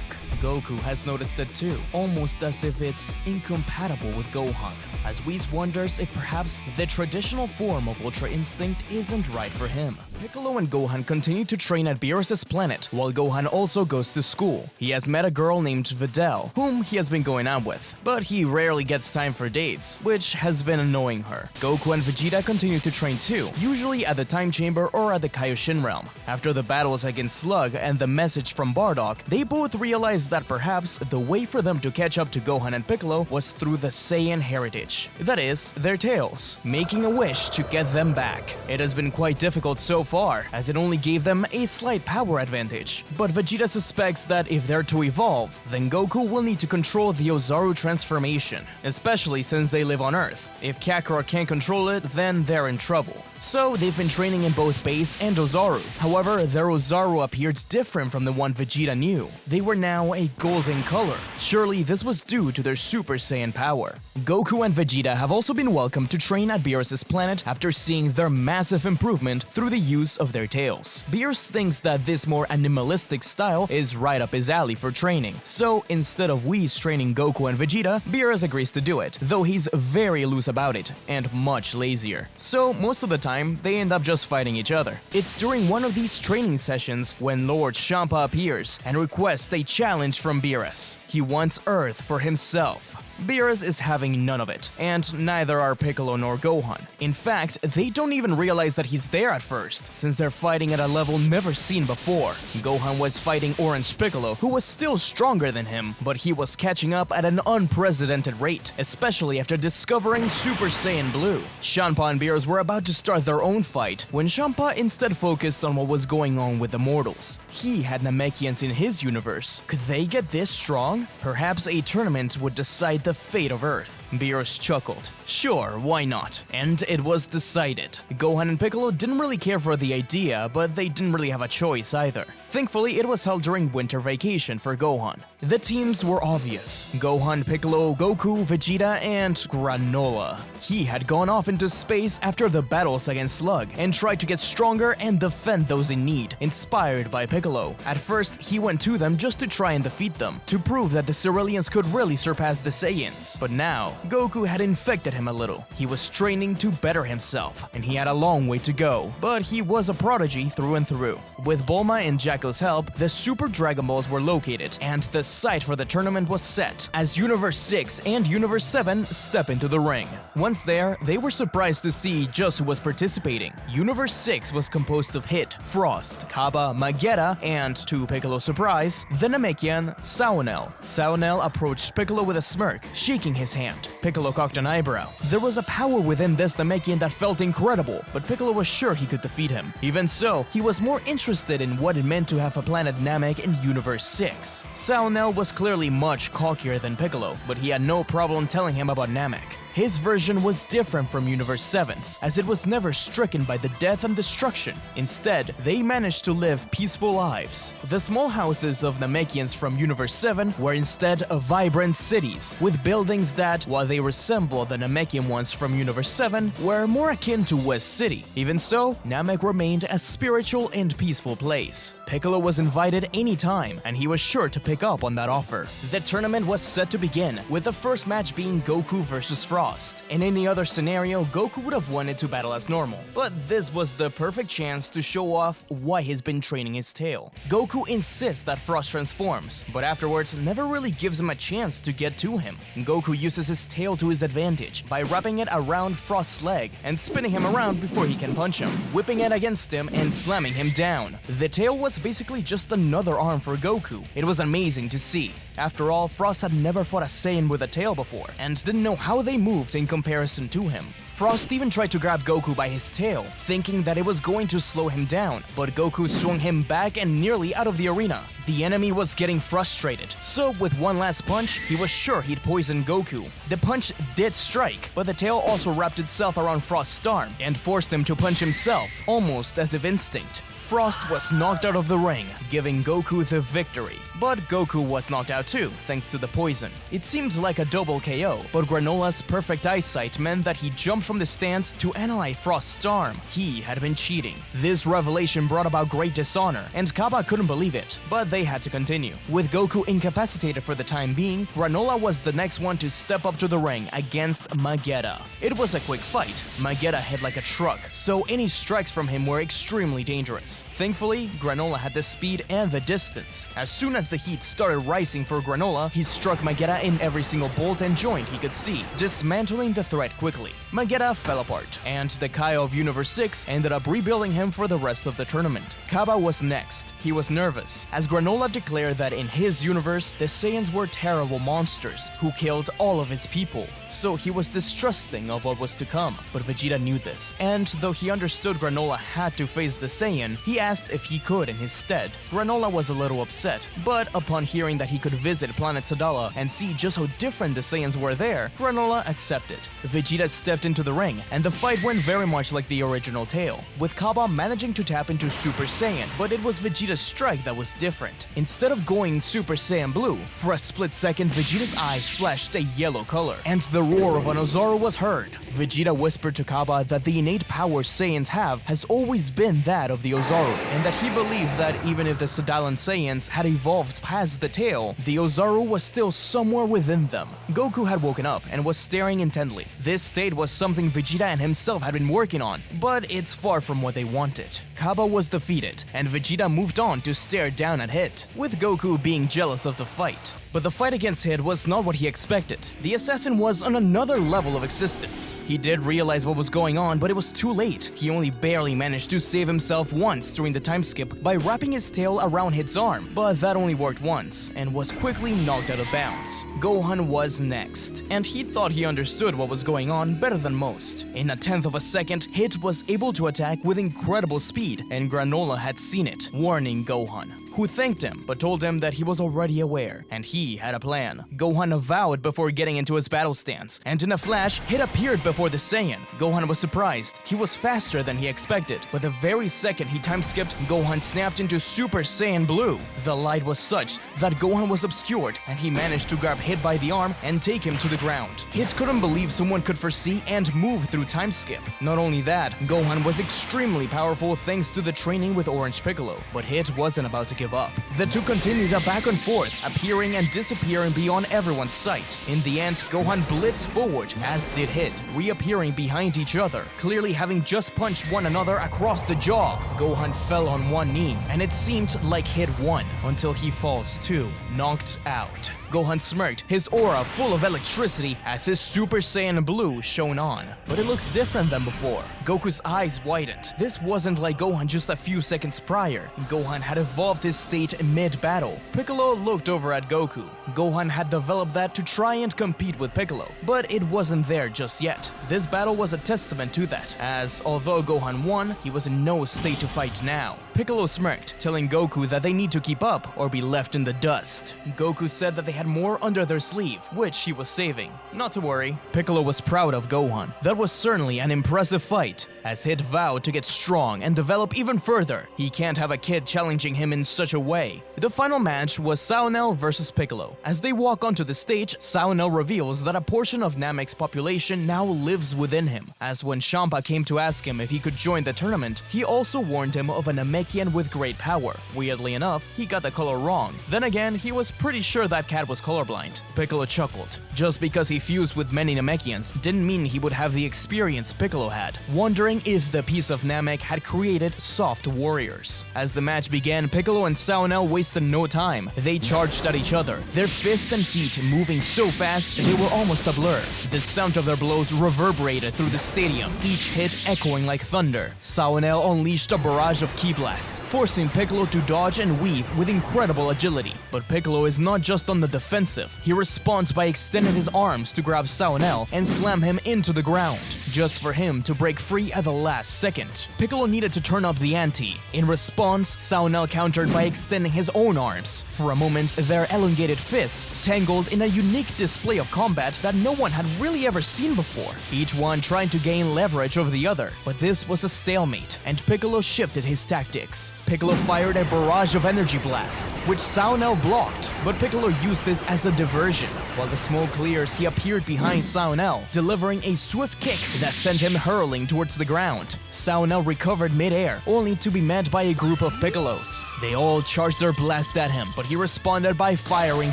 Goku has noticed it too, almost as if it's incompatible with Gohan, as Whis wonders if perhaps the traditional form of Ultra Instinct isn't right for him. Piccolo and Gohan continue to train at Beerus' planet, while Gohan also goes to school. He has met a girl named Videl, whom he has been going out with, but he rarely gets time for dates, which has been annoying her. Goku and Vegeta continue to train too, usually at the Time Chamber or at the Kaioshin realm. After the battles against Slug and the message from Bardock, they both realized that perhaps the way for them to catch up to Gohan and Piccolo was through the Saiyan heritage. That is, their tails, making a wish to get them back. It has been quite difficult so far, as it only gave them a slight power advantage. But Vegeta suspects that if they're to evolve, then Goku will need to control the Ozaru transformation, especially since they live on Earth. If Kakarot can't control it, then they're in trouble. So they've been training in both Base and Ozaru. However, their Ozaru appeared different from the one Vegeta knew. They were now a golden color. Surely this was due to their Super Saiyan power. Goku and Vegeta have also been welcomed to train at Beerus' planet after seeing their massive improvement through the use of their tails. Beerus thinks that this more animalistic style is right up his alley for training. So instead of Whis training Goku and Vegeta, Beerus agrees to do it, though he's very loose about it and much lazier. So most of the time, they end up just fighting each other. It's during one of these training sessions when Lord Champa appears and requests a challenge from Beerus. He wants Earth for himself. Beerus is having none of it, and neither are Piccolo nor Gohan. In fact, they don't even realize that he's there at first, since they're fighting at a level never seen before. Gohan was fighting Orange Piccolo, who was still stronger than him, but he was catching up at an unprecedented rate, especially after discovering Super Saiyan Blue. Champa and Beerus were about to start their own fight, when Champa instead focused on what was going on with the mortals. He had Namekians in his universe. Could they get this strong? Perhaps a tournament would decide the fate of Earth. Beerus chuckled. Sure, why not? And it was decided. Gohan and Piccolo didn't really care for the idea, but they didn't really have a choice either. Thankfully, it was held during winter vacation for Gohan. The teams were obvious: Gohan, Piccolo, Goku, Vegeta, and Granola. He had gone off into space after the battles against Slug and tried to get stronger and defend those in need, inspired by Piccolo. At first, he went to them just to try and defeat them, to prove that the Ceruleans could really surpass the Saiyans. But now, Goku had infected him a little. He was training to better himself, and he had a long way to go, but he was a prodigy through and through. With Bulma and Jacko's help, the Super Dragon Balls were located, and the site for the tournament was set, as Universe 6 and Universe 7 step into the ring. Once there, they were surprised to see just who was participating. Universe 6 was composed of Hit, Frost, Kaba, Magetta, and, to Piccolo's surprise, the Namekian Saonel. Saonel approached Piccolo with a smirk, shaking his hand. Piccolo cocked an eyebrow. There was a power within this Namekian that felt incredible, but Piccolo was sure he could defeat him. Even so, he was more interested in what it meant to have a planet Namek in Universe 6. Saonel was clearly much cockier than Piccolo, but he had no problem telling him about Namek. His version was different from Universe 7's, as it was never stricken by the death and destruction. Instead, they managed to live peaceful lives. The small houses of Namekians from Universe 7 were instead vibrant cities, with buildings that, while they resembled the Namekian ones from Universe 7, were more akin to West City. Even so, Namek remained a spiritual and peaceful place. Piccolo was invited anytime, and he was sure to pick up on that offer. The tournament was set to begin, with the first match being Goku versus Frost. In any other scenario, Goku would have wanted to battle as normal, but this was the perfect chance to show off why he's been training his tail. Goku insists that Frost transforms, but afterwards never really gives him a chance to get to him. Goku uses his tail to his advantage by wrapping it around Frost's leg and spinning him around before he can punch him, whipping it against him and slamming him down. The tail was basically just another arm for Goku. It was amazing to see. After all, Frost had never fought a Saiyan with a tail before, and didn't know how they moved in comparison to him. Frost even tried to grab Goku by his tail, thinking that it was going to slow him down, but Goku swung him back and nearly out of the arena. The enemy was getting frustrated, so with one last punch, he was sure he'd poison Goku. The punch did strike, but the tail also wrapped itself around Frost's arm and forced him to punch himself, almost as if instinct. Frost was knocked out of the ring, giving Goku the victory. But Goku was knocked out too, thanks to the poison. It seemed like a double KO, but Granola's perfect eyesight meant that he jumped from the stands to analyze Frost's arm. He had been cheating. This revelation brought about great dishonor, and Kaba couldn't believe it, but they had to continue. With Goku incapacitated for the time being, Granola was the next one to step up to the ring against Magetta. It was a quick fight. Magetta hit like a truck, so any strikes from him were extremely dangerous. Thankfully, Granola had the speed and the distance. As soon as the heat started rising for Granola, he struck Magetta in every single bolt and joint he could see, dismantling the threat quickly. Magetta fell apart, and the Kai of Universe 6 ended up rebuilding him for the rest of the tournament. Kaba was next. He was nervous, as Granola declared that in his universe, the Saiyans were terrible monsters who killed all of his people, so he was distrusting of what was to come. But Vegeta knew this, and though he understood Granola had to face the Saiyan, he asked if he could in his stead. Granola was a little upset, but upon hearing that he could visit planet Sadala and see just how different the Saiyans were there, Granola accepted. Vegeta stepped into the ring, and the fight went very much like the original tale, with Kaba managing to tap into Super Saiyan, but it was Vegeta's strike that was different. Instead of going Super Saiyan Blue, for a split second Vegeta's eyes flashed a yellow color, and the roar of an Ozaru was heard. Vegeta whispered to Kaba that the innate power Saiyans have has always been that of the Ozaru, and that he believed that even if the Sadalan Saiyans had evolved past the tail, the Ozaru was still somewhere within them. Goku had woken up and was staring intently. This state was something Vegeta and himself had been working on, but it's far from what they wanted. Kaba was defeated, and Vegeta moved on to stare down at Hit, with Goku being jealous of the fight. But the fight against Hit was not what he expected. The assassin was on another level of existence. He did realize what was going on, but it was too late. He only barely managed to save himself once during the time skip by wrapping his tail around Hit's arm, but that only worked once, and was quickly knocked out of bounds. Gohan was next, and he thought he understood what was going on better than most. In a tenth of a second, Hit was able to attack with incredible speed, and Granola had seen it, warning Gohan, who thanked him but told him that he was already aware, and he had a plan. Gohan avowed before getting into his battle stance, and in a flash, Hit appeared before the Saiyan. Gohan was surprised. He was faster than he expected, but the very second he time-skipped, Gohan snapped into Super Saiyan Blue. The light was such that Gohan was obscured, and he managed to grab Hit by the arm and take him to the ground. Hit couldn't believe someone could foresee and move through time skip. Not only that, Gohan was extremely powerful thanks to the training with Orange Piccolo, but Hit wasn't about to give up. The two continued a back and forth, appearing and disappearing beyond everyone's sight. In the end, Gohan blitzed forward, as did Hit, reappearing behind each other, clearly having just punched one another across the jaw. Gohan fell on one knee, and it seemed like Hit won, until he falls too, knocked out. Gohan smirked, his aura full of electricity as his Super Saiyan Blue shone on. But it looks different than before. Goku's eyes widened. This wasn't like Gohan just a few seconds prior. Gohan had evolved his state mid-battle. Piccolo looked over at Goku. Gohan had developed that to try and compete with Piccolo, but it wasn't there just yet. This battle was a testament to that, as although Gohan won, he was in no state to fight now. Piccolo smirked, telling Goku that they need to keep up or be left in the dust. Goku said that they had more under their sleeve, which he was saving. Not to worry, Piccolo was proud of Gohan. That was certainly an impressive fight, as Hit vowed to get strong and develop even further. He can't have a kid challenging him in such a way. The final match was Saunel versus Piccolo. As they walk onto the stage, Saunel reveals that a portion of Namek's population now lives within him, as when Champa came to ask him if he could join the tournament, he also warned him of a Namekian with great power. Weirdly enough, he got the color wrong. Then again, he was pretty sure that cat was colorblind. Piccolo chuckled. Just because he fused with many Namekians didn't mean he would have the experience Piccolo had, wondering if the piece of Namek had created soft warriors. As the match began, Piccolo and Saunel wasted no time. They charged at each other, their fists and feet moving so fast they were almost a blur. The sound of their blows reverberated through the stadium, each hit echoing like thunder. Saunel unleashed a barrage of ki blast, forcing Piccolo to dodge and weave with incredible agility. But Piccolo is not just on the defensive. He responds by extending his arms to grab Saunel and slam him into the ground, just for him to break free at the last second. Piccolo needed to turn up the ante. In response, Saunel countered by extending his own arms. For a moment, their elongated fists tangled in a unique display of combat that no one had really ever seen before, each one trying to gain leverage over the other. But this was a stalemate, and Piccolo shifted his tactics. Piccolo fired a barrage of energy blast, which Saunel blocked, but Piccolo used this as a diversion. While the smoke clears, he appeared behind Saunel, delivering a swift kick that sent him hurling towards the ground. Saunel recovered mid-air, only to be met by a group of Piccolos. They all charged their blast at him, but he responded by firing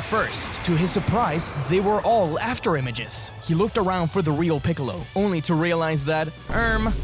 first. To his surprise, they were all after images. He looked around for the real Piccolo, only to realize that,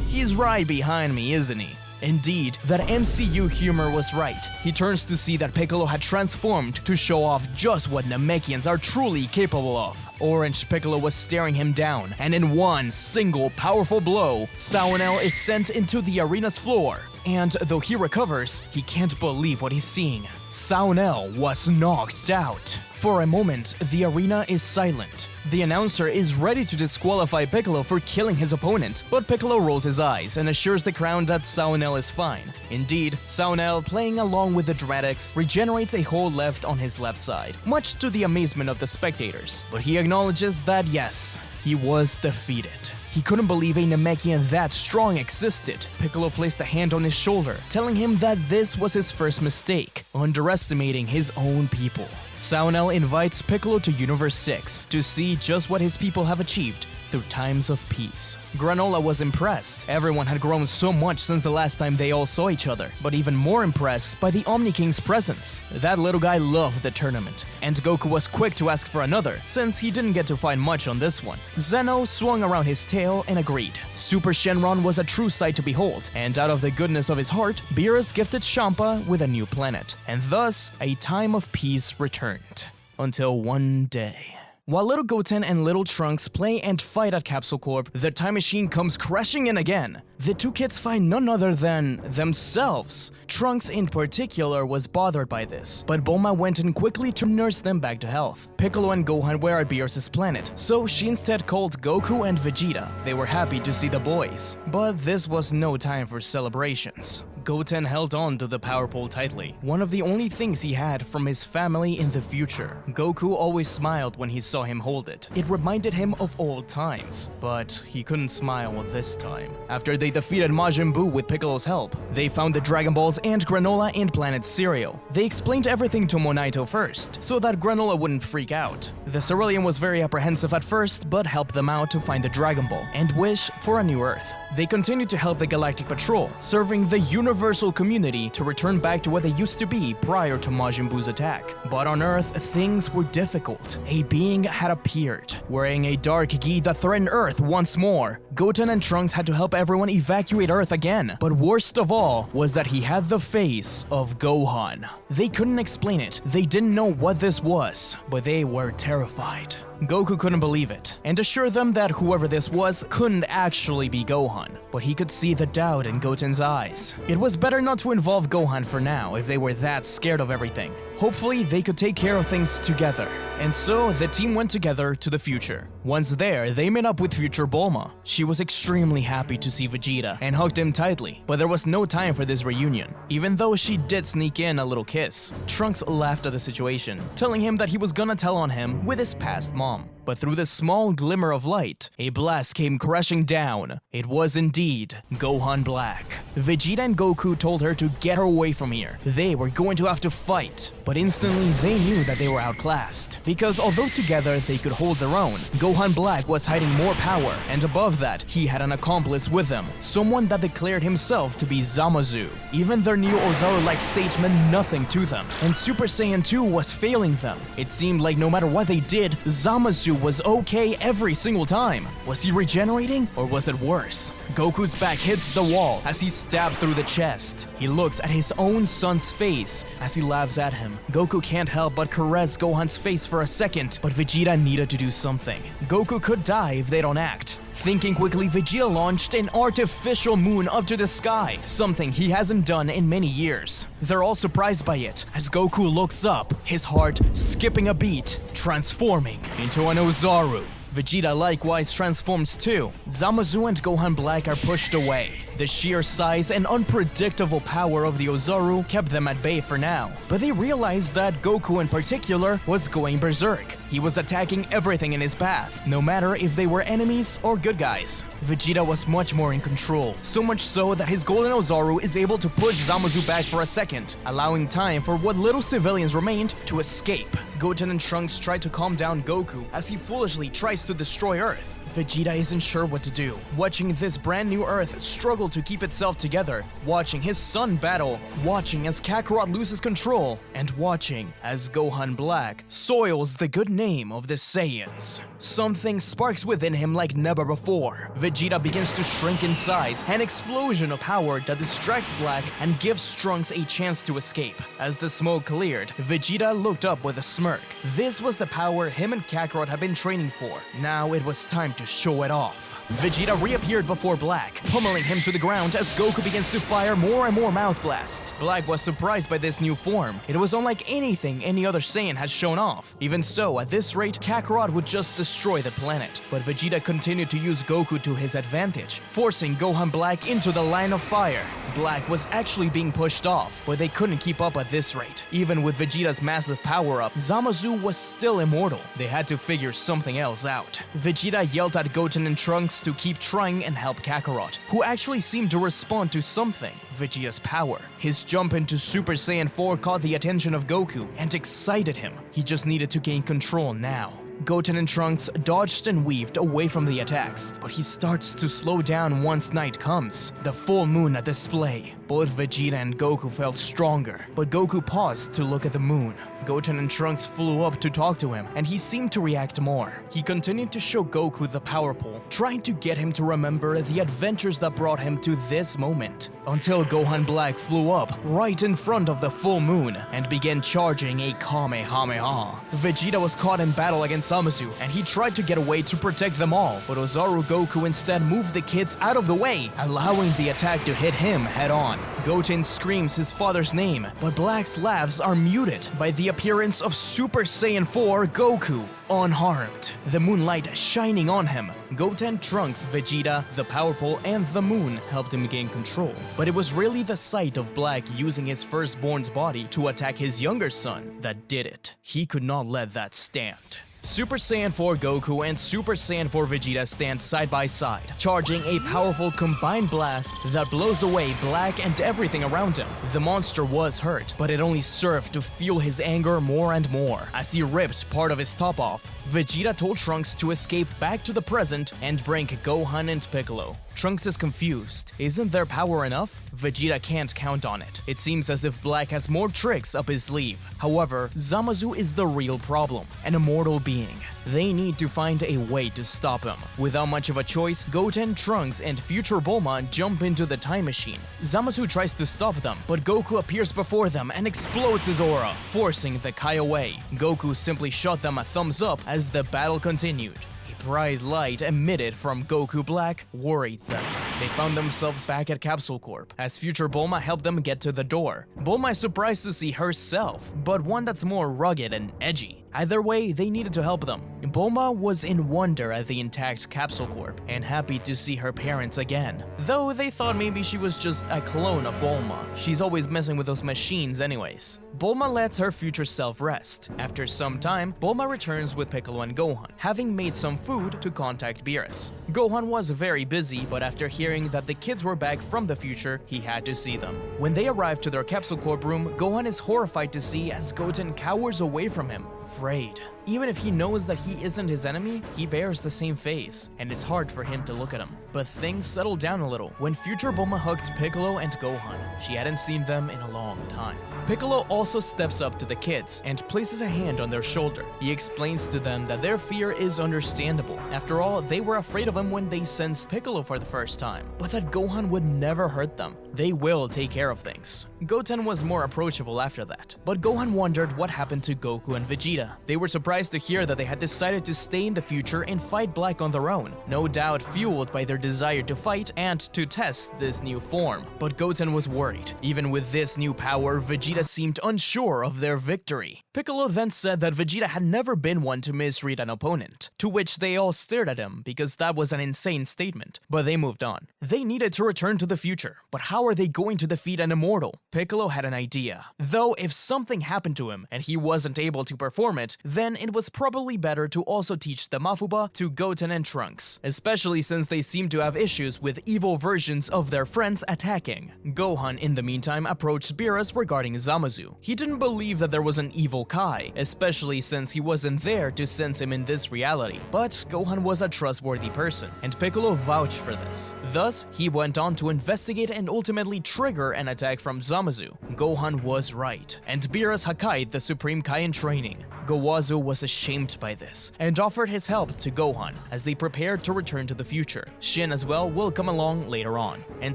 he's right behind me, isn't he? Indeed, that MCU humor was right. He turns to see that Piccolo had transformed to show off just what Namekians are truly capable of. Orange Piccolo was staring him down, and in one single powerful blow, Saunel is sent into the arena's floor. And though he recovers, he can't believe what he's seeing. Saunel was knocked out. For a moment, the arena is silent. The announcer is ready to disqualify Piccolo for killing his opponent, but Piccolo rolls his eyes and assures the crowd that Saunel is fine. Indeed, Saunel, playing along with the dramatics, regenerates a hole left on his left side, much to the amazement of the spectators. But he acknowledges that yes, he was defeated. He couldn't believe a Namekian that strong existed. Piccolo placed a hand on his shoulder, telling him that this was his first mistake, underestimating his own people. Saunel invites Piccolo to Universe 6 to see just what his people have achieved through times of peace. Granola was impressed. Everyone had grown so much since the last time they all saw each other, but even more impressed by the Omni King's presence. That little guy loved the tournament, and Goku was quick to ask for another, since he didn't get to find much on this one. Zeno swung around his tail and agreed. Super Shenron was a true sight to behold, and out of the goodness of his heart, Beerus gifted Champa with a new planet, and thus a time of peace returned. Until one day. While little Goten and little Trunks play and fight at Capsule Corp, the time machine comes crashing in again. The two kids find none other than themselves. Trunks in particular was bothered by this, but Bulma went in quickly to nurse them back to health. Piccolo and Gohan were at Beerus' planet, so she instead called Goku and Vegeta. They were happy to see the boys, but this was no time for celebrations. Goten held on to the power pole tightly, one of the only things he had from his family in the future. Goku always smiled when he saw him hold it. It reminded him of old times, but he couldn't smile this time. After they defeated Majin Buu with Piccolo's help, they found the Dragon Balls and granola in Planet Cereal. They explained everything to Monaito first, so that Granola wouldn't freak out. The Cerulean was very apprehensive at first, but helped them out to find the Dragon Ball and wish for a new Earth. They continued to help the Galactic Patrol, serving the universal community to return back to what they used to be prior to Majin Buu's attack. But on Earth, things were difficult. A being had appeared, wearing a dark gi that threatened Earth once more. Goten and Trunks had to help everyone evacuate Earth again, but worst of all was that he had the face of Gohan. They couldn't explain it, they didn't know what this was, but they were terrified. Goku couldn't believe it, and assured them that whoever this was couldn't actually be Gohan, but he could see the doubt in Goten's eyes. It was better not to involve Gohan for now if they were that scared of everything. Hopefully, they could take care of things together. And so, the team went together to the future. Once there, they met up with future Bulma. She was extremely happy to see Vegeta and hugged him tightly, but there was no time for this reunion, even though she did sneak in a little kiss. Trunks laughed at the situation, telling him that he was gonna tell on him with his past mom. But through the small glimmer of light, a blast came crashing down. It was indeed Gohan Black. Vegeta and Goku told her to get her away from here. They were going to have to fight, but instantly they knew that they were outclassed. Because although together they could hold their own, Gohan Black was hiding more power, and above that, he had an accomplice with him, someone that declared himself to be Zamasu. Even their new Ozaru-like state meant nothing to them, and Super Saiyan 2 was failing them. It seemed like no matter what they did, Zamasu was okay every single time. Was he regenerating, or was it worse? Goku's back hits the wall as he's stabbed through the chest. He looks at his own son's face as he laughs at him. Goku can't help but caress Gohan's face for a second, but Vegeta needed to do something. Goku could die if they don't act. Thinking quickly, Vegeta launched an artificial moon up to the sky, something he hasn't done in many years. They're all surprised by it, as Goku looks up, his heart skipping a beat, transforming into an Ozaru. Vegeta likewise transforms too. Zamasu and Gohan Black are pushed away. The sheer size and unpredictable power of the Ozaru kept them at bay for now, but they realized that Goku in particular was going berserk. He was attacking everything in his path, no matter if they were enemies or good guys. Vegeta was much more in control, so much so that his Golden Ozaru is able to push Zamasu back for a second, allowing time for what little civilians remained to escape. Goten and Trunks try to calm down Goku as he foolishly tries to destroy Earth. Vegeta isn't sure what to do, watching this brand new Earth struggle to keep itself together, watching his son battle, watching as Kakarot loses control, and watching as Gohan Black soils the good name of the Saiyans. Something sparks within him like never before. Vegeta begins to shrink in size, an explosion of power that distracts Black and gives Trunks a chance to escape. As the smoke cleared, Vegeta looked up with a smirk. This was the power him and Kakarot had been training for. Now it was time to show it off. Vegeta reappeared before Black, pummeling him to the ground as Goku begins to fire more and more mouth blasts. Black was surprised by this new form. It was unlike anything any other Saiyan had shown off. Even so, at this rate, Kakarot would just destroy the planet. But Vegeta continued to use Goku to his advantage, forcing Gohan Black into the line of fire. Black was actually being pushed off, but they couldn't keep up at this rate. Even with Vegeta's massive power-up, Zamasu was still immortal. They had to figure something else out. Vegeta yelled at Goten and Trunks to keep trying and help Kakarot, who actually seemed to respond to something, Vegeta's power. His jump into Super Saiyan 4 caught the attention of Goku and excited him. He just needed to gain control now. Goten and Trunks dodged and weaved away from the attacks, but he starts to slow down once night comes. The full moon at display. Both Vegeta and Goku felt stronger, but Goku paused to look at the moon. Goten and Trunks flew up to talk to him, and he seemed to react more. He continued to show Goku the power pole, trying to get him to remember the adventures that brought him to this moment. Until Gohan Black flew up right in front of the full moon and began charging a Kamehameha. Vegeta was caught in battle against Zamasu, and he tried to get away to protect them all, but Ozaru Goku instead moved the kids out of the way, allowing the attack to hit him head on. Goten screams his father's name, but Black's laughs are muted by the appearance of Super Saiyan 4 Goku, unharmed, the moonlight shining on him. Goten, Trunks, Vegeta, the power pole, and the moon helped him gain control. But it was really the sight of Black using his firstborn's body to attack his younger son that did it. He could not let that stand. Super Saiyan 4 Goku and Super Saiyan 4 Vegeta stand side by side, charging a powerful combined blast that blows away Black and everything around him. The monster was hurt, but it only served to fuel his anger more and more. As he ripped part of his top off, Vegeta told Trunks to escape back to the present and bring Gohan and Piccolo. Trunks is confused. Isn't their power enough? Vegeta can't count on it. It seems as if Black has more tricks up his sleeve. However, Zamasu is the real problem, an immortal being. They need to find a way to stop him. Without much of a choice, Goten, Trunks, and future Bulma jump into the time machine. Zamasu tries to stop them, but Goku appears before them and explodes his aura, forcing the Kai away. Goku simply shot them a thumbs up as the battle continued. Bright light emitted from Goku Black worried them. They found themselves back at Capsule Corp as future Bulma helped them get to the door. Bulma is surprised to see herself, but one that's more rugged and edgy. Either way, they needed to help them. Bulma was in wonder at the intact Capsule Corp and happy to see her parents again. Though they thought maybe she was just a clone of Bulma. She's always messing with those machines anyways. Bulma lets her future self rest. After some time, Bulma returns with Piccolo and Gohan, having made some food to contact Beerus. Gohan was very busy, but after hearing that the kids were back from the future, he had to see them. When they arrive to their Capsule Corp room, Gohan is horrified to see as Goten cowers away from him, afraid. Even if he knows that he isn't his enemy, he bears the same face, and it's hard for him to look at him. But things settle down a little when future Bulma hugged Piccolo and Gohan. She hadn't seen them in a long time. Piccolo also steps up to the kids and places a hand on their shoulder. He explains to them that their fear is understandable. After all, they were afraid of him when they sensed Piccolo for the first time, but that Gohan would never hurt them. They will take care of things. Goten was more approachable after that, but Gohan wondered what happened to Goku and Vegeta. They were surprised to hear that they had decided to stay in the future and fight Black on their own, no doubt fueled by their desire to fight and to test this new form. But Goten was worried. Even with this new power, Vegeta seemed unsure of their victory. Piccolo then said that Vegeta had never been one to misread an opponent, to which they all stared at him because that was an insane statement, but they moved on. They needed to return to the future, but how are they going to defeat an immortal? Piccolo had an idea. Though if something happened to him and he wasn't able to perform it, then it was probably better to also teach the Mafuba to Goten and Trunks, especially since they seem to have issues with evil versions of their friends attacking. Gohan, in the meantime, approached Beerus regarding Zamasu. He didn't believe that there was an evil Kai, especially since he wasn't there to sense him in this reality. But Gohan was a trustworthy person, and Piccolo vouched for this. Thus, he went on to investigate and ultimately trigger an attack from Zamasu. Gohan was right, and Beerus Hakai, the Supreme Kai in training. Gowazu was ashamed by this, and offered his help to Gohan as they prepared to return to the future. Shin as well will come along later on. And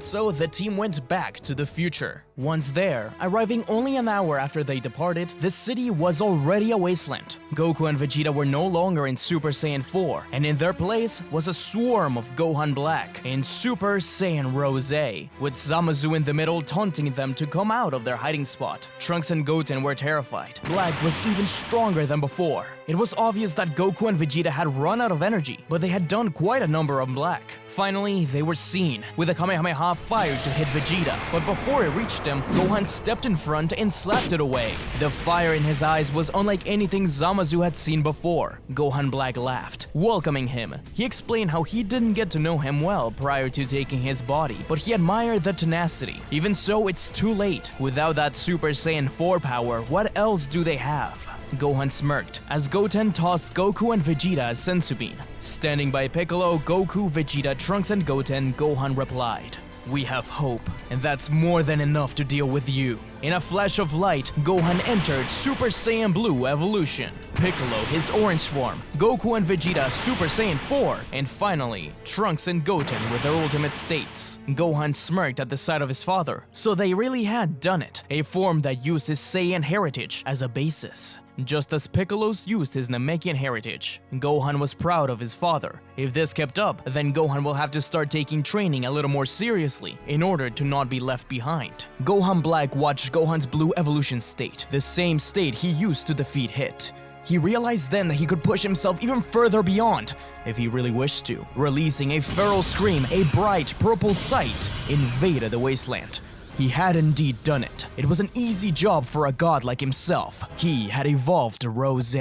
so the team went back to the future. Once there, arriving only an hour after they departed, the city was already a wasteland. Goku and Vegeta were no longer in Super Saiyan 4, and in their place was a swarm of Gohan Black in Super Saiyan Rose, with Zamasu in the middle taunting them to come out of their hiding spot. Trunks and Goten were terrified. Black was even stronger than before. It was obvious that Goku and Vegeta had run out of energy, but they had done quite a number on Black. Finally, they were seen, with a Kamehameha fired to hit Vegeta, but before it reached him, Gohan stepped in front and slapped it away. The fire in his eyes was unlike anything Zamasu had seen before. Gohan Black laughed, welcoming him. He explained how he didn't get to know him well prior to taking his body, but he admired the tenacity. Even so, it's too late. Without that Super Saiyan 4 power, what else do they have? Gohan smirked as Goten tossed Goku and Vegeta as Sensubin. Standing by Piccolo, Goku, Vegeta, Trunks, and Goten, Gohan replied, "We have hope, and that's more than enough to deal with you." In a flash of light, Gohan entered Super Saiyan Blue evolution. Piccolo, his orange form, Goku and Vegeta, Super Saiyan 4, and finally, Trunks and Goten with their ultimate states. Gohan smirked at the sight of his father, so they really had done it, a form that used his Saiyan heritage as a basis. Just as Piccolo's used his Namekian heritage. Gohan was proud of his father. If this kept up, then Gohan will have to start taking training a little more seriously in order to not be left behind. Gohan Black watched Gohan's blue evolution state, the same state he used to defeat Hit. He realized then that he could push himself even further beyond, if he really wished to. Releasing a feral scream, a bright purple sight invaded the wasteland. He had indeed done it. It was an easy job for a god like himself. He had evolved to Rose.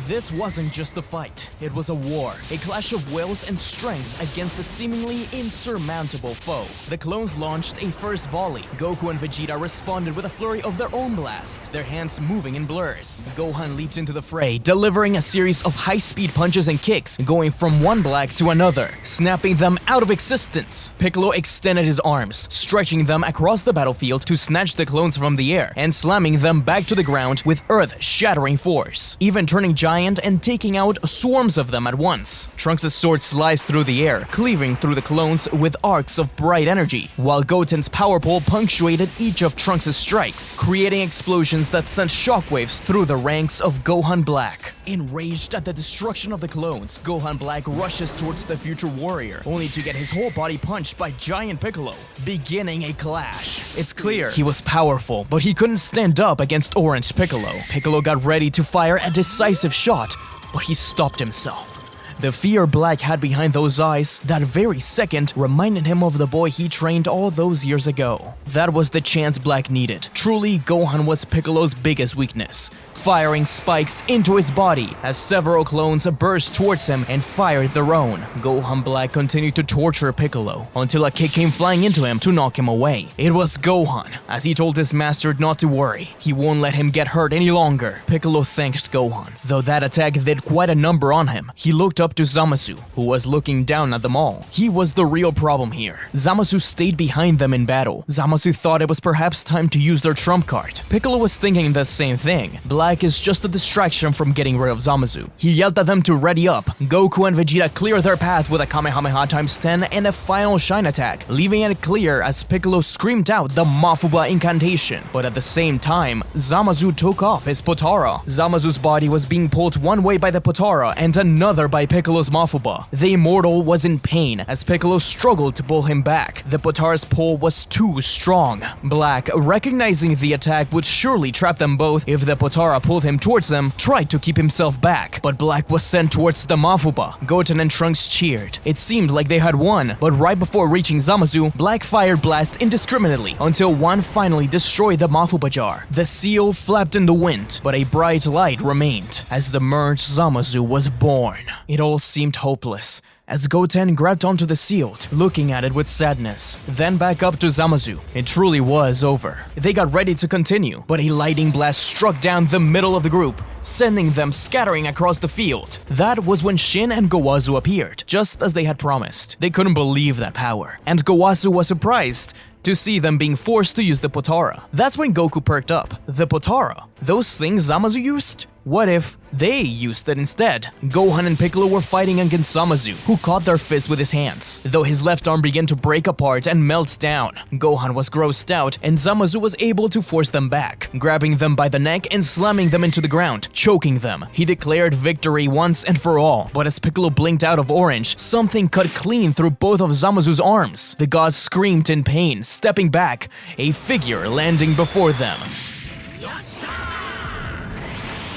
This wasn't just a fight, it was a war, a clash of wills and strength against a seemingly insurmountable foe. The clones launched a first volley. Goku and Vegeta responded with a flurry of their own blast, their hands moving in blurs. Gohan leaped into the fray, delivering a series of high-speed punches and kicks, going from one Black to another, snapping them out of existence. Piccolo extended his arms, stretching them across the battlefield to snatch the clones from the air and slamming them back to the ground with earth-shattering force, even turning giant and taking out swarms of them at once. Trunks' sword sliced through the air, cleaving through the clones with arcs of bright energy, while Goten's power pole punctuated each of Trunks' strikes, creating explosions that sent shockwaves through the ranks of Gohan Black. Enraged at the destruction of the clones, Gohan Black rushes towards the future warrior, only to get his whole body punched by giant Piccolo, beginning a clash. It's clear he was powerful, but he couldn't stand up against Orange Piccolo. Piccolo got ready to fire a decisive shot, but he stopped himself. The fear Black had behind those eyes, that very second, reminded him of the boy he trained all those years ago. That was the chance Black needed. Truly, Gohan was Piccolo's biggest weakness, firing spikes into his body as several clones burst towards him and fired their own. Gohan Black continued to torture Piccolo until a kick came flying into him to knock him away. It was Gohan, as he told his master not to worry. He won't let him get hurt any longer. Piccolo thanked Gohan, though that attack did quite a number on him. He looked up to Zamasu, who was looking down at them all. He was the real problem here. Zamasu stayed behind them in battle. Zamasu thought it was perhaps time to use their trump card. Piccolo was thinking the same thing. Black is just a distraction from getting rid of Zamasu. He yelled at them to ready up. Goku and Vegeta clear their path with a Kamehameha times 10 and a final shine attack, leaving it clear as Piccolo screamed out the Mafuba incantation. But at the same time, Zamasu took off his Potara. Zamazu's body was being pulled one way by the Potara and another by Piccolo's Mafuba. The Immortal was in pain as Piccolo struggled to pull him back. The Potara's pull was too strong. Black, recognizing the attack would surely trap them both if the Potara pulled him towards them, tried to keep himself back, but Black was sent towards the Mafuba. Goten and Trunks cheered. It seemed like they had won, but right before reaching Zamasu, Black fired blasts indiscriminately until one finally destroyed the Mafuba jar. The seal flapped in the wind, but a bright light remained as the merged Zamasu was born. It all seemed hopeless as Goten grabbed onto the shield, looking at it with sadness. Then back up to Zamasu. It truly was over. They got ready to continue, but a lightning blast struck down the middle of the group, sending them scattering across the field. That was when Shin and Gowazu appeared, just as they had promised. They couldn't believe that power, and Gowazu was surprised to see them being forced to use the Potara. That's when Goku perked up. The Potara? Those things Zamasu used? What if they used it instead? Gohan and Piccolo were fighting against Zamasu, who caught their fist with his hands, though his left arm began to break apart and melt down. Gohan was grossed out, and Zamasu was able to force them back, grabbing them by the neck and slamming them into the ground, choking them. He declared victory once and for all, but as Piccolo blinked out of orange, something cut clean through both of Zamasu's arms. The god screamed in pain, stepping back, a figure landing before them.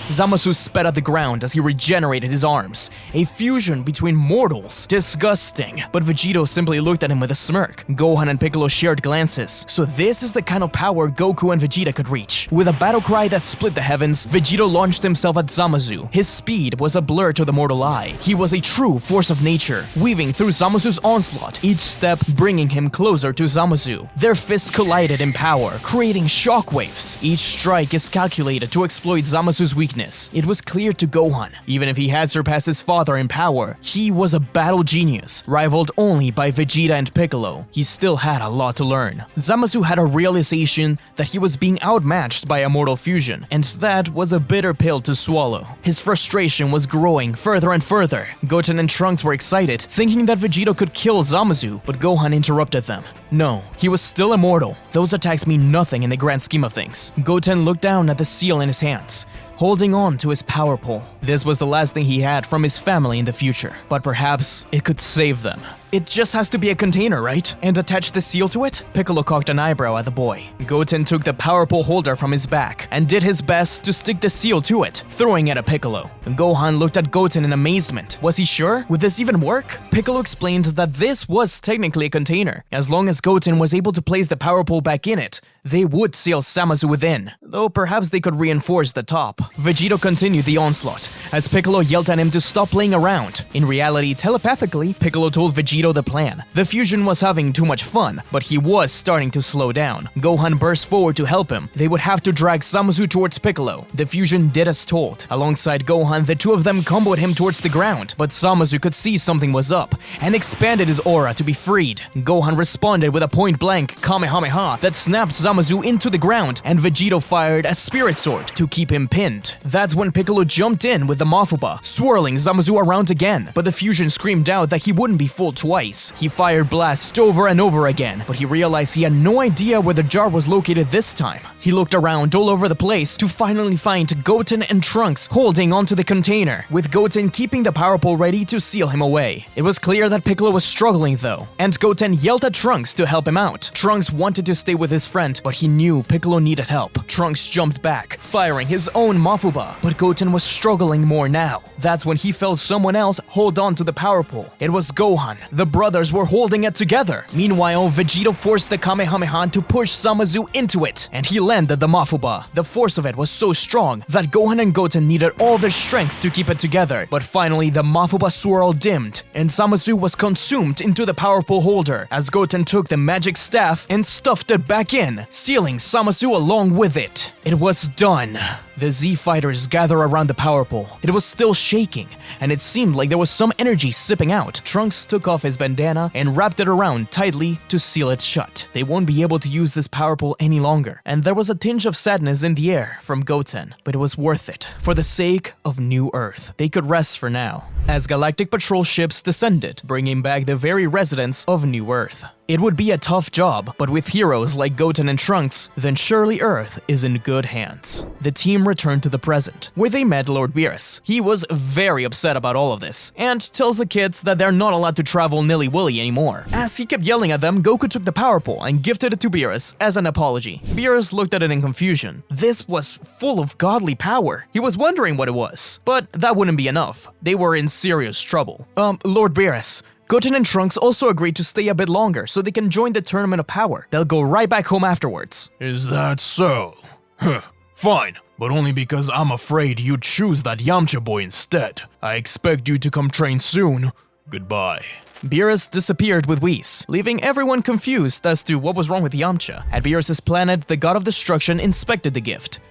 Zamasu sped at the ground as he regenerated his arms. A fusion between mortals. Disgusting. But Vegito simply looked at him with a smirk. Gohan and Piccolo shared glances. So this is the kind of power Goku and Vegeta could reach. With a battle cry that split the heavens, Vegito launched himself at Zamasu. His speed was a blur to the mortal eye. He was a true force of nature, weaving through Zamasu's onslaught, each step bringing him closer to Zamasu. Their fists collided in power, creating shockwaves. Each strike is calculated to exploit Zamasu's weakness. weakness. It was clear to Gohan, even if he had surpassed his father in power, he was a battle genius, rivaled only by Vegeta and Piccolo. He still had a lot to learn. Zamasu had a realization that he was being outmatched by Immortal Fusion, and that was a bitter pill to swallow. His frustration was growing further and further. Goten and Trunks were excited, thinking that Vegito could kill Zamasu, but Gohan interrupted them. No, he was still immortal. Those attacks mean nothing in the grand scheme of things. Goten looked down at the seal in his hands, holding on to his power pole. This was the last thing he had from his family in the future, but perhaps it could save them. It just has to be a container, right? And attach the seal to it? Piccolo cocked an eyebrow at the boy. Goten took the power pole holder from his back and did his best to stick the seal to it, throwing it at Piccolo. Gohan looked at Goten in amazement. Was he sure? Would this even work? Piccolo explained that this was technically a container. As long as Goten was able to place the power pole back in it, they would seal Zamasu within, though perhaps they could reinforce the top. Vegito continued the onslaught, as Piccolo yelled at him to stop playing around. In reality, telepathically, Piccolo told Vegito the plan. The fusion was having too much fun, but he was starting to slow down. Gohan burst forward to help him. They would have to drag Zamasu towards Piccolo. The fusion did as told. Alongside Gohan, the two of them comboed him towards the ground, but Zamasu could see something was up and expanded his aura to be freed. Gohan responded with a point-blank Kamehameha that snapped Zamasu into the ground, and Vegito fired a Spirit Sword to keep him pinned. That's when Piccolo jumped in with the Mafuba, swirling Zamasu around again, but the fusion screamed out that he wouldn't be fooled twice. He fired blasts over and over again, but he realized he had no idea where the jar was located this time. He looked around all over the place to finally find Goten and Trunks holding onto the container, with Goten keeping the power pole ready to seal him away. It was clear that Piccolo was struggling though, and Goten yelled at Trunks to help him out. Trunks wanted to stay with his friend, but he knew Piccolo needed help. Trunks jumped back, firing his own Mafuba, but Goten was struggling more now. That's when he felt someone else hold on to the power pole. It was Gohan. The brothers were holding it together. Meanwhile, Vegito forced the Kamehameha to push Zamasu into it, and he landed the Mafuba. The force of it was so strong that Gohan and Goten needed all their strength to keep it together, but finally the Mafuba swirl dimmed, and Zamasu was consumed into the power pole holder as Goten took the magic staff and stuffed it back in, sealing Zamasu along with it. It was done. The Z fighters gather around the power pole. It was still shaking, and it seemed like there was some energy sipping out. Trunks took off his bandana and wrapped it around tightly to seal it shut. They won't be able to use this power pole any longer, and there was a tinge of sadness in the air from Goten, but it was worth it for the sake of New Earth. They could rest for now, as galactic patrol ships descended, bringing back the very residents of New Earth. It would be a tough job, but with heroes like Goten and Trunks, then surely Earth is in good hands. The team returned to the present, where they met Lord Beerus. He was very upset about all of this, and tells the kids that they're not allowed to travel nilly-willy anymore. As he kept yelling at them, Goku took the power pole and gifted it to Beerus as an apology. Beerus looked at it in confusion. This was full of godly power. He was wondering what it was, but that wouldn't be enough. They were in serious trouble. Lord Beerus, Goten and Trunks also agreed to stay a bit longer so they can join the Tournament of Power. They'll go right back home afterwards. Is that so? Huh. Fine, but only because I'm afraid you'd choose that Yamcha boy instead. I expect you to come train soon. Goodbye. Beerus disappeared with Whis, leaving everyone confused as to what was wrong with Yamcha. At Beerus' planet, the god of destruction inspected the gift.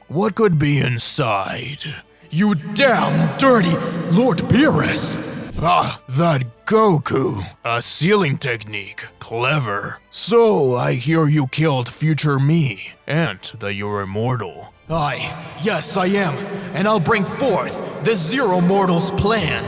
What could be inside? You damn dirty Lord Beerus! Ah, that Goku. A sealing technique. Clever. So, I hear you killed future me, and that you're immortal. Yes, I am, and I'll bring forth the Zero Mortals plan.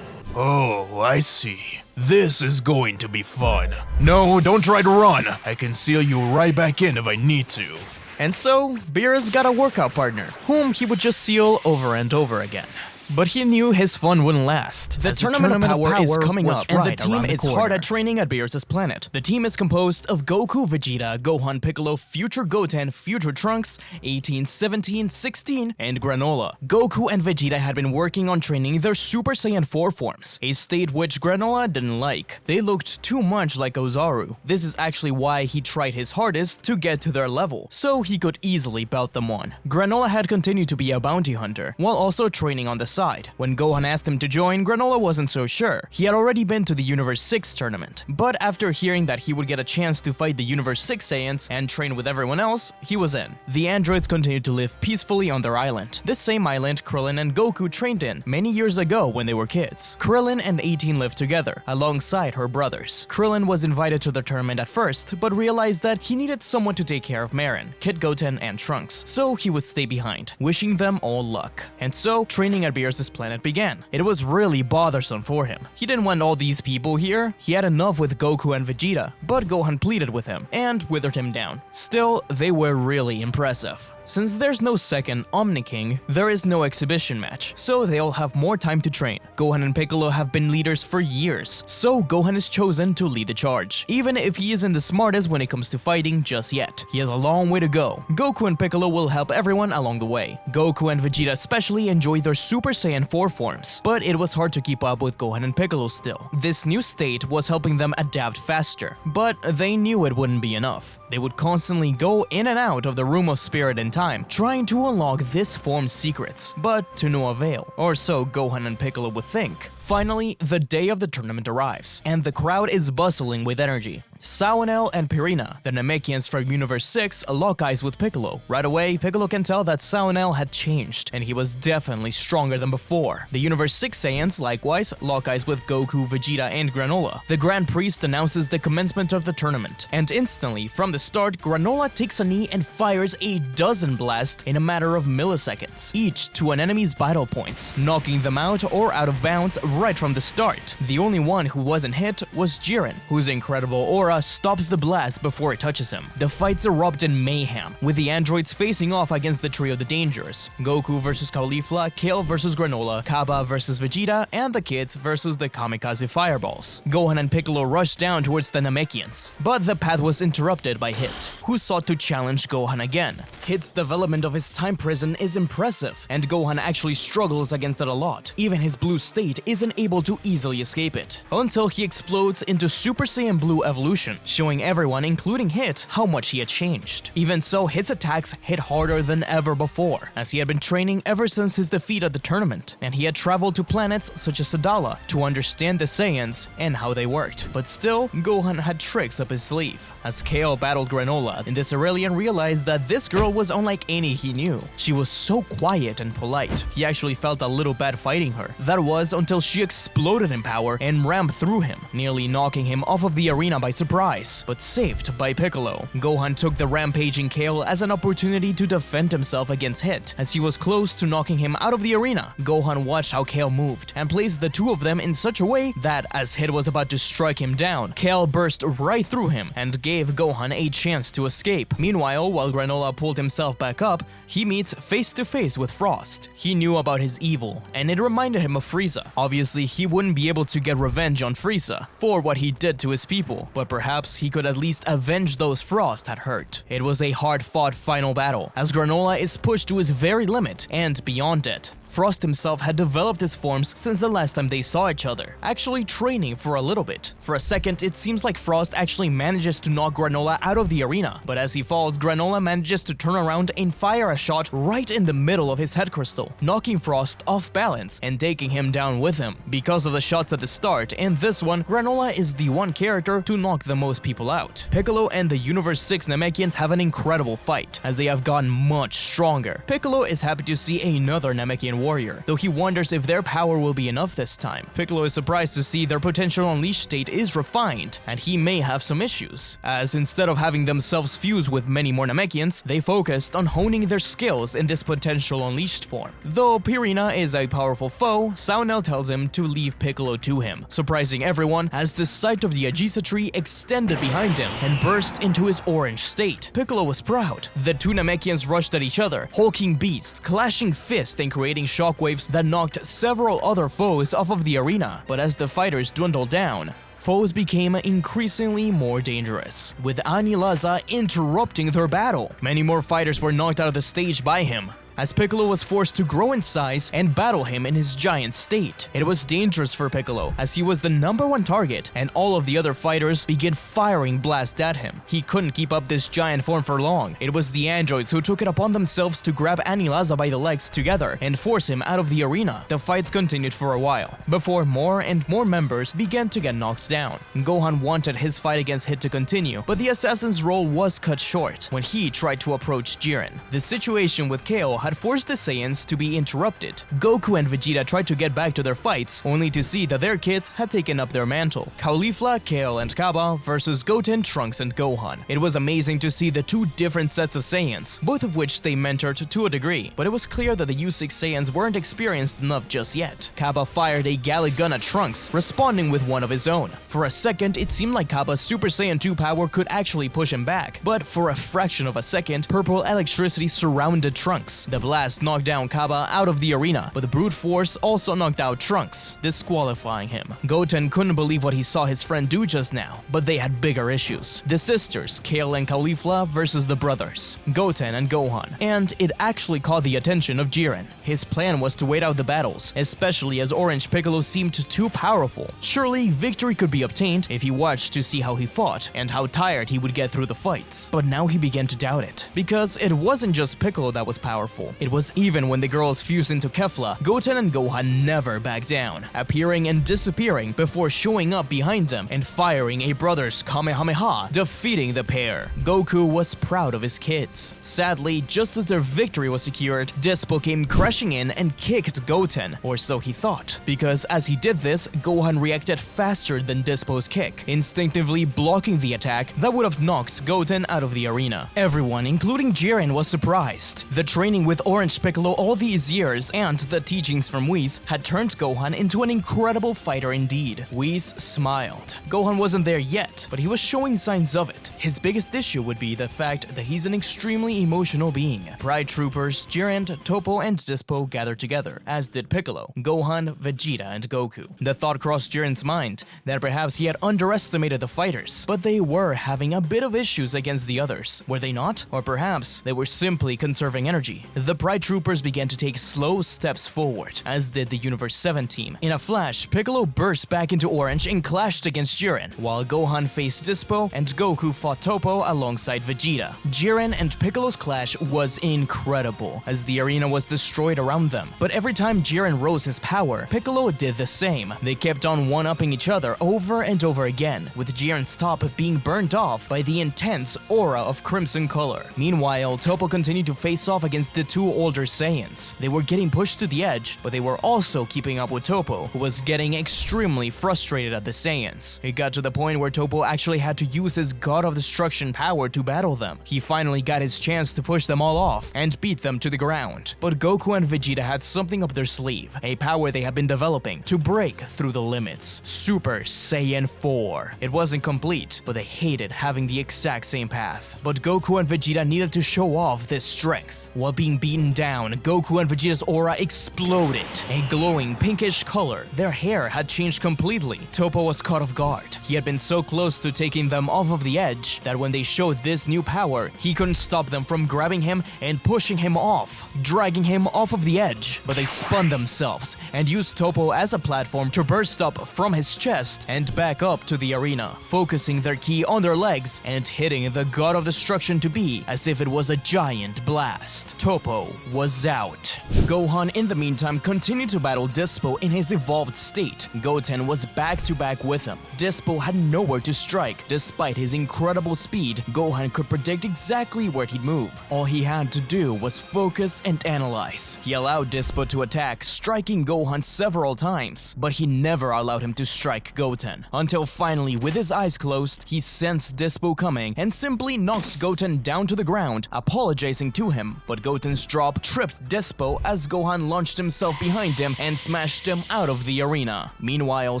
Oh, I see. This is going to be fun. No, don't try to run. I can seal you right back in if I need to. And so, Beerus got a workout partner, whom he would just seal over and over again. But he knew his fun wouldn't last. The Tournament of Power is coming up, and the team is hard at training at Beerus' planet. The team is composed of Goku, Vegeta, Gohan, Piccolo, Future Goten, Future Trunks, 18, 17, 16, and Granola. Goku and Vegeta had been working on training their Super Saiyan 4 forms, a state which Granola didn't like. They looked too much like Ozaru. This is actually why he tried his hardest to get to their level, so he could easily belt them on. Granola had continued to be a bounty hunter, while also training on the side side. When Gohan asked him to join, Granola wasn't so sure. He had already been to the Universe 6 tournament, but after hearing that he would get a chance to fight the Universe 6 Saiyans and train with everyone else, he was in. The androids continued to live peacefully on their island. This same island Krillin and Goku trained in many years ago when they were kids. Krillin and 18 lived together, alongside her brothers. Krillin was invited to the tournament at first, but realized that he needed someone to take care of Marin, Kid Goten, and Trunks, so he would stay behind, wishing them all luck. And so, training at Beerus' planet began. It was really bothersome for him. He didn't want all these people here. He had enough with Goku and Vegeta, but Gohan pleaded with him and withered him down. Still, they were really impressive. Since there's no second Omni King, there is no exhibition match, so they'll have more time to train. Gohan and Piccolo have been leaders for years, so Gohan is chosen to lead the charge, even if he isn't the smartest when it comes to fighting just yet. He has a long way to go. Goku and Piccolo will help everyone along the way. Goku and Vegeta especially enjoy their Super Saiyan 4 forms, but it was hard to keep up with Gohan and Piccolo still. This new state was helping them adapt faster, but they knew it wouldn't be enough. They would constantly go in and out of the Room of Spirit in time, trying to unlock this form's secrets, but to no avail, or so Gohan and Piccolo would think. Finally, the day of the tournament arrives, and the crowd is bustling with energy. Saonel and Pirina, the Namekians from Universe 6, lock eyes with Piccolo. Right away, Piccolo can tell that Saonel had changed, and he was definitely stronger than before. The Universe 6 Saiyans, likewise, lock eyes with Goku, Vegeta, and Granola. The Grand Priest announces the commencement of the tournament, and instantly, from the start, Granola takes a knee and fires a dozen blasts in a matter of milliseconds, each to an enemy's vital points, knocking them out or out of bounds right from the start. The only one who wasn't hit was Jiren, whose incredible aura stops the blast before it touches him. The fights erupt in mayhem, with the androids facing off against the trio the Dangers: Goku versus Caulifla, Kale versus Granola, Kaba versus Vegeta, and the kids versus the Kamikaze Fireballs. Gohan and Piccolo rushed down towards the Namekians, but the path was interrupted by Hit, who sought to challenge Gohan again. Hit's development of his time prison is impressive, and Gohan actually struggles against it a lot. Even his blue state isn't able to easily escape it, until he explodes into Super Saiyan Blue evolution, showing everyone, including Hit, how much he had changed. Even so, Hit's attacks hit harder than ever before, as he had been training ever since his defeat at the tournament, and he had traveled to planets such as Sadala to understand the Saiyans and how they worked. But still, Gohan had tricks up his sleeve. As Kale battled Granola, and this Aurelian realized that this girl was unlike any he knew. She was so quiet and polite. He actually felt a little bad fighting her. That was until she exploded in power and rammed through him, nearly knocking him off of the arena by surprise, but saved by Piccolo. Gohan took the rampaging Kale as an opportunity to defend himself against Hit. As he was close to knocking him out of the arena, Gohan watched how Kale moved and placed the two of them in such a way that as Hit was about to strike him down, Kale burst right through him and gave Gohan a chance to escape. Meanwhile, while Granola pulled himself back up, he meets face to face with Frost. He knew about his evil, and it reminded him of Frieza. Obviously, he wouldn't be able to get revenge on Frieza for what he did to his people, but perhaps he could at least avenge those Frost had hurt. It was a hard-fought final battle, as Granola is pushed to his very limit and beyond it. Frost himself had developed his forms since the last time they saw each other, actually training for a little bit. For a second, it seems like Frost actually manages to knock Granola out of the arena, but as he falls, Granola manages to turn around and fire a shot right in the middle of his head crystal, knocking Frost off balance and taking him down with him. Because of the shots at the start, in this one, Granola is the one character to knock the most people out. Piccolo and the Universe 6 Namekians have an incredible fight, as they have gotten much stronger. Piccolo is happy to see another Namekian warrior, though he wonders if their power will be enough this time. Piccolo is surprised to see their potential unleashed state is refined, and he may have some issues, as instead of having themselves fuse with many more Namekians, they focused on honing their skills in this potential unleashed form. Though Pirina is a powerful foe, Saonel tells him to leave Piccolo to him, surprising everyone as the sight of the Agisa tree extended behind him and burst into his orange state. Piccolo was proud. The two Namekians rushed at each other, hulking beasts, clashing fists, and creating shockwaves that knocked several other foes off of the arena. But as the fighters dwindled down, foes became increasingly more dangerous, with Anilaza interrupting their battle. Many more fighters were knocked out of the stage by him, as Piccolo was forced to grow in size and battle him in his giant state. It was dangerous for Piccolo, as he was the #1 target, and all of the other fighters began firing blasts at him. He couldn't keep up this giant form for long. It was the androids who took it upon themselves to grab Anilaza by the legs together and force him out of the arena. The fights continued for a while, before more and more members began to get knocked down. Gohan wanted his fight against Hit to continue, but the assassin's role was cut short when he tried to approach Jiren. The situation with KO had forced the Saiyans to be interrupted. Goku and Vegeta tried to get back to their fights, only to see that their kids had taken up their mantle. Caulifla, Kale, and Kaba versus Goten, Trunks, and Gohan. It was amazing to see the two different sets of Saiyans, both of which they mentored to a degree, but it was clear that the U6 Saiyans weren't experienced enough just yet. Kaba fired a Gallic gun at Trunks, responding with one of his own. For a second, it seemed like Kaba's Super Saiyan 2 power could actually push him back, but for a fraction of a second, purple electricity surrounded Trunks. The blast knocked down Kaba out of the arena, but the brute force also knocked out Trunks, disqualifying him. Goten couldn't believe what he saw his friend do just now, but they had bigger issues. The sisters, Kale and Caulifla, versus the brothers, Goten and Gohan, and it actually caught the attention of Jiren. His plan was to wait out the battles, especially as Orange Piccolo seemed too powerful. Surely, victory could be obtained if he watched to see how he fought and how tired he would get through the fights. But now he began to doubt it, because it wasn't just Piccolo that was powerful. It was even when the girls fused into Kefla, Goten and Gohan never backed down, appearing and disappearing before showing up behind them and firing a brother's Kamehameha, defeating the pair. Goku was proud of his kids. Sadly, just as their victory was secured, Despo came crashing in and kicked Goten, or so he thought, because as he did this, Gohan reacted faster than Despo's kick, instinctively blocking the attack that would have knocked Goten out of the arena. Everyone, including Jiren, was surprised. The training with Orange Piccolo all these years and the teachings from Whis had turned Gohan into an incredible fighter indeed. Whis smiled. Gohan wasn't there yet, but he was showing signs of it. His biggest issue would be the fact that he's an extremely emotional being. Pride Troopers, Jiren, Toppo, and Despo gathered together, as did Piccolo, Gohan, Vegeta, and Goku. The thought crossed Jiren's mind that perhaps he had underestimated the fighters, but they were having a bit of issues against the others, were they not? Or perhaps they were simply conserving energy. The Pride Troopers began to take slow steps forward, as did the Universe 7 team. In a flash, Piccolo burst back into Orange and clashed against Jiren, while Gohan faced Despo and Goku fought Toppo alongside Vegeta. Jiren and Piccolo's clash was incredible, as the arena was destroyed around them. But every time Jiren rose his power, Piccolo did the same. They kept on one-upping each other over and over again, with Jiren's top being burnt off by the intense aura of crimson color. Meanwhile, Toppo continued to face off against the two older Saiyans. They were getting pushed to the edge, but they were also keeping up with Toppo, who was getting extremely frustrated at the Saiyans. It got to the point where Toppo actually had to use his God of Destruction power to battle them. He finally got his chance to push them all off and beat them to the ground. But Goku and Vegeta had something up their sleeve, a power they had been developing to break through the limits. Super Saiyan 4. It wasn't complete, but they hated having the exact same path. But Goku and Vegeta needed to show off this strength. While being beaten down, Goku and Vegeta's aura exploded, a glowing pinkish color. Their hair had changed completely. Toppo was caught off guard. He had been so close to taking them off of the edge that when they showed this new power, he couldn't stop them from grabbing him and pushing him off, dragging him off of the edge. But they spun themselves and used Toppo as a platform to burst up from his chest and back up to the arena, focusing their ki on their legs and hitting the God of Destruction to be as if it was a giant blast. Toppo was out. Gohan, in the meantime, continued to battle Despo in his evolved state. Goten was back to back with him. Despo had nowhere to strike. Despite his incredible speed, Gohan could predict exactly where he'd move. All he had to do was focus and analyze. He allowed Despo to attack, striking Gohan several times, but he never allowed him to strike Goten, until finally, with his eyes closed, he sensed Despo coming and simply knocks Goten down to the ground, apologizing to him. But Goten's drop tripped Despo as Gohan launched himself behind him and smashed him out of the arena. Meanwhile,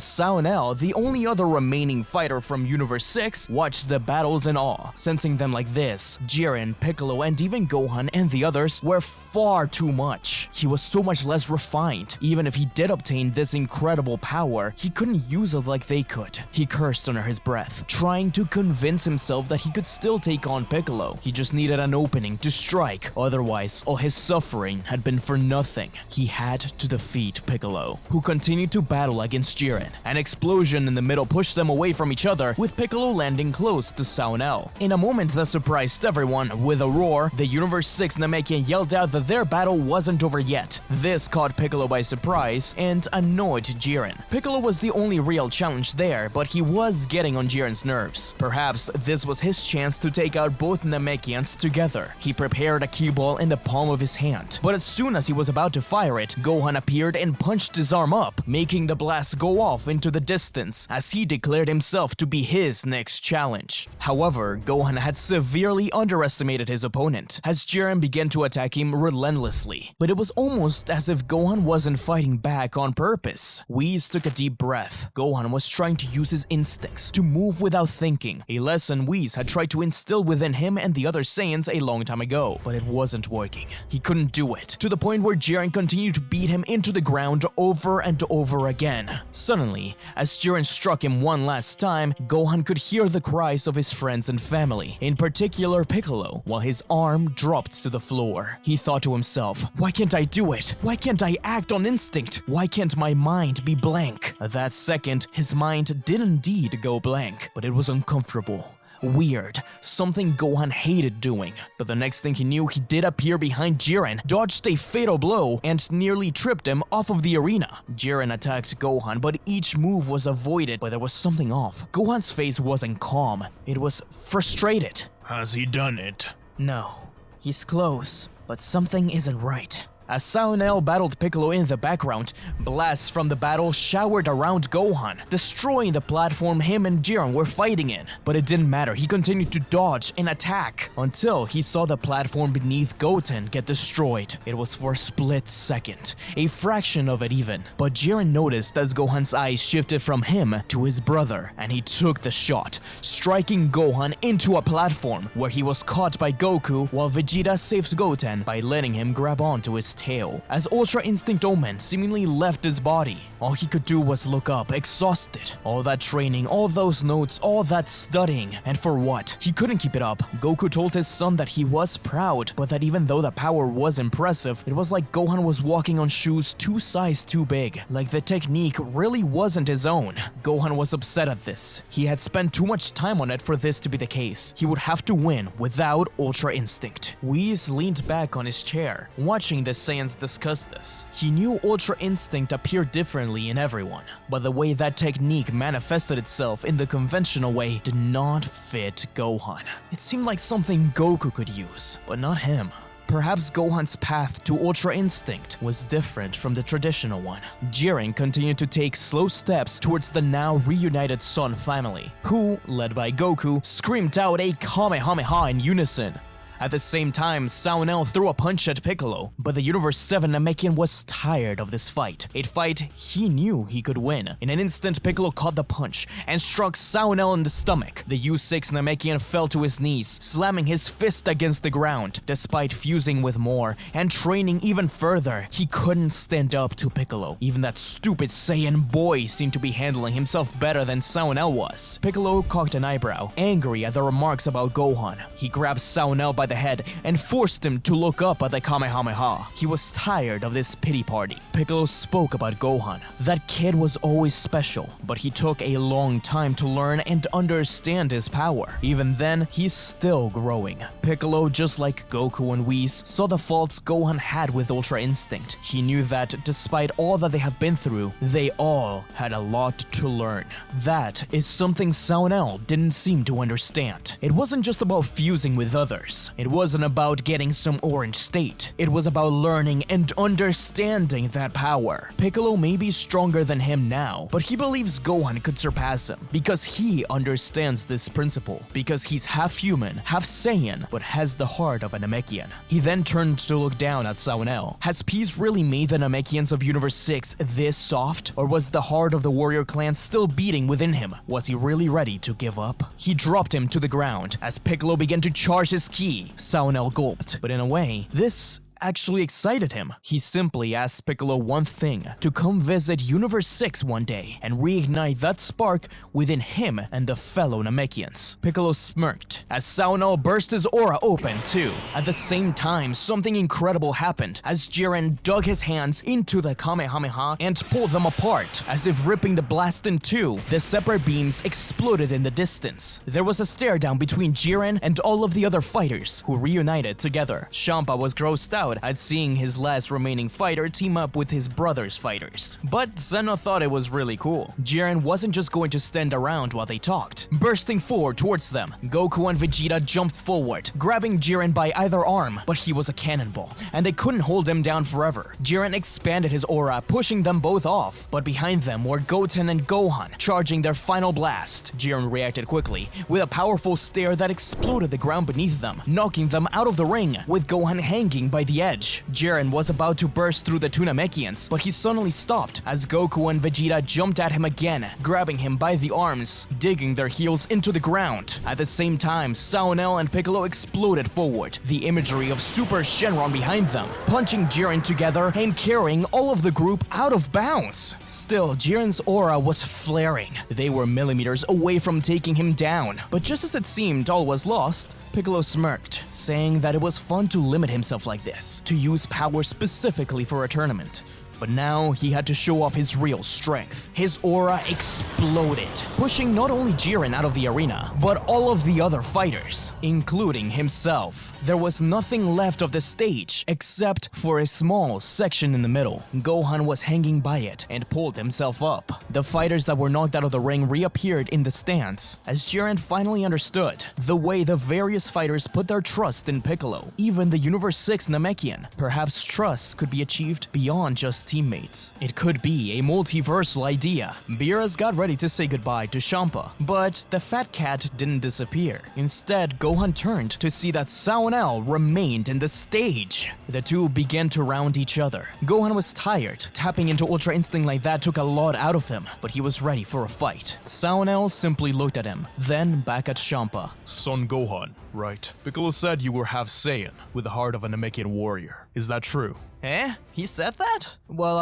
Saonel, the only other remaining fighter from Universe 6, watched the battles in awe. Sensing them like this, Jiren, Piccolo, and even Gohan and the others were far too much. He was so much less refined. Even if he did obtain this incredible power, he couldn't use it like they could. He cursed under his breath, trying to convince himself that he could still take on Piccolo. He just needed an opening to strike, otherwise all his suffering had been for nothing. He had to defeat Piccolo, who continued to battle against Jiren. An explosion in the middle pushed them away from each other, with Piccolo landing close to Sao. In a moment that surprised everyone, with a roar, the Universe 6 Namekian yelled out that their battle wasn't over yet. This caught Piccolo by surprise and annoyed Jiren. Piccolo was the only real challenge there, but he was getting on Jiren's nerves. Perhaps this was his chance to take out both Namekians together. He prepared a cue ball in the palm of his hand, but as soon as he was about to fire it, Gohan appeared and punched his arm up, making the blast go off into the distance as he declared himself to be his next challenge. However, Gohan had severely underestimated his opponent, as Jiren began to attack him relentlessly. But it was almost as if Gohan wasn't fighting back on purpose. Whis took a deep breath. Gohan was trying to use his instincts to move without thinking, a lesson Whis had tried to instill within him and the other Saiyans a long time ago, but it wasn't working. He couldn't do it, to the point where Jiren continued to beat him into the ground over and over again. Suddenly, as Jiren struck him one last time, Gohan could hear the cries of his friends and family, in particular Piccolo, while his arm dropped to the floor. He thought to himself, why can't I do it? Why can't I act on instinct? Why can't my mind be blank? At that second, his mind did indeed go blank, but it was uncomfortable. Weird, something Gohan hated doing. But the next thing he knew, he did appear behind Jiren, dodged a fatal blow, and nearly tripped him off of the arena. Jiren attacked Gohan, but each move was avoided, but there was something off. Gohan's face wasn't calm, it was frustrated. Has he done it? No, he's close, but something isn't right. As Sao battled Piccolo in the background, blasts from the battle showered around Gohan, destroying the platform him and Jiren were fighting in. But it didn't matter, he continued to dodge and attack until he saw the platform beneath Goten get destroyed. It was for a split second, a fraction of it even. But Jiren noticed as Gohan's eyes shifted from him to his brother, and he took the shot, striking Gohan into a platform where he was caught by Goku while Vegeta saves Goten by letting him grab onto his tail. As Ultra Instinct Omen seemingly left his body, all he could do was look up, exhausted. All that training, all those notes, all that studying, and for what? He couldn't keep it up. Goku told his son that he was proud, but that even though the power was impressive, it was like Gohan was walking on shoes 2 sizes too big, like the technique really wasn't his own. Gohan was upset at this. He had spent too much time on it for this to be the case. He would have to win without Ultra Instinct. Whis leaned back on his chair, watching the Saiyans discuss this. He knew Ultra Instinct appeared differently in everyone, but the way that technique manifested itself in the conventional way did not fit Gohan. It seemed like something Goku could use, but not him. Perhaps Gohan's path to Ultra Instinct was different from the traditional one. Jiren continued to take slow steps towards the now reunited Son family, who, led by Goku, screamed out a Kamehameha in unison. At the same time, Sao threw a punch at Piccolo, but the Universe 7 Namekian was tired of this fight, a fight he knew he could win. In an instant, Piccolo caught the punch and struck Sao in the stomach. The U6 Namekian fell to his knees, slamming his fist against the ground. Despite fusing with more and training even further, he couldn't stand up to Piccolo. Even that stupid Saiyan boy seemed to be handling himself better than Sao was. Piccolo cocked an eyebrow, angry at the remarks about Gohan. He grabbed Sao by the head and forced him to look up at the Kamehameha. He was tired of this pity party. Piccolo spoke about Gohan. That kid was always special, but he took a long time to learn and understand his power. Even then, he's still growing. Piccolo, just like Goku and Whis, saw the faults Gohan had with Ultra Instinct. He knew that despite all that they have been through, they all had a lot to learn. That is something Sao didn't seem to understand. It wasn't just about fusing with others. It wasn't about getting some orange state. It was about learning and understanding that power. Piccolo may be stronger than him now, but he believes Gohan could surpass him because he understands this principle. Because he's half human, half Saiyan, but has the heart of a Namekian. He then turned to look down at Sao. Has peace really made the Namekians of Universe 6 this soft? Or was the heart of the warrior clan still beating within him? Was he really ready to give up? He dropped him to the ground as Piccolo began to charge his ki. Sao gulped, but in a way, this actually excited him. He simply asked Piccolo one thing, to come visit Universe 6 one day and reignite that spark within him and the fellow Namekians. Piccolo smirked as Saunel burst his aura open too. At the same time, something incredible happened as Jiren dug his hands into the Kamehameha and pulled them apart, as if ripping the blast in two. The separate beams exploded in the distance. There was a stare down between Jiren and all of the other fighters, who reunited together. Champa was grossed out at seeing his last remaining fighter team up with his brother's fighters. But Zeno thought it was really cool. Jiren wasn't just going to stand around while they talked. Bursting forward towards them, Goku and Vegeta jumped forward, grabbing Jiren by either arm, but he was a cannonball, and they couldn't hold him down forever. Jiren expanded his aura, pushing them both off, but behind them were Goten and Gohan, charging their final blast. Jiren reacted quickly, with a powerful stare that exploded the ground beneath them, knocking them out of the ring, with Gohan hanging by the edge. Jiren was about to burst through the two Namekians, but he suddenly stopped as Goku and Vegeta jumped at him again, grabbing him by the arms, digging their heels into the ground. At the same time, Saunel and Piccolo exploded forward, the imagery of Super Shenron behind them, punching Jiren together and carrying all of the group out of bounds. Still, Jiren's aura was flaring. They were millimeters away from taking him down, but just as it seemed all was lost, Piccolo smirked, saying that it was fun to limit himself like this, to use power specifically for a tournament. But now he had to show off his real strength. His aura exploded, pushing not only Jiren out of the arena, but all of the other fighters, including himself. There was nothing left of the stage except for a small section in the middle. Gohan was hanging by it and pulled himself up. The fighters that were knocked out of the ring reappeared in the stands as Jiren finally understood the way the various fighters put their trust in Piccolo, even the Universe 6 Namekian. Perhaps trust could be achieved beyond just teammates. It could be a multiversal idea. Beerus got ready to say goodbye to Champa, but the fat cat didn't disappear. Instead, Gohan turned to see that Saunel remained in the stage. The two began to round each other. Gohan was tired. Tapping into Ultra Instinct like that took a lot out of him, but he was ready for a fight. Saunel simply looked at him, then back at Champa. Son Gohan, right? Piccolo said you were half Saiyan, with the heart of a Namekian warrior. Is that true? Eh? He said that? Well,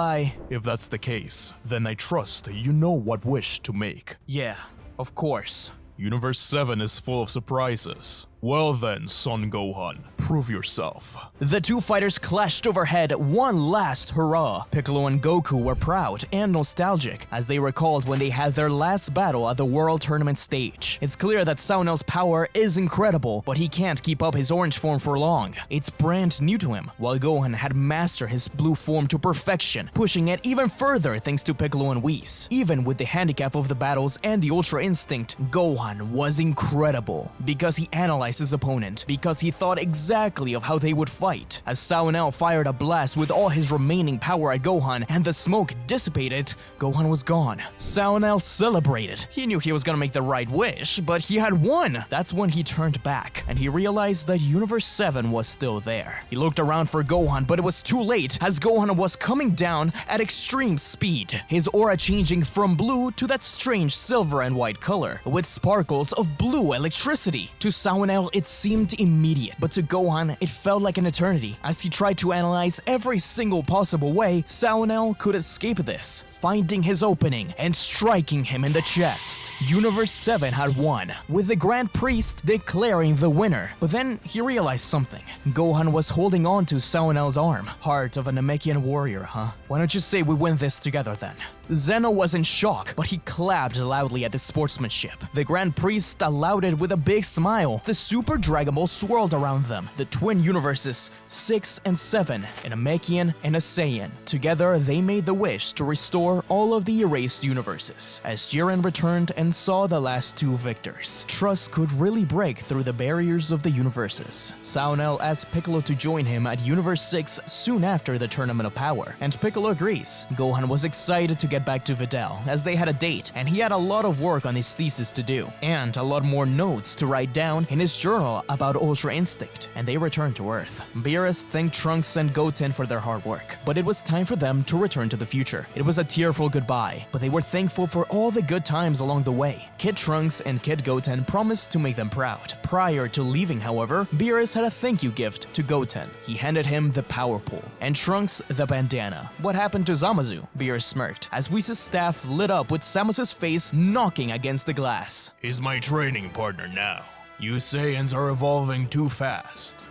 If that's the case, then I trust you know what wish to make. yeah, of course. Universe 7 is full of surprises. Well then, Son Gohan, prove yourself. The two fighters clashed overhead one last hurrah. Piccolo and Goku were proud and nostalgic as they recalled when they had their last battle at the World Tournament stage. It's clear that Saunel's power is incredible, but he can't keep up his orange form for long. It's brand new to him, while Gohan had mastered his blue form to perfection, pushing it even further thanks to Piccolo and Whis. Even with the handicap of the battles and the Ultra Instinct, Gohan was incredible because he analyzed his opponent, because he thought exactly of how they would fight. As Saunel fired a blast with all his remaining power at Gohan and the smoke dissipated, Gohan was gone. Saunel celebrated. He knew he was gonna make the right wish, but he had won. That's when he turned back, and he realized that Universe 7 was still there. He looked around for Gohan, but it was too late as Gohan was coming down at extreme speed, his aura changing from blue to that strange silver and white color, with sparkles of blue electricity. To Saunel, it seemed immediate, but to Gohan, it felt like an eternity. As he tried to analyze every single possible way Saunel could escape this, finding his opening and striking him in the chest. Universe 7 had won, with the Grand Priest declaring the winner. But then he realized something. Gohan was holding on to Saunel's arm. Heart of a Namekian warrior, huh? Why don't you say we win this together then? Zeno was in shock, but he clapped loudly at the sportsmanship. The Grand Priest allowed it with a big smile. The Super Dragon Ball swirled around them. The twin universes, 6 and 7, a Namekian and a Saiyan. Together, they made the wish to restore all of the erased universes. As Jiren returned and saw the last two victors, trust could really break through the barriers of the universes. Saunel asked Piccolo to join him at Universe 6 soon after the Tournament of Power, and Piccolo agrees. Gohan was excited to get back to Videl, as they had a date, and he had a lot of work on his thesis to do, and a lot more notes to write down in his journal about Ultra Instinct, and they returned to Earth. Beerus thanked Trunks and Goten for their hard work, but it was time for them to return to the future. It was a tearful goodbye, but they were thankful for all the good times along the way. Kid Trunks and Kid Goten promised to make them proud. Prior to leaving, however, Beerus had a thank you gift to Goten. He handed him the power pole, and Trunks the bandana. What happened to Zamasu? Beerus smirked, as Whis' staff lit up with Samus's face knocking against the glass. He's my training partner now. You Saiyans are evolving too fast.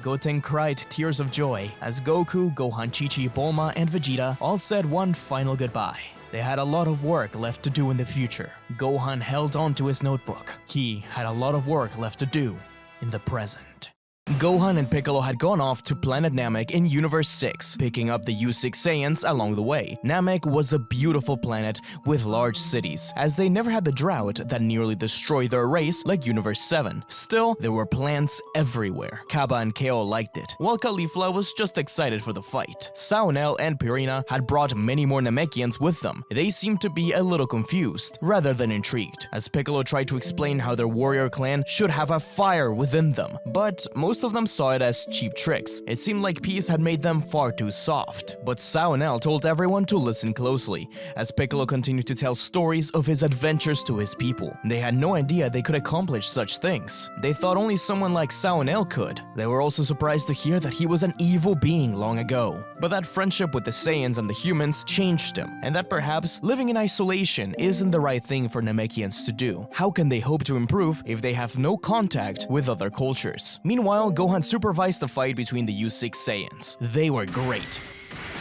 Goten cried tears of joy as Goku, Gohan, Chi-Chi, Bulma, and Vegeta all said one final goodbye. They had a lot of work left to do in the future. Gohan held on to his notebook. He had a lot of work left to do in the present. Gohan and Piccolo had gone off to planet Namek in Universe 6, picking up the U6 Saiyans along the way. Namek was a beautiful planet with large cities, as they never had the drought that nearly destroyed their race like Universe 7. Still, there were plants everywhere. Kaba and Kale liked it, while Caulifla was just excited for the fight. Saunel and Pirina had brought many more Namekians with them. They seemed to be a little confused, rather than intrigued, as Piccolo tried to explain how their warrior clan should have a fire within them, but most of them saw it as cheap tricks. It seemed like peace had made them far too soft. But Saunel told everyone to listen closely, as Piccolo continued to tell stories of his adventures to his people. They had no idea they could accomplish such things. They thought only someone like Saunel could. They were also surprised to hear that he was an evil being long ago. But that friendship with the Saiyans and the humans changed him, and that perhaps living in isolation isn't the right thing for Namekians to do. How can they hope to improve if they have no contact with other cultures? Meanwhile, Gohan supervised the fight between the U6 Saiyans. They were great.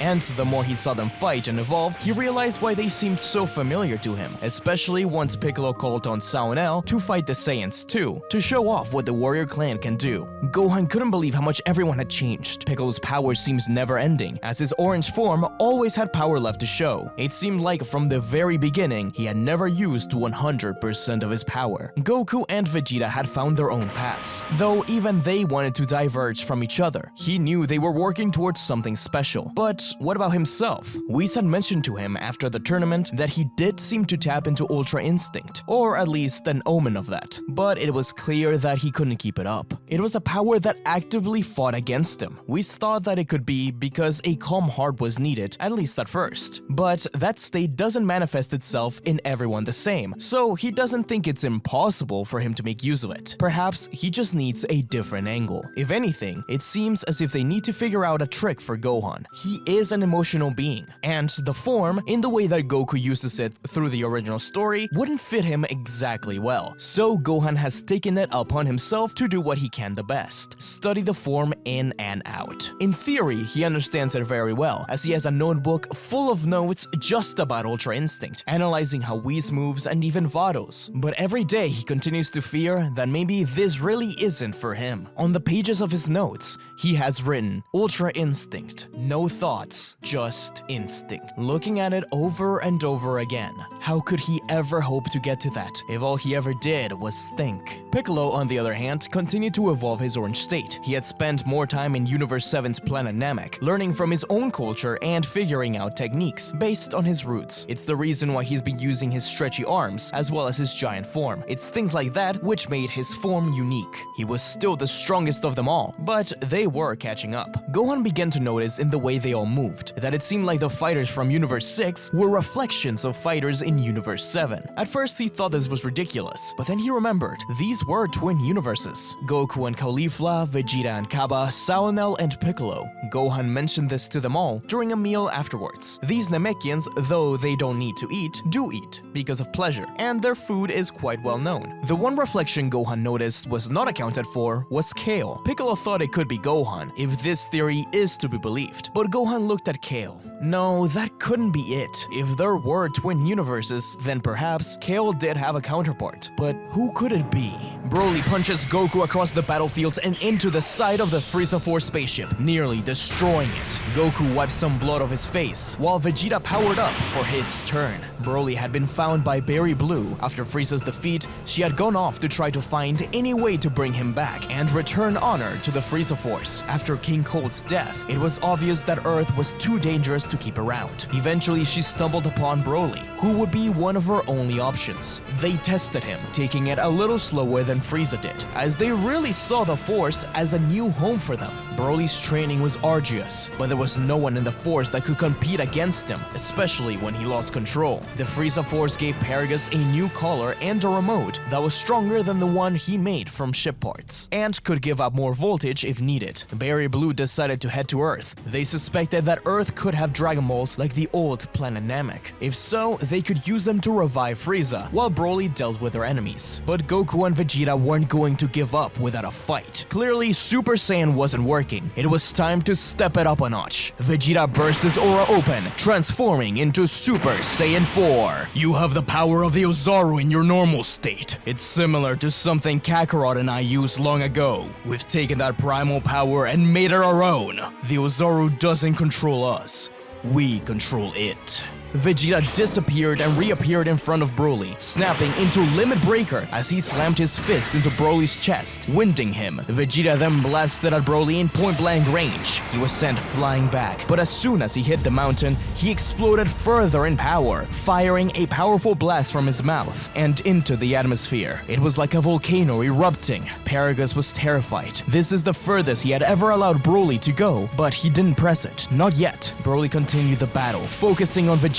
And the more he saw them fight and evolve, he realized why they seemed so familiar to him, especially once Piccolo called on Saunel to fight the Saiyans too, to show off what the warrior clan can do. Gohan couldn't believe how much everyone had changed. Piccolo's power seems never ending, as his orange form always had power left to show. It seemed like from the very beginning, he had never used 100% of his power. Goku and Vegeta had found their own paths, though even they wanted to diverge from each other. He knew they were working towards something special, but what about himself? Whis had mentioned to him after the tournament that he did seem to tap into Ultra Instinct, or at least an omen of that, but it was clear that he couldn't keep it up. It was a power that actively fought against him. Whis thought that it could be because a calm heart was needed, at least at first, but that state doesn't manifest itself in everyone the same, so he doesn't think it's impossible for him to make use of it. Perhaps he just needs a different angle. If anything, it seems as if they need to figure out a trick for Gohan. He is an emotional being, and the form, in the way that Goku uses it through the original story, wouldn't fit him exactly well. So Gohan has taken it upon himself to do what he can the best: study the form in and out. In theory, he understands it very well, as he has a notebook full of notes just about Ultra Instinct, analyzing how Whis moves and even Vados. But every day he continues to fear that maybe this really isn't for him. On the pages of his notes, he has written, Ultra Instinct, no thoughts, just instinct. Looking at it over and over again. How could he ever hope to get to that if all he ever did was think? Piccolo, on the other hand, continued to evolve his orange state. He had spent more time in Universe 7's planet Namek, learning from his own culture and figuring out techniques based on his roots. It's the reason why he's been using his stretchy arms as well as his giant form. It's things like that which made his form unique. He was still the strongest of them all, but they were catching up. Gohan began to notice in the way they all moved that it seemed like the fighters from Universe 6 were reflections of fighters in Universe 7. At first he thought this was ridiculous, but then he remembered these were twin universes: Goku and Caulifla, Vegeta and Kaba, Saunel and Piccolo. Gohan mentioned this to them all during a meal afterwards. These Namekians, though they don't need to eat, do eat because of pleasure, and their food is quite well known. The one reflection Gohan noticed was not accounted for was Kale. Piccolo thought it could be Gohan, if this theory is to be believed, but Gohan looked at Kale. No, that couldn't be it. If there were twin universes, then perhaps Kale did have a counterpart. But who could it be? Broly punches Goku across the battlefield and into the side of the Frieza 4 spaceship, nearly destroying it. Goku wiped some blood off his face, while Vegeta powered up for his turn. Broly had been found by Berry Blue. After Frieza's defeat, she had gone off to try to find any way to bring him back and return honor to the Frieza Force. After King Cold's death, it was obvious that Earth was too dangerous to keep around. Eventually, she stumbled upon Broly, who would be one of her only options. They tested him, taking it a little slower than Frieza did, as they really saw the Force as a new home for them. Broly's training was arduous, but there was no one in the Force that could compete against him, especially when he lost control. The Frieza Force gave Paragus a new collar and a remote suit that was stronger than the one he made from ship parts, and could give up more voltage if needed. Barry Blue decided to head to Earth. They suspected that Earth could have Dragon Balls like the old planet Namek. If so, they could use them to revive Frieza, while Broly dealt with their enemies. But Goku and Vegeta weren't going to give up without a fight. Clearly, Super Saiyan wasn't working. It was time to step it up a notch. Vegeta burst his aura open, transforming into Super Saiyan 4. You have the power of the Ozaru in your normal state. It's similar to something Kakarot and I used long ago. We've taken that primal power and made it our own. The Ozaru doesn't control us. We control it. Vegeta disappeared and reappeared in front of Broly, snapping into Limit Breaker as he slammed his fist into Broly's chest, winding him. Vegeta then blasted at Broly in point-blank range. He was sent flying back, but as soon as he hit the mountain, he exploded further in power, firing a powerful blast from his mouth and into the atmosphere. It was like a volcano erupting. Paragus was terrified. This is the furthest he had ever allowed Broly to go, but he didn't press it. Not yet. Broly continued the battle, focusing on Vegeta.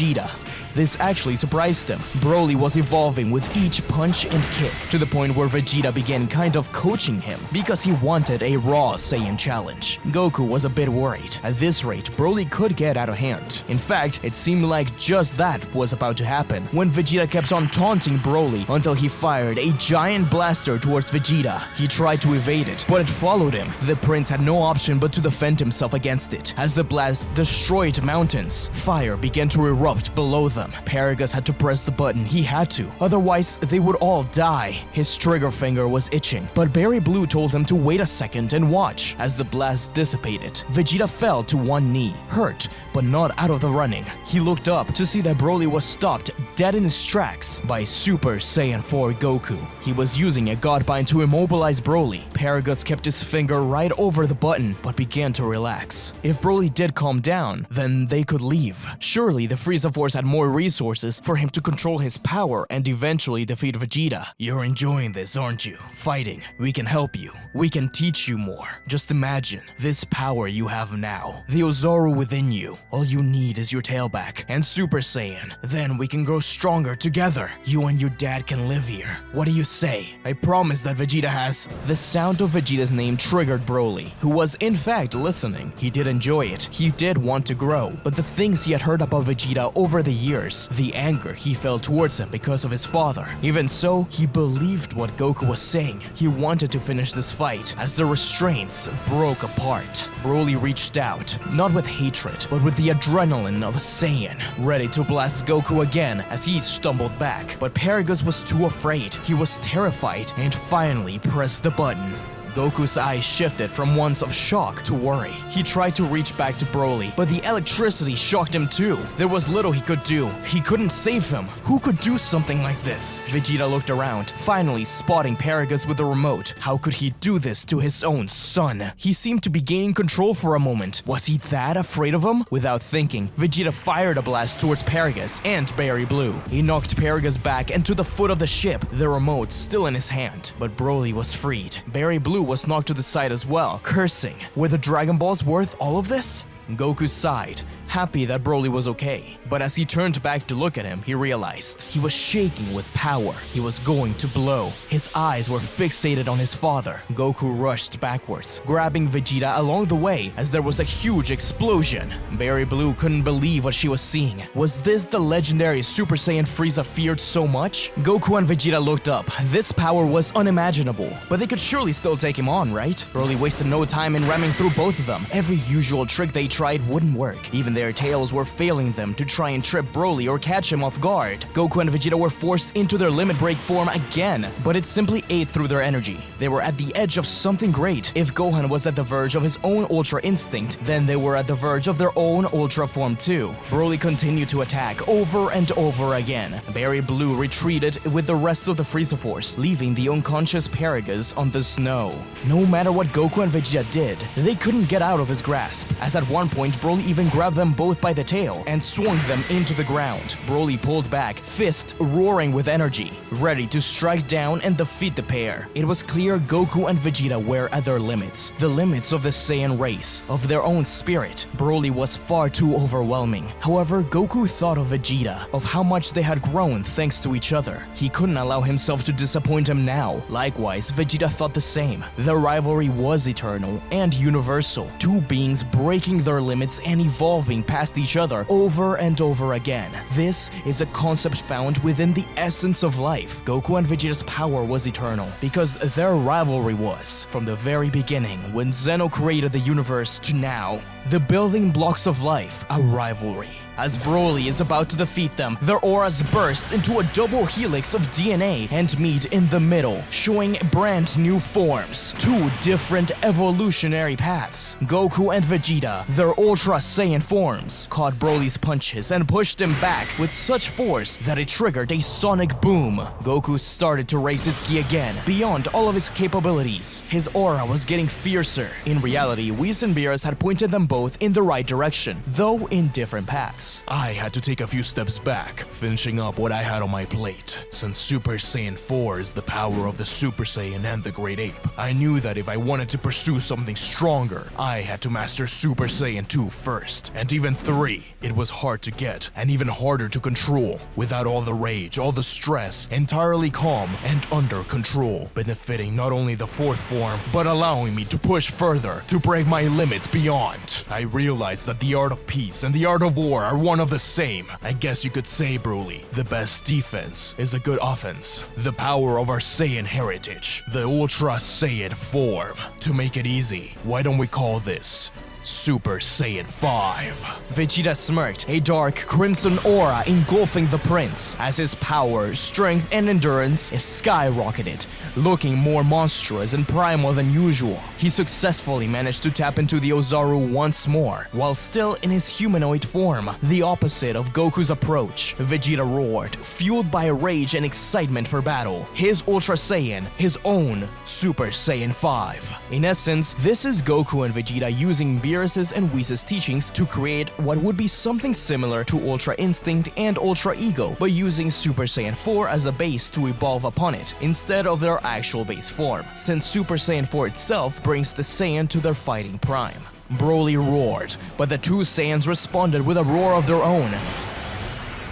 This actually surprised him. Broly was evolving with each punch and kick, to the point where Vegeta began kind of coaching him because he wanted a raw Saiyan challenge. Goku was a bit worried. At this rate, Broly could get out of hand. In fact, it seemed like just that was about to happen when Vegeta kept on taunting Broly until he fired a giant blaster towards Vegeta. He tried to evade it, but it followed him. The prince had no option but to defend himself against it. As the blast destroyed mountains, fire began to erupt below them. Paragus had to press the button. He had to. Otherwise, they would all die. His trigger finger was itching, but Barry Blue told him to wait a second and watch. As the blast dissipated, Vegeta fell to one knee, hurt, but not out of the running. He looked up to see that Broly was stopped dead in his tracks by Super Saiyan 4 Goku. He was using a Godbind to immobilize Broly. Paragus kept his finger right over the button, but began to relax. If Broly did calm down, then they could leave. Surely the Frieza Force had more resources for him to control his power and eventually defeat Vegeta. You're enjoying this, aren't you? Fighting. We can help you. We can teach you more. Just imagine this power you have now. The Ozaru within you. All you need is your tail back and Super Saiyan. Then we can grow stronger together. You and your dad can live here. What do you say? I promise that Vegeta has... The sound of Vegeta's name triggered Broly, who was in fact listening. He did enjoy it. He did want to grow. But the things he had heard about Vegeta over the years, the anger he felt towards him because of his father. Even so, he believed what Goku was saying. He wanted to finish this fight as the restraints broke apart. Broly reached out, not with hatred, but with the adrenaline of a Saiyan, ready to blast Goku again as he stumbled back. But Paragus was too afraid. He was terrified and finally pressed the button. Goku's eyes shifted from ones of shock to worry. He tried to reach back to Broly, but the electricity shocked him too. There was little he could do. He couldn't save him. Who could do something like this? Vegeta looked around, finally spotting Paragus with the remote. How could he do this to his own son? He seemed to be gaining control for a moment. Was he that afraid of him? Without thinking, Vegeta fired a blast towards Paragus and Barry Blue. He knocked Paragus back into the foot of the ship, the remote still in his hand. But Broly was freed. Barry Blue was knocked to the side as well, cursing. Were the Dragon Balls worth all of this? Goku sighed, happy that Broly was okay. But as he turned back to look at him, he realized he was shaking with power. He was going to blow. His eyes were fixated on his father. Goku rushed backwards, grabbing Vegeta along the way as there was a huge explosion. Barry Blue couldn't believe what she was seeing. Was this the legendary Super Saiyan Frieza feared so much? Goku and Vegeta looked up. This power was unimaginable, but they could surely still take him on, right? Broly wasted no time in ramming through both of them. Every usual trick they tried wouldn't work. Even their tails were failing them to try and trip Broly or catch him off guard. Goku and Vegeta were forced into their limit break form again, but it simply ate through their energy. They were at the edge of something great. If Gohan was at the verge of his own Ultra Instinct, then they were at the verge of their own Ultra Form too. Broly continued to attack over and over again. Barry Blue retreated with the rest of the Frieza Force, leaving the unconscious Paragus on the snow. No matter what Goku and Vegeta did, they couldn't get out of his grasp, as at one one point, Broly even grabbed them both by the tail and swung them into the ground. Broly pulled back, fist roaring with energy, ready to strike down and defeat the pair. It was clear Goku and Vegeta were at their limits, the limits of the Saiyan race, of their own spirit. Broly was far too overwhelming. However, Goku thought of Vegeta, of how much they had grown thanks to each other. He couldn't allow himself to disappoint him now. Likewise, Vegeta thought the same. Their rivalry was eternal and universal, two beings breaking their limits and evolving past each other over and over again. This is a concept found within the essence of life. Goku and Vegeta's power was eternal because their rivalry was, from the very beginning when Zeno created the universe to now, the building blocks of life, a rivalry. As Broly is about to defeat them, their auras burst into a double helix of DNA and meet in the middle, showing brand new forms, two different evolutionary paths. Goku and Vegeta, their Ultra Saiyan forms, caught Broly's punches and pushed him back with such force that it triggered a sonic boom. Goku started to raise his ki again, beyond all of his capabilities. His aura was getting fiercer. In reality, Whis and Beerus had pointed them both in the right direction, though in different paths. I had to take a few steps back, finishing up what I had on my plate. Since Super Saiyan 4 is the power of the Super Saiyan and the Great Ape, I knew that if I wanted to pursue something stronger, I had to master Super Saiyan 2 first, and even 3. It was hard to get, and even harder to control, without all the rage, all the stress, entirely calm and under control, benefiting not only the 4th form, but allowing me to push further, to break my limits beyond. I realized that the art of peace and the art of war are one of the same. I guess you could say, Broly, the best defense is a good offense. The power of our Saiyan heritage, the Ultra Saiyan form. To make it easy, why don't we call this Super Saiyan 5. Vegeta smirked, a dark crimson aura engulfing the prince, as his power, strength, and endurance skyrocketed, looking more monstrous and primal than usual. He successfully managed to tap into the Ozaru once more, while still in his humanoid form, the opposite of Goku's approach. Vegeta roared, fueled by rage and excitement for battle. His Ultra Saiyan, his own Super Saiyan 5. In essence, this is Goku and Vegeta using Beerus's and Whis' teachings to create what would be something similar to Ultra Instinct and Ultra Ego, but using Super Saiyan 4 as a base to evolve upon it, instead of their actual base form, since Super Saiyan 4 itself brings the Saiyan to their fighting prime. Broly roared, but the two Saiyans responded with a roar of their own.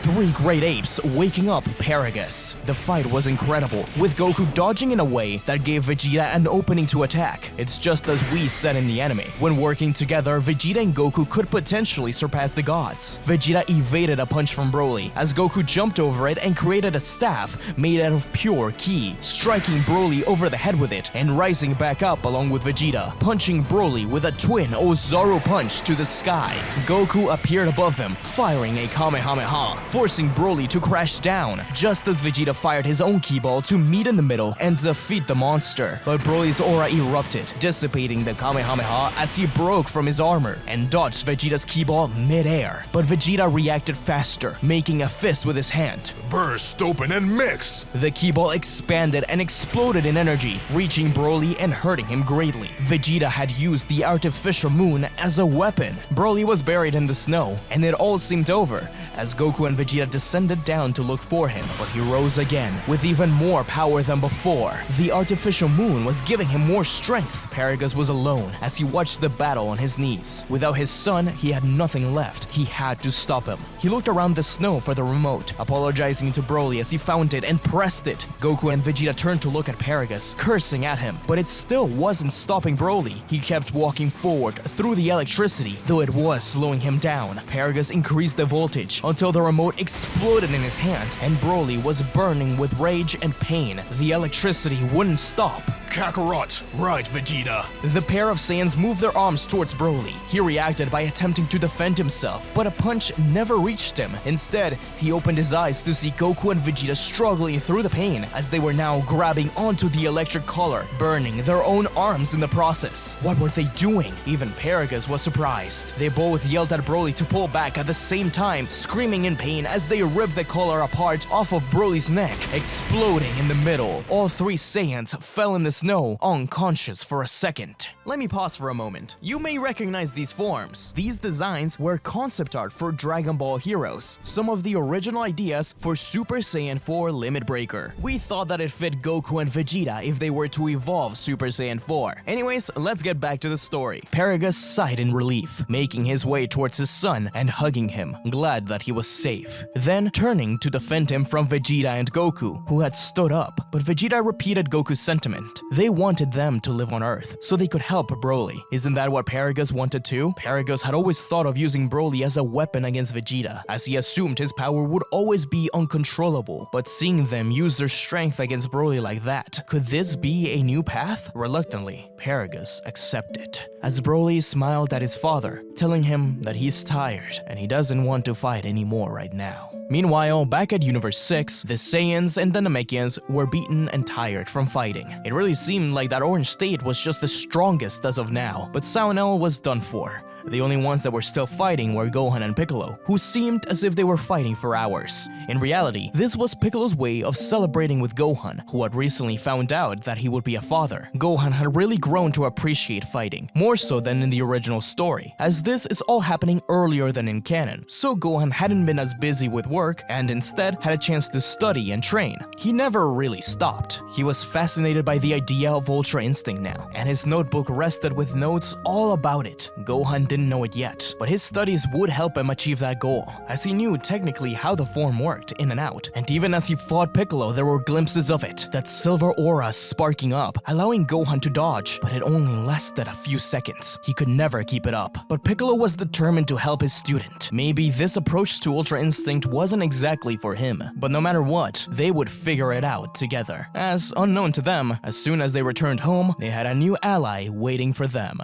3 great apes waking up Paragus. The fight was incredible, with Goku dodging in a way that gave Vegeta an opening to attack. It's just as we said in the anime. When working together, Vegeta and Goku could potentially surpass the gods. Vegeta evaded a punch from Broly, as Goku jumped over it and created a staff made out of pure ki, striking Broly over the head with it and rising back up along with Vegeta, punching Broly with a twin Ozaru punch to the sky. Goku appeared above him, firing a Kamehameha, forcing Broly to crash down, just as Vegeta fired his own ki ball to meet in the middle and defeat the monster. But Broly's aura erupted, dissipating the Kamehameha as he broke from his armor and dodged Vegeta's ki ball mid-air. But Vegeta reacted faster, making a fist with his hand. Burst open and mix! The ki ball expanded and exploded in energy, reaching Broly and hurting him greatly. Vegeta had used the artificial moon as a weapon. Broly was buried in the snow, and it all seemed over, as Goku and Vegeta descended down to look for him, but he rose again, with even more power than before. The artificial moon was giving him more strength. Paragus was alone as he watched the battle on his knees. Without his son, he had nothing left. He had to stop him. He looked around the snow for the remote, apologizing to Broly as he found it and pressed it. Goku and Vegeta turned to look at Paragus, cursing at him, but it still wasn't stopping Broly. He kept walking forward through the electricity, though it was slowing him down. Paragus increased the voltage until the remote exploded in his hand, and Broly was burning with rage and pain. The electricity wouldn't stop. Kakarot! Right, Vegeta! The pair of Saiyans moved their arms towards Broly. He reacted by attempting to defend himself, but a punch never reached him. Instead, he opened his eyes to see Goku and Vegeta struggling through the pain as they were now grabbing onto the electric collar, burning their own arms in the process. What were they doing? Even Paragus was surprised. They both yelled at Broly to pull back at the same time, screaming in pain as they ripped the collar apart off of Broly's neck, exploding in the middle. All 3 Saiyans fell in the snow, unconscious for a second. Let me pause for a moment. You may recognize these forms. These designs were concept art for Dragon Ball Heroes, some of the original ideas for Super Saiyan 4 Limit Breaker. We thought that it fit Goku and Vegeta if they were to evolve Super Saiyan 4. Anyways, let's get back to the story. Paragus sighed in relief, making his way towards his son and hugging him, glad that he was safe. Then turning to defend him from Vegeta and Goku, who had stood up. But Vegeta repeated Goku's sentiment. They wanted them to live on Earth, so they could help Broly. Isn't that what Paragus wanted too? Paragus had always thought of using Broly as a weapon against Vegeta, as he assumed his power would always be uncontrollable. But seeing them use their strength against Broly like that, could this be a new path? Reluctantly, Paragus accepted, as Broly smiled at his father, telling him that he's tired and he doesn't want to fight anymore right now. Meanwhile, back at Universe 6, the Saiyans and the Namekians were beaten and tired from fighting. It really seemed like that Orange State was just the strongest as of now, but Saonel was done for. The only ones that were still fighting were Gohan and Piccolo, who seemed as if they were fighting for hours. In reality, this was Piccolo's way of celebrating with Gohan, who had recently found out that he would be a father. Gohan had really grown to appreciate fighting, more so than in the original story, as this is all happening earlier than in canon, so Gohan hadn't been as busy with work and instead had a chance to study and train. He never really stopped. He was fascinated by the idea of Ultra Instinct now, and his notebook rested with notes all about it. Gohan didn't know it yet, but his studies would help him achieve that goal, as he knew technically how the form worked in and out. And even as he fought Piccolo, there were glimpses of it, that silver aura sparking up, allowing Gohan to dodge, but it only lasted a few seconds. He could never keep it up. But Piccolo was determined to help his student. Maybe this approach to Ultra Instinct wasn't exactly for him, but no matter what, they would figure it out together. As unknown to them, as soon as they returned home, they had a new ally waiting for them.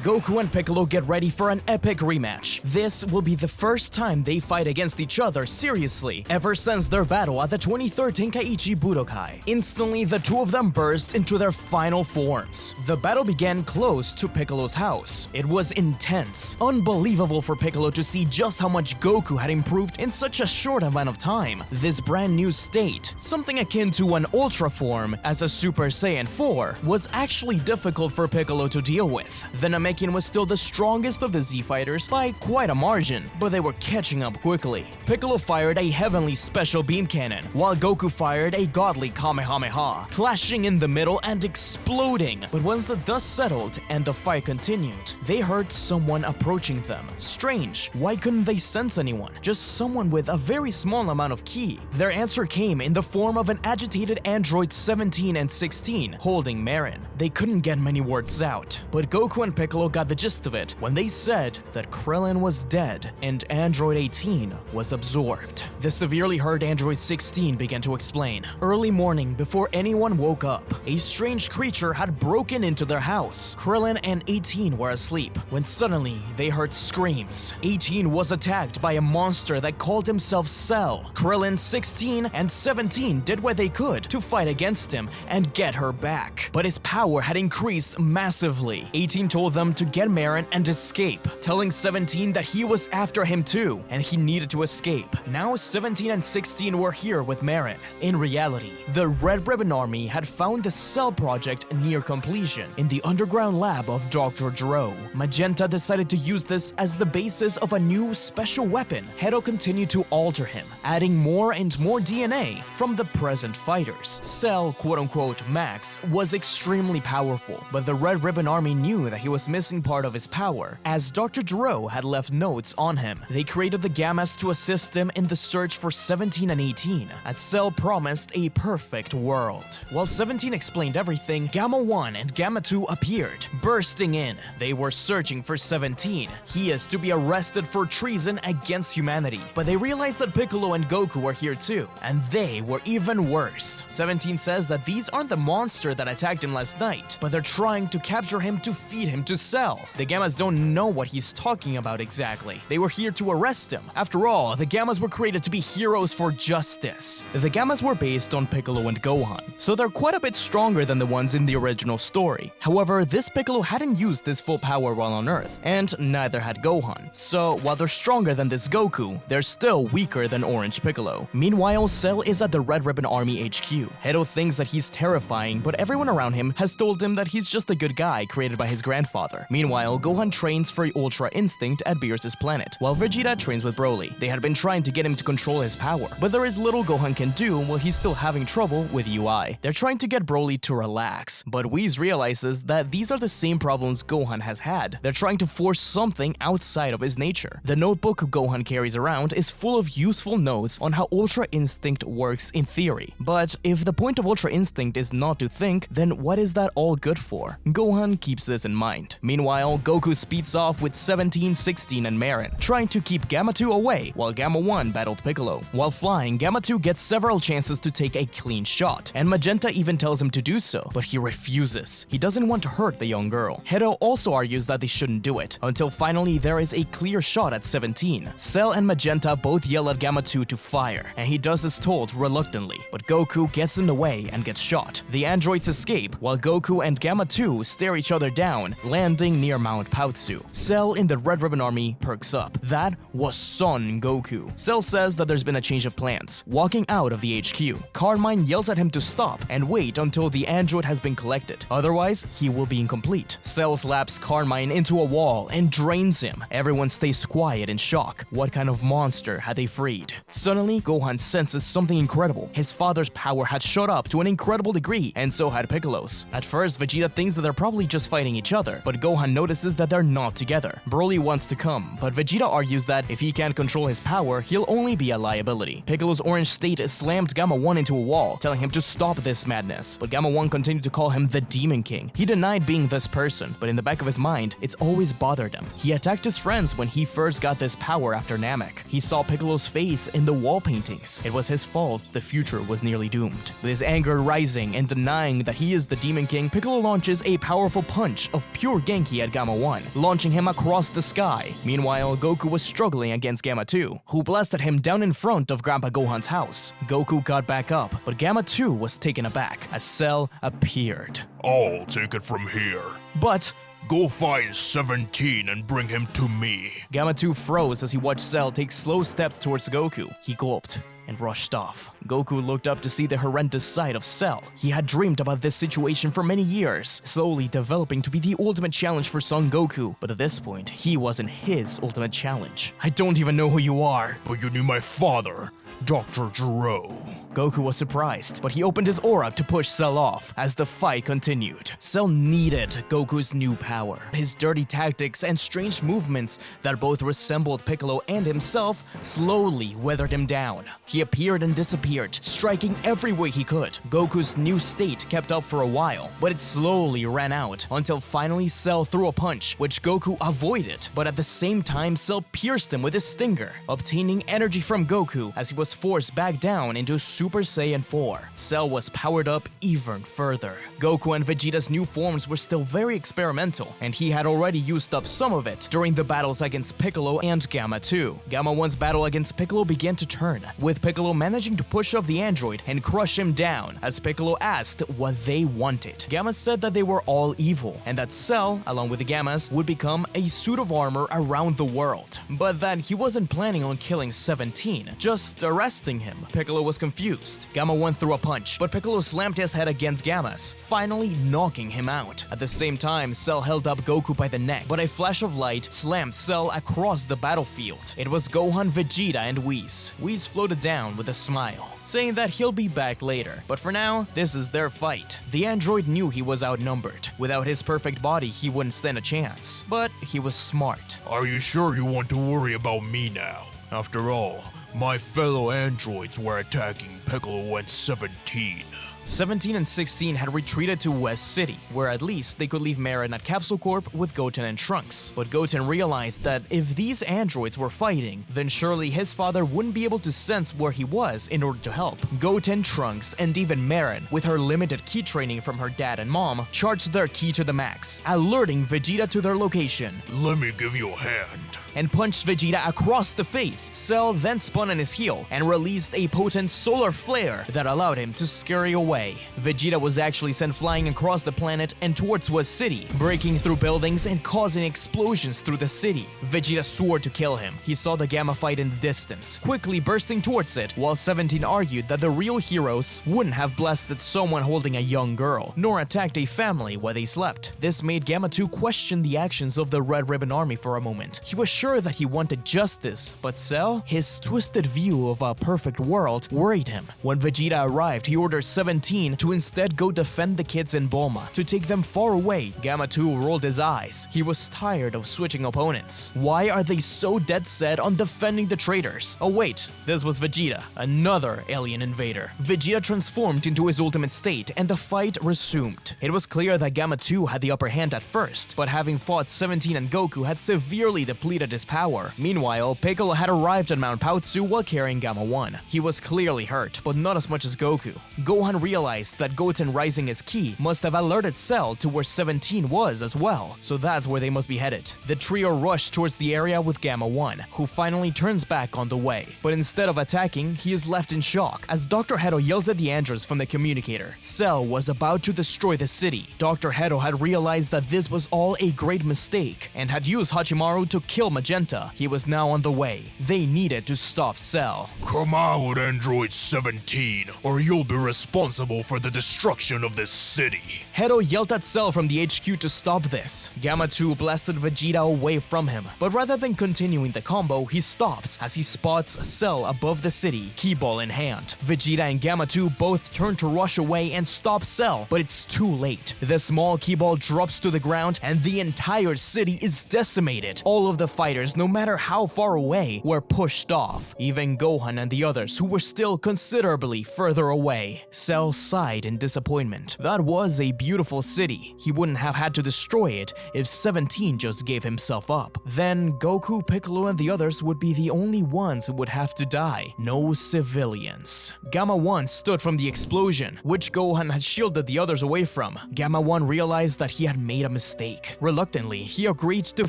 Goku and Piccolo get ready for an epic rematch. This will be the first time they fight against each other seriously ever since their battle at the 23rd Tenkaichi Budokai. Instantly, the two of them burst into their final forms. The battle began close to Piccolo's house. It was intense, unbelievable for Piccolo to see just how much Goku had improved in such a short amount of time. This brand new state, something akin to an Ultra form as a Super Saiyan 4, was actually difficult for Piccolo to deal with. The Namekian was still the strongest of the Z fighters by quite a margin, but they were catching up quickly. Piccolo fired a heavenly special beam cannon, while Goku fired a godly Kamehameha, clashing in the middle and exploding. But once the dust settled and the fight continued, they heard someone approaching them. Strange, why couldn't they sense anyone? Just someone with a very small amount of ki. Their answer came in the form of an agitated android 17 and 16, holding Marin. They couldn't get many words out, but Goku and Piccolo got the gist of it when they said that Krillin was dead and Android 18 was absorbed. The severely hurt Android 16 began to explain. Early morning, before anyone woke up, a strange creature had broken into their house. Krillin and 18 were asleep when suddenly they heard screams. 18 was attacked by a monster that called himself Cell. Krillin, 16, and 17 did what they could to fight against him and get her back, but his power had increased massively. 18 told them to get Marin and escape, telling 17 that he was after him too, and he needed to escape. Now 17 and 16 were here with Marin. In reality, the Red Ribbon Army had found the Cell project near completion in the underground lab of Dr. Gero. Magenta decided to use this as the basis of a new special weapon. Hedo continued to alter him, adding more and more DNA from the present fighters. Cell, quote-unquote Max, was extremely powerful, but the Red Ribbon Army knew that he was missing part of his power, as Dr. Gero had left notes on him. They created the Gammas to assist him in the search for 17 and 18, as Cell promised a perfect world. While 17 explained everything, Gamma 1 and Gamma 2 appeared, bursting in. They were searching for 17. He is to be arrested for treason against humanity, but they realized that Piccolo and Goku were here too, and they were even worse. 17 says that these aren't the monster that attacked him last night, but they're trying to capture him to feed him to Cell. The Gammas don't know what he's talking about exactly. They were here to arrest him. After all, the Gammas were created to be heroes for justice. The Gammas were based on Piccolo and Gohan, so they're quite a bit stronger than the ones in the original story. However, this Piccolo hadn't used his full power while on Earth, and neither had Gohan. So while they're stronger than this Goku, they're still weaker than Orange Piccolo. Meanwhile, Cell is at the Red Ribbon Army HQ. Hedo thinks that he's terrifying, but everyone around him has told him that he's just a good guy created by his grandfather. Meanwhile, Gohan trains for Ultra Instinct at Beerus' planet, while Vegeta trains with Broly. They had been trying to get him to control his power, but there is little Gohan can do while he's still having trouble with UI. They're trying to get Broly to relax, but Whis realizes that these are the same problems Gohan has had. They're trying to force something outside of his nature. The notebook Gohan carries around is full of useful notes on how Ultra Instinct works in theory. But if the point of Ultra Instinct is not to think, then what is that all good for? Gohan keeps this in mind. Meanwhile, Goku speeds off with 17, 16, and Marin, trying to keep Gamma 2 away while Gamma 1 battled Piccolo. While flying, Gamma 2 gets several chances to take a clean shot, and Magenta even tells him to do so, but he refuses. He doesn't want to hurt the young girl. Hedo also argues that they shouldn't do it, until finally there is a clear shot at 17. Cell and Magenta both yell at Gamma 2 to fire, and he does as told reluctantly, but Goku gets in the way and gets shot. The androids escape, while Goku and Gamma 2 stare each other down, landing near Mount Pautsu. Cell in the Red Ribbon Army perks up. That was Son Goku. Cell says that there's been a change of plans. Walking out of the HQ, Carmine yells at him to stop and wait until the android has been collected. Otherwise, he will be incomplete. Cell slaps Carmine into a wall and drains him. Everyone stays quiet in shock. What kind of monster had they freed? Suddenly, Gohan senses something incredible. His father's power had shot up to an incredible degree, and so had Piccolo's. At first, Vegeta thinks that they're probably just fighting each other, but Gohan notices that they're not together. Broly wants to come, but Vegeta argues that if he can't control his power, he'll only be a liability. Piccolo's orange state slammed Gamma 1 into a wall, telling him to stop this madness, but Gamma 1 continued to call him the Demon King. He denied being this person, but in the back of his mind, it's always bothered him. He attacked his friends when he first got this power after Namek. He saw Piccolo's face in the wall paintings. It was his fault the future was nearly doomed. With his anger rising and denying that he is the Demon King, Piccolo launches a powerful punch of pure Genki at Gamma 1, launching him across the sky. Meanwhile, Goku was struggling against Gamma 2, who blasted him down in front of Grandpa Gohan's house. Goku got back up, but Gamma 2 was taken aback as Cell appeared. I'll take it from here. But Go find 17 and bring him to me. Gamma 2 froze as he watched Cell take slow steps towards Goku. He gulped and rushed off. Goku looked up to see the horrendous sight of Cell. He had dreamed about this situation for many years, slowly developing to be the ultimate challenge for Son Goku, but at this point, he wasn't his ultimate challenge. I don't even know who you are. But you knew my father, Dr. Gero. Goku was surprised, but he opened his aura to push Cell off as the fight continued. Cell needed Goku's new power. His dirty tactics and strange movements that both resembled Piccolo and himself slowly weathered him down. He appeared and disappeared, striking every way he could. Goku's new state kept up for a while, but it slowly ran out until finally Cell threw a punch, which Goku avoided, but at the same time Cell pierced him with his stinger, obtaining energy from Goku as he was forced back down into Super Saiyan 4. Cell was powered up even further. Goku and Vegeta's new forms were still very experimental, and he had already used up some of it during the battles against Piccolo and Gamma 2. Gamma 1's battle against Piccolo began to turn, with Piccolo managing to push off the android and crush him down as Piccolo asked what they wanted. Gamma said that they were all evil, and that Cell, along with the Gammas, would become a suit of armor around the world. But that he wasn't planning on killing 17, just arresting him. Piccolo was confused. Gamma 1 threw a punch, but Piccolo slammed his head against Gamma's, finally knocking him out. At the same time, Cell held up Goku by the neck, but a flash of light slammed Cell across the battlefield. It was Gohan, Vegeta, and Whis. Whis floated down with a smile, saying that he'll be back later. But for now, this is their fight. The android knew he was outnumbered. Without his perfect body, he wouldn't stand a chance. But he was smart. Are you sure you want to worry about me now? After all, my fellow androids were attacking Piccolo and 17. 17 and 16 had retreated to West City, where at least they could leave Marin at Capsule Corp with Goten and Trunks. But Goten realized that if these androids were fighting, then surely his father wouldn't be able to sense where he was in order to help. Goten, Trunks, and even Marin, with her limited ki training from her dad and mom, charged their ki to the max, alerting Vegeta to their location. Let me give you a hand. and punched Vegeta across the face. Cell then spun on his heel and released a potent solar flare that allowed him to scurry away. Vegeta was actually sent flying across the planet and towards West City, breaking through buildings and causing explosions through the city. Vegeta swore to kill him. He saw the Gamma fight in the distance, quickly bursting towards it, while 17 argued that the real heroes wouldn't have blasted someone holding a young girl, nor attacked a family while they slept. This made Gamma 2 question the actions of the Red Ribbon Army for a moment. He was sure that he wanted justice, but Cell, his twisted view of a perfect world, worried him. When Vegeta arrived, he ordered 17 to instead go defend the kids in Bulma, to take them far away. Gamma 2 rolled his eyes. He was tired of switching opponents. Why are they so dead set on defending the traitors? Oh wait, this was Vegeta, another alien invader. Vegeta transformed into his ultimate state and the fight resumed. It was clear that Gamma 2 had the upper hand at first, but having fought 17 and Goku had severely depleted his power. Meanwhile, Piccolo had arrived at Mount Paozu while carrying Gamma 1. He was clearly hurt, but not as much as Goku. Gohan realized that Goten rising his ki must have alerted Cell to where 17 was as well, so that's where they must be headed. The trio rushed towards the area with Gamma 1, who finally turns back on the way. But instead of attacking, he is left in shock as Dr. Hedo yells at the androids from the communicator. Cell was about to destroy the city. Dr. Hedo had realized that this was all a great mistake and had used Hachimaru to kill Magenta. He was now on the way. They needed to stop Cell. Come out, Android 17, or you'll be responsible for the destruction of this city. Hedo yelled at Cell from the HQ to stop this. Gamma 2 blasted Vegeta away from him, but rather than continuing the combo, he stops as he spots Cell above the city, Ki-Ball in hand. Vegeta and Gamma 2 both turn to rush away and stop Cell, but it's too late. The small Ki-Ball drops to the ground and the entire city is decimated. All of the fighters, no matter how far away, were pushed off. Even Gohan and the others, who were still considerably further away. Cell sighed in disappointment. That was a beautiful city. He wouldn't have had to destroy it if 17 just gave himself up. Then Goku, Piccolo, and the others would be the only ones who would have to die. No civilians. Gamma 1 stood from the explosion, which Gohan had shielded the others away from. Gamma 1 realized that he had made a mistake. Reluctantly, he agreed to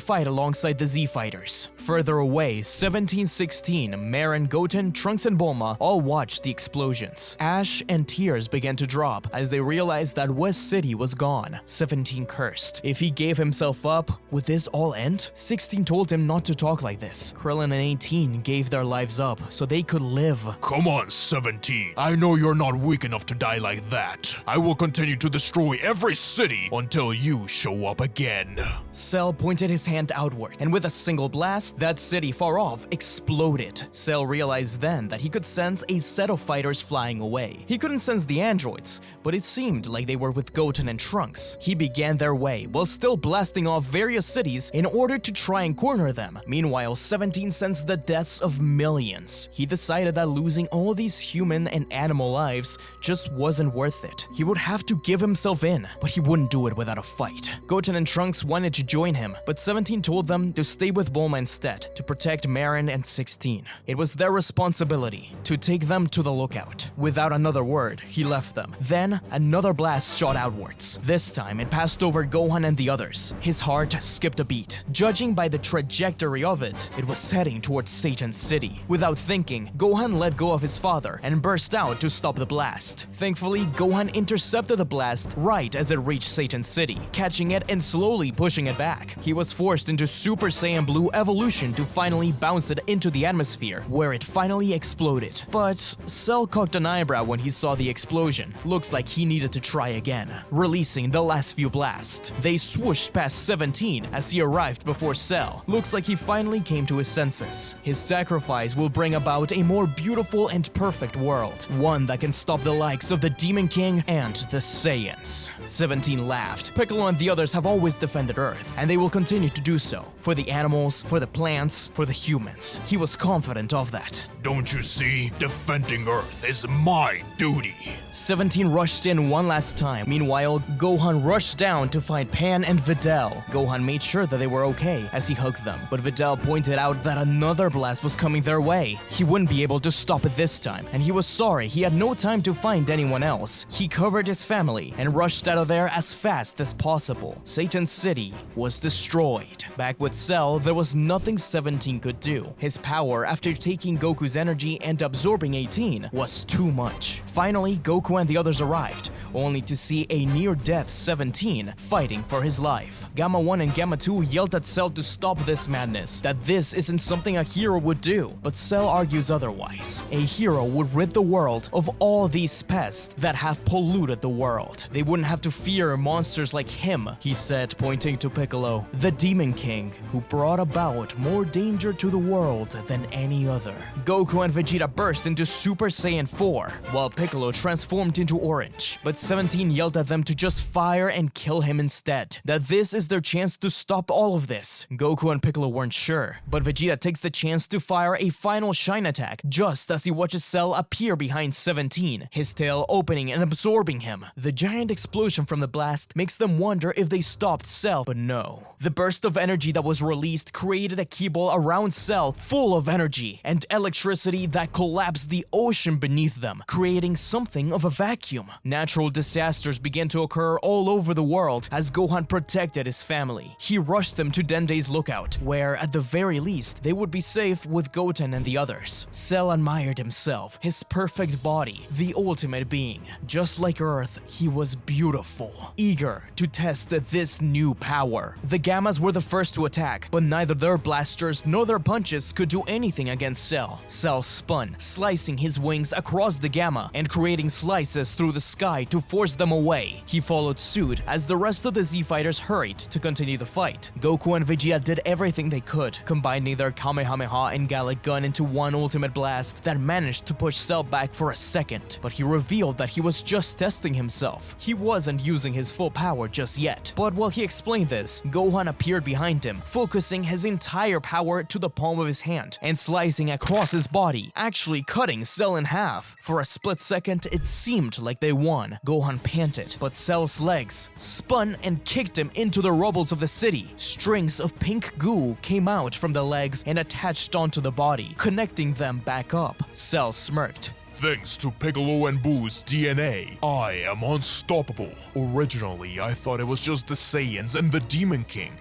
fight alongside the Z fighters. Further away, 17-16, Marin, Goten, Trunks, and Bulma all watched the explosions. Ash and tears began to drop as they realized that West City was gone. 17 cursed. If he gave himself up, would this all end? 16 told him not to talk like this. Krillin and 18 gave their lives up so they could live. Come on, 17. I know you're not weak enough to die like that. I will continue to destroy every city until you show up again. Cell pointed his hand outward, and with a single blast, that city far off exploded. Cell realized then that he could sense a set of fighters flying away. He couldn't sense the androids, but it seemed like they were with Goten and Trunks. He began their way while still blasting off various cities in order to try and corner them. Meanwhile, 17 sensed the deaths of millions. He decided that losing all these human and animal lives just wasn't worth it. He would have to give himself in, but he wouldn't do it without a fight. Goten and Trunks wanted to join him, but 17 told them to stay with Bulma instead, to protect Marin and 16. It was their responsibility to take them to the lookout. Without another word, he left them. Then, another blast shot outwards. This time, it passed over Gohan and the others. His heart skipped a beat. Judging by the trajectory of it, it was heading towards Satan's city. Without thinking, Gohan let go of his father and burst out to stop the blast. Thankfully, Gohan intercepted the blast right as it reached Satan's city, catching it and slowly pushing it back. He was forced into Super Saiyan Blue evolution to finally bounce it into the atmosphere, where it finally exploded. But Cell cocked an eyebrow when he saw the explosion. Looks like he needed to try again, releasing the last few blasts. They swooshed past 17 as he arrived before Cell. Looks like he finally came to his senses. His sacrifice will bring about a more beautiful and perfect world, one that can stop the likes of the Demon King and the Saiyans. 17 laughed. Piccolo and the others have always defended Earth, and they will continue to do so. For the animals, for the plants, for the humans. He was confident of that. Don't you see? Defending Earth is my duty. 17 rushed in one last time. Meanwhile, Gohan rushed down to find Pan and Videl. Gohan made sure that they were okay as he hugged them, but Videl pointed out that another blast was coming their way. He wouldn't be able to stop it this time, and he was sorry he had no time to find anyone else. He covered his family and rushed out of there as fast as possible. Satan's city was destroyed. Back with Cell, the there was nothing 17 could do. His power, after taking Goku's energy and absorbing 18, was too much. Finally, Goku and the others arrived, only to see a near-death 17 fighting for his life. Gamma 1 and Gamma 2 yelled at Cell to stop this madness, that this isn't something a hero would do, but Cell argues otherwise. A hero would rid the world of all these pests that have polluted the world. They wouldn't have to fear monsters like him, he said, pointing to Piccolo, the Demon King, who brought about more danger to the world than any other. Goku and Vegeta burst into Super Saiyan 4, while Piccolo transformed into Orange, but 17 yelled at them to just fire and kill him instead, that this is their chance to stop all of this. Goku and Piccolo weren't sure, but Vegeta takes the chance to fire a final shine attack just as he watches Cell appear behind 17, his tail opening and absorbing him. The giant explosion from the blast makes them wonder if they stopped Cell, but no. The burst of energy that was released created a key ball around Cell full of energy and electricity that collapsed the ocean beneath them, creating something of a vacuum. Natural disasters began to occur all over the world as Gohan protected his family. He rushed them to Dende's lookout, where at the very least they would be safe with Goten and the others. Cell admired himself, his perfect body, the ultimate being. Just like Earth, he was beautiful, eager to test this new power. The Gammas were the first to attack, but neither their blasters nor their punches could do anything against Cell. Cell spun, slicing his wings across the Gamma and creating slices through the sky to force them away. He followed suit as the rest of the Z-Fighters hurried to continue the fight. Goku and Vegeta did everything they could, combining their Kamehameha and Gallic Gun into one ultimate blast that managed to push Cell back for a second, but he revealed that he was just testing himself. He wasn't using his full power just yet. But while he explained this, Gohan appeared behind him, focusing his entire power to the palm of his hand and slicing across his body, actually cutting Cell in half. For a split second, it seemed like they won. Gohan panted, but Cell's legs spun and kicked him into the rubbles of the city. Strings of pink goo came out from the legs and attached onto the body, connecting them back up. Cell smirked. Thanks to Piccolo and Buu's DNA, I am unstoppable. Originally, I thought it was just the Saiyans and the Demon King,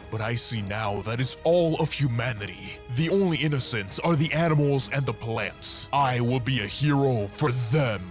but I see now that it's all of humanity. The only innocents are the animals and the plants. I will be a hero for them.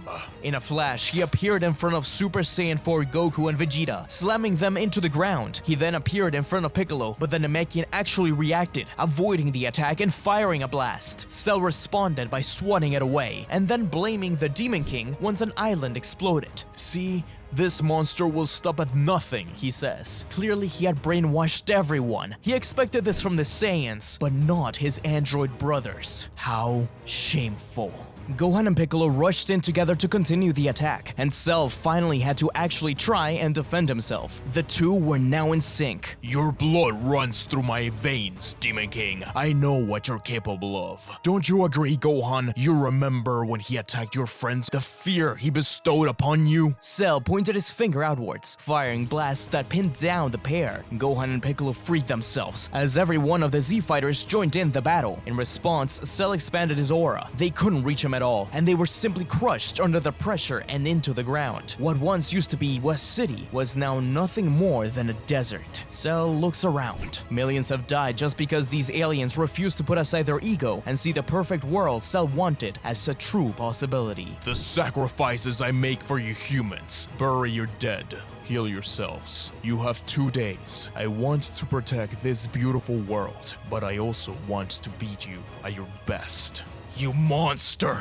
In a flash, he appeared in front of Super Saiyan 4 Goku and Vegeta, slamming them into the ground. He then appeared in front of Piccolo, but the Namekian actually reacted, avoiding the attack and firing a blast. Cell responded by swatting it away, and then blaming the Demon King once an island exploded. See? This monster will stop at nothing, he says. Clearly, he had brainwashed everyone. He expected this from the Saiyans, but not his android brothers. How shameful. Gohan and Piccolo rushed in together to continue the attack, and Cell finally had to actually try and defend himself. The two were now in sync. Your blood runs through my veins, Demon King. I know what you're capable of. Don't you agree, Gohan? You remember when he attacked your friends, the fear he bestowed upon you? Cell pointed his finger outwards, firing blasts that pinned down the pair. Gohan and Piccolo freed themselves, as every one of the Z-Fighters joined in the battle. In response, Cell expanded his aura. They couldn't reach him at all, and they were simply crushed under the pressure and into the ground. What once used to be West City was now nothing more than a desert. Cell looks around. Millions have died just because these aliens refused to put aside their ego and see the perfect world Cell wanted as a true possibility. The sacrifices I make for you humans. Bury your dead. Heal yourselves. You have 2 days. I want to protect this beautiful world, but I also want to beat you at your best. You monster!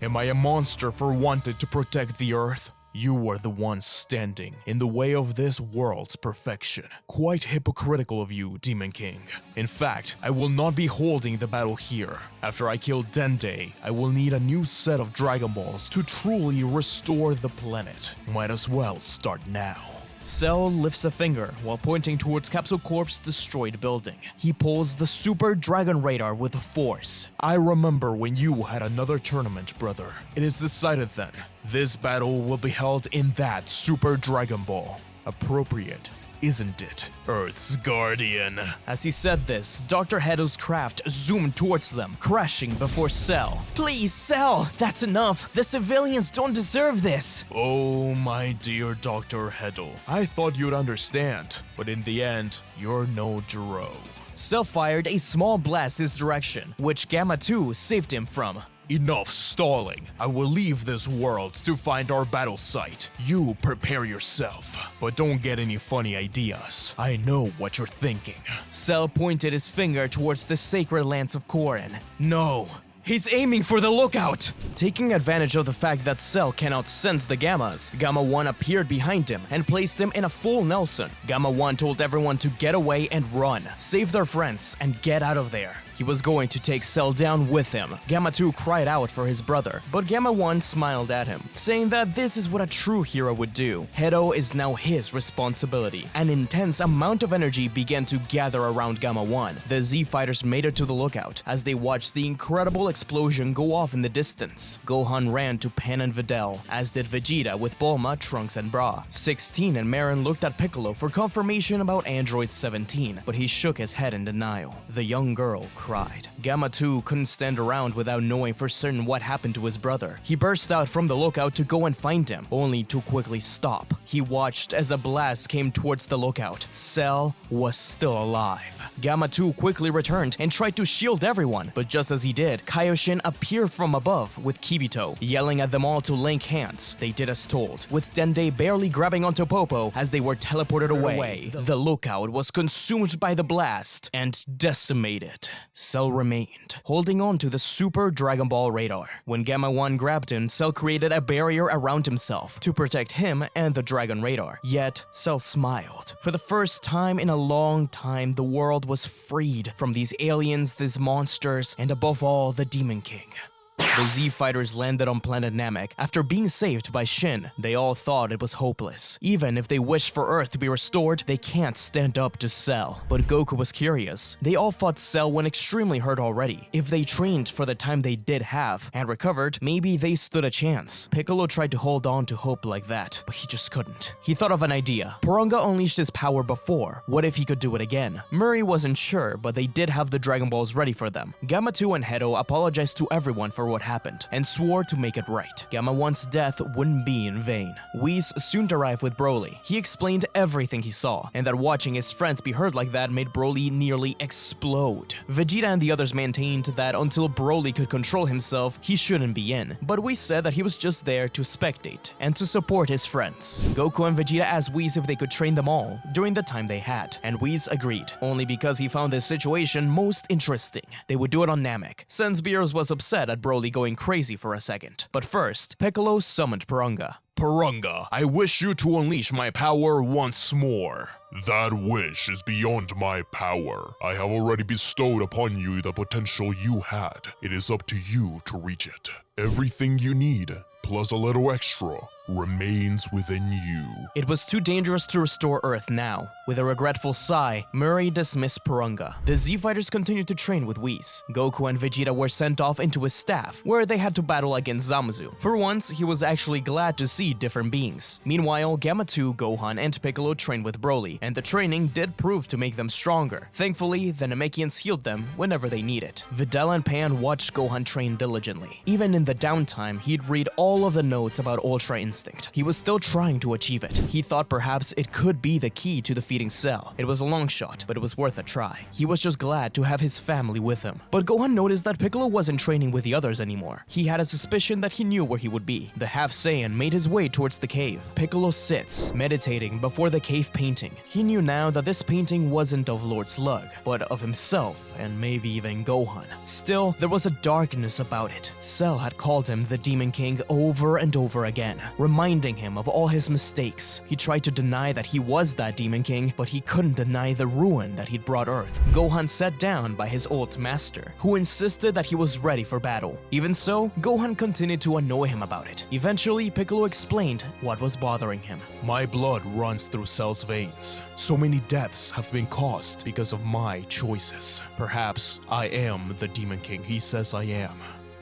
Am I a monster for wanting to protect the Earth? You were the ones standing in the way of this world's perfection. Quite hypocritical of you, Demon King. In fact, I will not be holding the battle here. After I kill Dende, I will need a new set of Dragon Balls to truly restore the planet. Might as well start now. Cell lifts a finger while pointing towards Capsule Corp's destroyed building. He pulls the Super Dragon Radar with force. I remember when you had another tournament, brother. It is decided then. This battle will be held in that Super Dragon Ball. Appropriate, isn't it, Earth's Guardian? As he said this, Dr. Hedo's craft zoomed towards them, crashing before Cell. Please, Cell! That's enough! The civilians don't deserve this! Oh, my dear Dr. Hedo. I thought you'd understand, but in the end, you're no Gero. Cell fired a small blast his direction, which Gamma 2 saved him from. Enough stalling. I will leave this world to find our battle site. You prepare yourself, but don't get any funny ideas. I know what you're thinking. Cell pointed his finger towards the sacred lance of Korin. No, he's aiming for the lookout! Taking advantage of the fact that Cell cannot sense the Gammas, Gamma 1 appeared behind him and placed him in a full Nelson. Gamma 1 told everyone to get away and run, save their friends, and get out of there. He was going to take Cell down with him. Gamma 2 cried out for his brother, but Gamma 1 smiled at him, saying that this is what a true hero would do. Hedo is now his responsibility. An intense amount of energy began to gather around Gamma 1. The Z fighters made it to the lookout as they watched the incredible explosion go off in the distance. Gohan ran to Pan and Videl, as did Vegeta with Bulma, Trunks, and Bra. 16 and Marin looked at Piccolo for confirmation about Android 17, but he shook his head in denial. The young girl cried. Gamma 2 couldn't stand around without knowing for certain what happened to his brother. He burst out from the lookout to go and find him, only to quickly stop. He watched as a blast came towards the lookout. Cell was still alive. Gamma 2 quickly returned and tried to shield everyone, but just as he did, Kaioshin appeared from above with Kibito, yelling at them all to link hands. They did as told, with Dende barely grabbing onto Popo as they were teleported away. The lookout was consumed by the blast and decimated. Cell remained, holding on to the Super Dragon Ball radar. When Gamma 1 grabbed him, Cell created a barrier around himself to protect him and the Dragon radar. Yet, Cell smiled. For the first time in a long time, the world was freed from these aliens, these monsters, and above all, the Demon King. The Z fighters landed on planet Namek after being saved by Shin. They all thought it was hopeless. Even if they wished for Earth to be restored, they can't stand up to Cell. But Goku was curious. They all fought Cell when extremely hurt already. If they trained for the time they did have and recovered, maybe they stood a chance. Piccolo tried to hold on to hope like that, but he just couldn't. He thought of an idea. Porunga unleashed his power before. What if he could do it again? Murray wasn't sure, but they did have the Dragon Balls ready for them. Gamma 2 and Hedo apologized to everyone for what happened and swore to make it right. Gamma 1's death wouldn't be in vain. Whis soon arrived with Broly. He explained everything he saw, and that watching his friends be hurt like that made Broly nearly explode. Vegeta and the others maintained that until Broly could control himself, he shouldn't be in, but Whis said that he was just there to spectate and to support his friends. Goku and Vegeta asked Whis if they could train them all during the time they had, and Whis agreed, only because he found this situation most interesting. They would do it on Namek, since Beerus was upset at Broly going crazy for a second. But first, Piccolo summoned Porunga. Porunga, I wish you to unleash my power once more. That wish is beyond my power. I have already bestowed upon you the potential you had. It is up to you to reach it. Everything you need, plus a little extra, remains within you. It was too dangerous to restore Earth now. With a regretful sigh, Murray dismissed Porunga. The Z-Fighters continued to train with Whis. Goku and Vegeta were sent off into his staff, where they had to battle against Zamasu. For once, he was actually glad to see different beings. Meanwhile, Gamma 2, Gohan, and Piccolo trained with Broly, and the training did prove to make them stronger. Thankfully, the Namekians healed them whenever they needed. Videl and Pan watched Gohan train diligently. Even in the downtime, he'd read all of the notes about Ultra Instinct. He was still trying to achieve it. He thought perhaps it could be the key to defeating Cell. It was a long shot, but it was worth a try. He was just glad to have his family with him. But Gohan noticed that Piccolo wasn't training with the others anymore. He had a suspicion that he knew where he would be. The half Saiyan made his way towards the cave. Piccolo sits, meditating before the cave painting. He knew now that this painting wasn't of Lord Slug, but of himself and maybe even Gohan. Still, there was a darkness about it. Cell had called him the Demon King over and over again, reminding him of all his mistakes. He tried to deny that he was that Demon King, but he couldn't deny the ruin that he'd brought Earth. Gohan sat down by his old master, who insisted that he was ready for battle. Even so, Gohan continued to annoy him about it. Eventually, Piccolo explained what was bothering him. My blood runs through Cell's veins. So many deaths have been caused because of my choices. Perhaps I am the Demon King he says I am.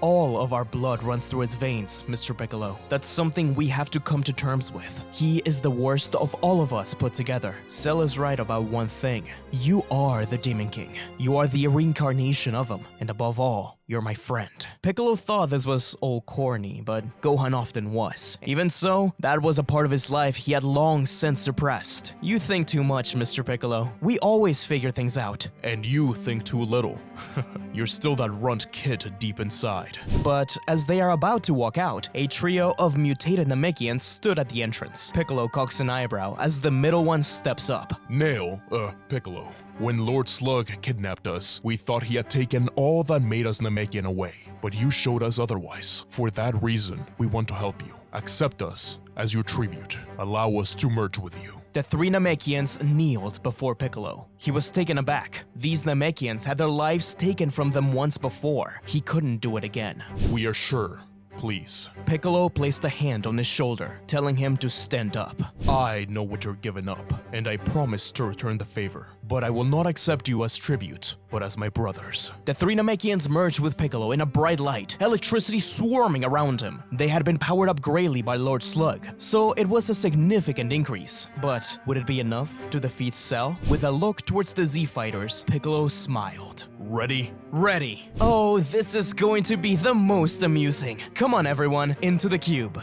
All of our blood runs through his veins, Mr. Piccolo. That's something we have to come to terms with. He is the worst of all of us put together. Cell is right about one thing. You are the Demon King. You are the reincarnation of him, and above all, you're my friend. Piccolo thought this was all corny, but Gohan often was. Even so, that was a part of his life he had long since suppressed. You think too much, Mr. Piccolo. We always figure things out. And you think too little. You're still that runt kid deep inside. But as they are about to walk out, a trio of mutated Namekians stood at the entrance. Piccolo cocks an eyebrow as the middle one steps up. Piccolo. When Lord Slug kidnapped us, we thought he had taken all that made us Namekian away. But you showed us otherwise. For that reason, we want to help you. Accept us as your tribute. Allow us to merge with you. The three Namekians kneeled before Piccolo. He was taken aback. These Namekians had their lives taken from them once before. He couldn't do it again. We are sure. Please. Piccolo placed a hand on his shoulder, telling him to stand up. I know what you're giving up, and I promise to return the favor. But I will not accept you as tribute, but as my brothers. The three Namekians merged with Piccolo in a bright light, electricity swarming around him. They had been powered up greatly by Lord Slug, so it was a significant increase. But would it be enough to defeat Cell? With a look towards the Z Fighters, Piccolo smiled. Ready? Ready. Oh, this is going to be the most amusing. Come on everyone, into the cube.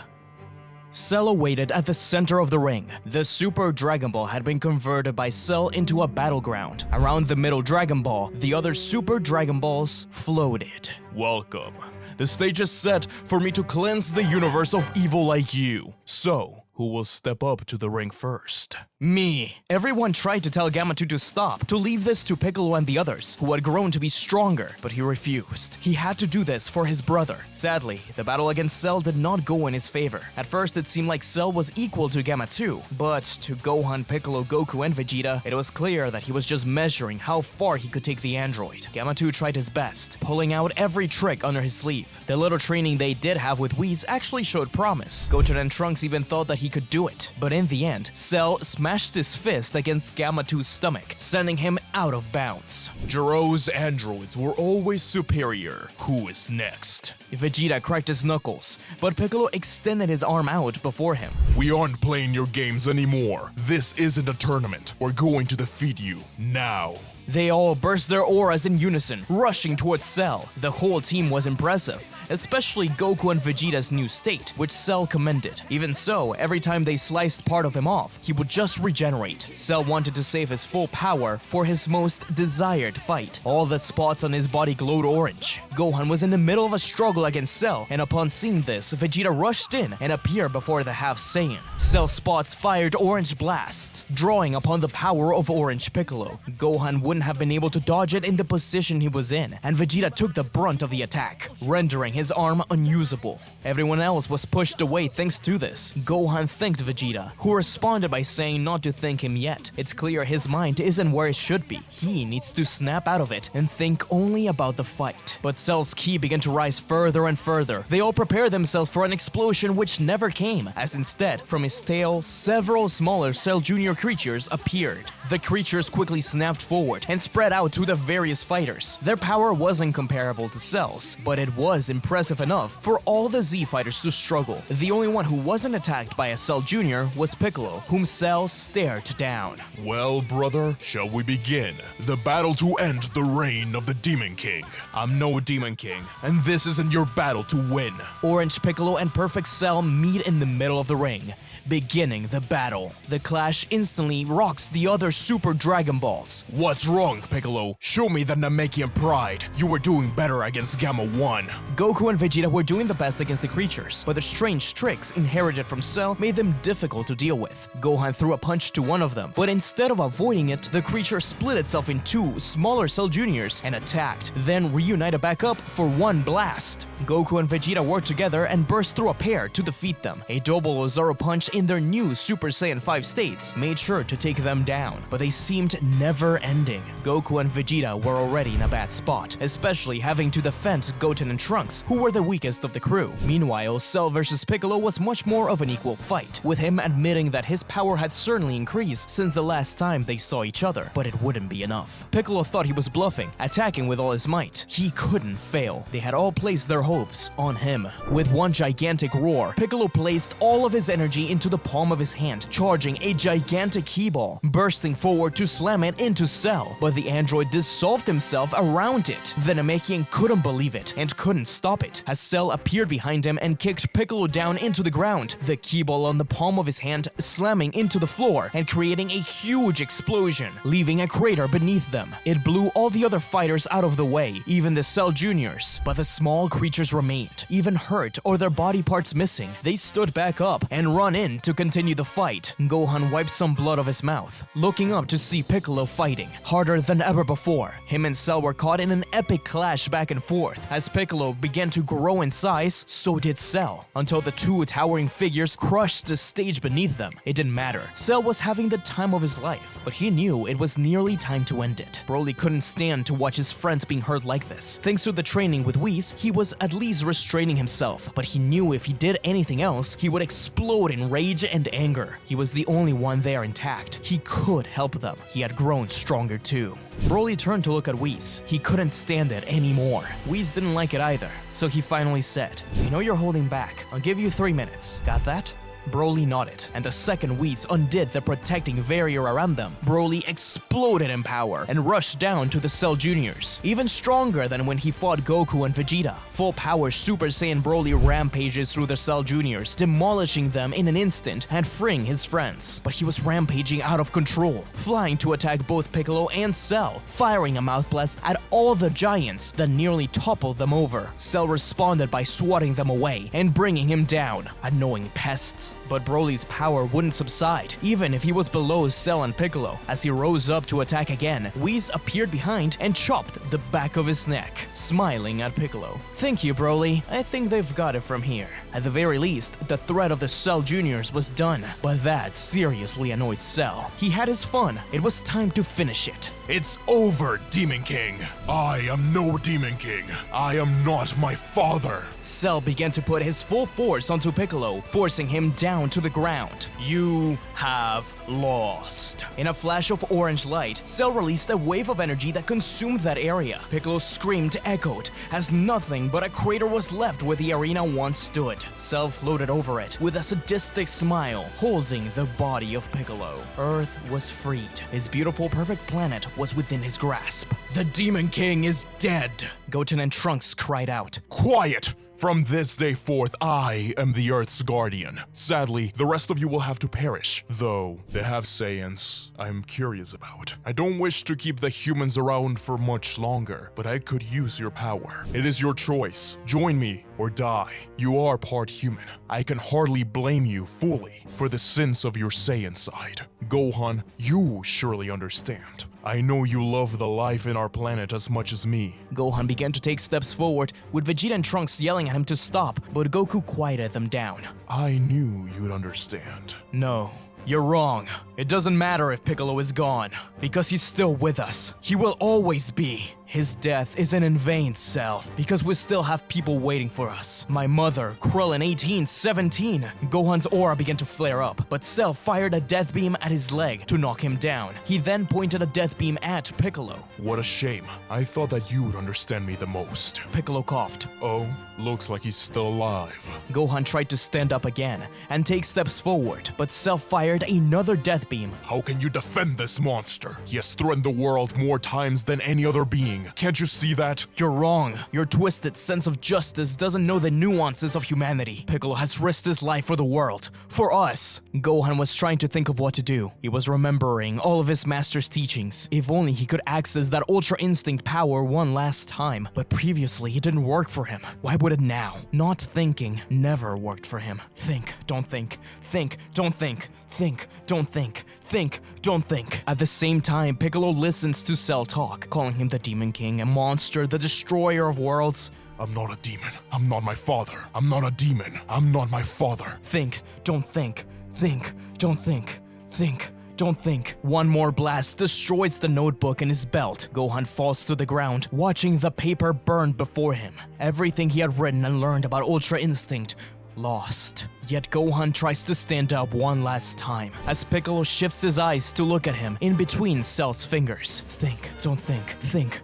Cell awaited at the center of the ring. The Super Dragon Ball had been converted by Cell into a battleground. Around the middle Dragon Ball, the other Super Dragon Balls floated. Welcome. The stage is set for me to cleanse the universe of evil like you. So, who will step up to the ring first? Me. Everyone tried to tell Gamma 2 to stop, to leave this to Piccolo and the others, who had grown to be stronger, but he refused. He had to do this for his brother. Sadly, the battle against Cell did not go in his favor. At first, it seemed like Cell was equal to Gamma 2, but to Gohan, Piccolo, Goku, and Vegeta, it was clear that he was just measuring how far he could take the android. Gamma 2 tried his best, pulling out every trick under his sleeve. The little training they did have with Whis actually showed promise. Goten and Trunks even thought that he could do it, but in the end, Cell smashed his fist against Gamma 2's stomach, sending him out of bounds. Gero's androids were always superior. Who is next? Vegeta cracked his knuckles, but Piccolo extended his arm out before him. We aren't playing your games anymore. This isn't a tournament. We're going to defeat you now. They all burst their auras in unison, rushing towards Cell. The whole team was impressive, especially Goku and Vegeta's new state, which Cell commended. Even so, every time they sliced part of him off, he would just regenerate. Cell wanted to save his full power for his most desired fight. All the spots on his body glowed orange. Gohan was in the middle of a struggle against Cell, and upon seeing this, Vegeta rushed in and appeared before the half Saiyan. Cell's spots fired orange blasts, drawing upon the power of Orange Piccolo. Gohan wouldn't have been able to dodge it in the position he was in, and Vegeta took the brunt of the attack, rendering his arm unusable. Everyone else was pushed away thanks to this. Gohan thanked Vegeta, who responded by saying not to thank him yet. It's clear his mind isn't where it should be. He needs to snap out of it and think only about the fight. But Cell's ki began to rise further and further. They all prepared themselves for an explosion which never came, as instead, from his tail, several smaller Cell Jr. creatures appeared. The creatures quickly snapped forward and spread out to the various fighters. Their power wasn't comparable to Cell's, but it was impressive enough for all the Z fighters to struggle. The only one who wasn't attacked by a Cell Jr. was Piccolo, whom Cell stared down. Well, brother, shall we begin? The battle to end the reign of the Demon King. I'm no Demon King, and this isn't your battle to win. Orange Piccolo and Perfect Cell meet in the middle of the ring, beginning the battle. The clash instantly rocks the other Super Dragon Balls. What's wrong, Piccolo? Show me the Namekian pride. You were doing better against Gamma 1. Goku and Vegeta were doing the best against the creatures, but the strange tricks inherited from Cell made them difficult to deal with. Gohan threw a punch to one of them, but instead of avoiding it, the creature split itself in two smaller Cell Juniors and attacked, then reunited back up for one blast. Goku and Vegeta worked together and burst through a pair to defeat them. A double Ozaru punch in their new Super Saiyan 5 states made sure to take them down, but they seemed never-ending. Goku and Vegeta were already in a bad spot, especially having to defend Goten and Trunks, who were the weakest of the crew. Meanwhile, Cell vs Piccolo was much more of an equal fight, with him admitting that his power had certainly increased since the last time they saw each other, but it wouldn't be enough. Piccolo thought he was bluffing, attacking with all his might. He couldn't fail. They had all placed their hopes on him. With one gigantic roar, Piccolo placed all of his energy into the palm of his hand, charging a gigantic key ball, bursting forward to slam it into Cell, but the android dissolved himself around it. The Namekian couldn't believe it and couldn't stop it, as Cell appeared behind him and kicked Piccolo down into the ground, the key ball on the palm of his hand slamming into the floor and creating a huge explosion, leaving a crater beneath them. It blew all the other fighters out of the way, even the Cell Juniors, but the small creatures remained. Even hurt or their body parts missing, they stood back up and run in to continue the fight. Gohan wiped some blood off his mouth, looking up to see Piccolo fighting harder than ever before. Him and Cell were caught in an epic clash back and forth. As Piccolo began to grow in size, so did Cell, until the two towering figures crushed the stage beneath them. It didn't matter. Cell was having the time of his life, but he knew it was nearly time to end it. Broly couldn't stand to watch his friends being hurt like this. Thanks to the training with Whis, he was at least restraining himself, but he knew if he did anything else, he would explode in rage and anger. He was the only one there intact. He could help them. He had grown stronger too. Broly turned to look at Whis. He couldn't stand it anymore. Whis didn't like it either, so he finally said, "You know you're holding back. I'll give you 3 minutes. Got that?" Broly nodded, and the second Whis undid the protecting barrier around them. Broly exploded in power and rushed down to the Cell Juniors, even stronger than when he fought Goku and Vegeta. Full power Super Saiyan Broly rampages through the Cell Juniors, demolishing them in an instant and freeing his friends. But he was rampaging out of control, flying to attack both Piccolo and Cell, firing a mouth blast at all the giants that nearly toppled them over. Cell responded by swatting them away and bringing him down, annoying pests. But Broly's power wouldn't subside, even if he was below Cell and Piccolo. As he rose up to attack again, Whis appeared behind and chopped the back of his neck, smiling at Piccolo. "Thank you, Broly. I think they've got it from here." At the very least, the threat of the Cell Juniors was done, but that seriously annoyed Cell. He had his fun. It was time to finish it. It's over, Demon King. I am no Demon King. I am not my father. Cell began to put his full force onto Piccolo, forcing him down to the ground. "You have lost." In a flash of orange light, Cell released a wave of energy that consumed that area. Piccolo's scream echoed, as nothing but a crater was left where the arena once stood. Cell floated over it with a sadistic smile, holding the body of Piccolo. Earth was freed. His beautiful, perfect planet was within his grasp. "The Demon King is dead!" Goten and Trunks cried out. Quiet! From this day forth, I am the Earth's guardian. Sadly, the rest of you will have to perish, though they have Saiyans I'm curious about. I don't wish to keep the humans around for much longer, but I could use your power. It is your choice. Join me or die. You are part human. I can hardly blame you fully for the sins of your Saiyan side. Gohan, you surely understand. I know you love the life in our planet as much as me. Gohan began to take steps forward, with Vegeta and Trunks yelling at him to stop, but Goku quieted them down. I knew you'd understand. "No, you're wrong. It doesn't matter if Piccolo is gone, because he's still with us. He will always be. His death isn't in vain, Cell, because we still have people waiting for us. My mother, Krillin 18, 17. Gohan's aura began to flare up, but Cell fired a death beam at his leg to knock him down. He then pointed a death beam at Piccolo. What a shame. I thought that you would understand me the most. Piccolo coughed. Oh, looks like he's still alive. Gohan tried to stand up again and take steps forward, but Cell fired another death beam. How can you defend this monster? He has threatened the world more times than any other being. Can't you see that? You're wrong. Your twisted sense of justice doesn't know the nuances of humanity. Piccolo has risked his life for the world. For us. Gohan was trying to think of what to do. He was remembering all of his master's teachings. If only he could access that Ultra Instinct power one last time. But previously, it didn't work for him. Why would it now? Not thinking never worked for him. Think, don't think. Think, don't think. Think, don't think. Think, don't think. At the same time, Piccolo listens to Cell talk, calling him the Demon King, a monster, the destroyer of worlds. I'm not a demon. I'm not my father. I'm not a demon. I'm not my father. Think, don't think. Think, don't think, think. Don't think. One more blast destroys the notebook in his belt. Gohan falls to the ground, watching the paper burn before him. Everything he had written and learned about Ultra Instinct lost. Yet Gohan tries to stand up one last time as Piccolo shifts his eyes to look at him in between Cell's fingers. Think, don't think,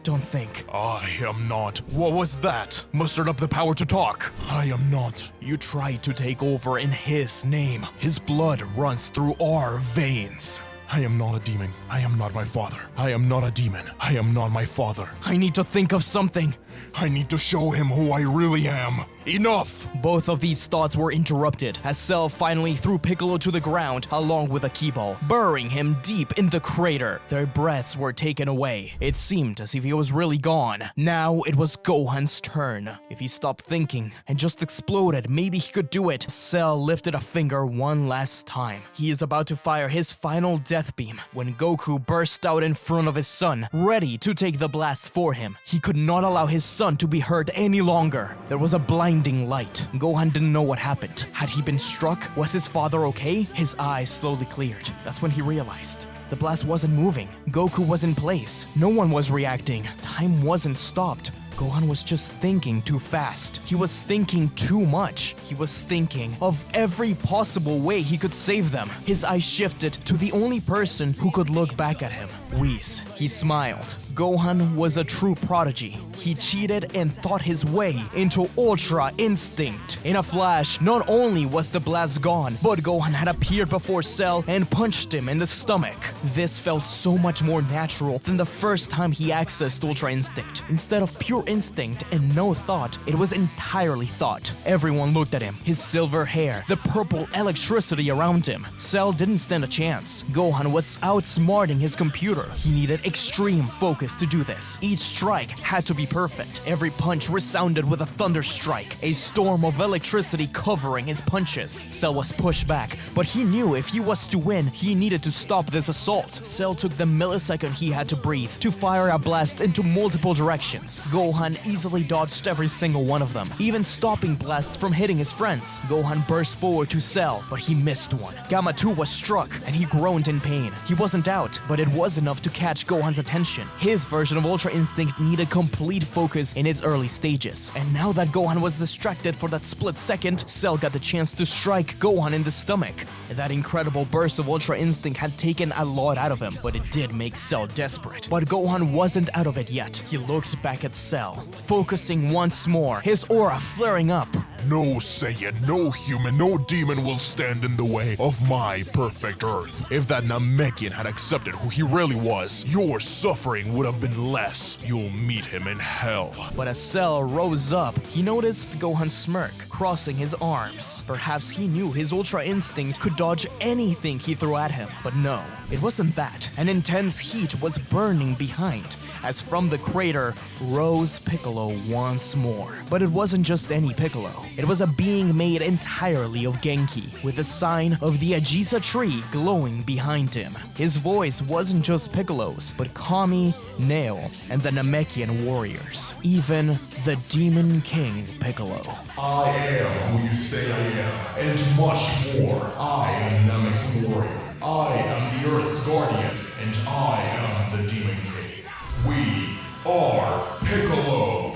don't think. I am not. What was that? Mustered up the power to talk. I am not. You tried to take over in his name. His blood runs through our veins. I am not a demon. I am not my father. I am not a demon. I am not my father. I need to think of something. I need to show him who I really am. Enough! Both of these thoughts were interrupted as Cell finally threw Piccolo to the ground along with a key ball, burying him deep in the crater. Their breaths were taken away. It seemed as if he was really gone. Now it was Gohan's turn. If he stopped thinking and just exploded, maybe he could do it. Cell lifted a finger one last time. He is about to fire his final death beam when Goku burst out in front of his son, ready to take the blast for him. He could not allow his son to be hurt any longer. There was a blinding light. Gohan didn't know what happened. Had he been struck? Was his father okay? His eyes slowly cleared. That's when he realized the blast wasn't moving. Goku was in place. No one was reacting. Time wasn't stopped. Gohan was just thinking too fast. He was thinking too much. He was thinking of every possible way he could save them. His eyes shifted to the only person who could look back at him, Whis. He smiled. Gohan was a true prodigy. He cheated and thought his way into Ultra Instinct. In a flash, not only was the blast gone, but Gohan had appeared before Cell and punched him in the stomach. This felt so much more natural than the first time he accessed Ultra Instinct. Instead of pure instinct and no thought, it was entirely thought. Everyone looked at him, his silver hair, the purple electricity around him. Cell didn't stand a chance. Gohan was outsmarting his computer. He needed extreme focus to do this. Each strike had to be perfect. Every punch resounded with a thunder strike, a storm of electricity covering his punches. Cell was pushed back, but he knew if he was to win, he needed to stop this assault. Cell took the millisecond he had to breathe to fire a blast into multiple directions. Gohan easily dodged every single one of them, even stopping blasts from hitting his friends. Gohan burst forward to Cell, but he missed one. Gamma 2 was struck, and he groaned in pain. He wasn't out, but it was enough to catch Gohan's attention. His version of Ultra Instinct needed complete focus in its early stages, and now that Gohan was distracted for that split second, Cell got the chance to strike Gohan in the stomach. That incredible burst of Ultra Instinct had taken a lot out of him, but it did make Cell desperate. But Gohan wasn't out of it yet. He looked back at Cell, focusing once more, his aura flaring up. No Saiyan, no human, no demon will stand in the way of my perfect Earth. If that Namekian had accepted who he really was, your suffering would have been less. You'll meet him in hell. But as Cell rose up, he noticed Gohan smirk, crossing his arms. Perhaps he knew his Ultra Instinct could dodge anything he threw at him. But no, it wasn't that. An intense heat was burning behind, as from the crater rose Piccolo once more. But it wasn't just any Piccolo. It was a being made entirely of Genki, with the sign of the Ajisa tree glowing behind him. His voice wasn't just Piccolo's, but Kami, Neo, and the Namekian warriors. Even the Demon King Piccolo. I am who you say I am, and much more. I am Namek's warrior. I am the Earth's guardian, and I am the Demon King. We are Piccolo.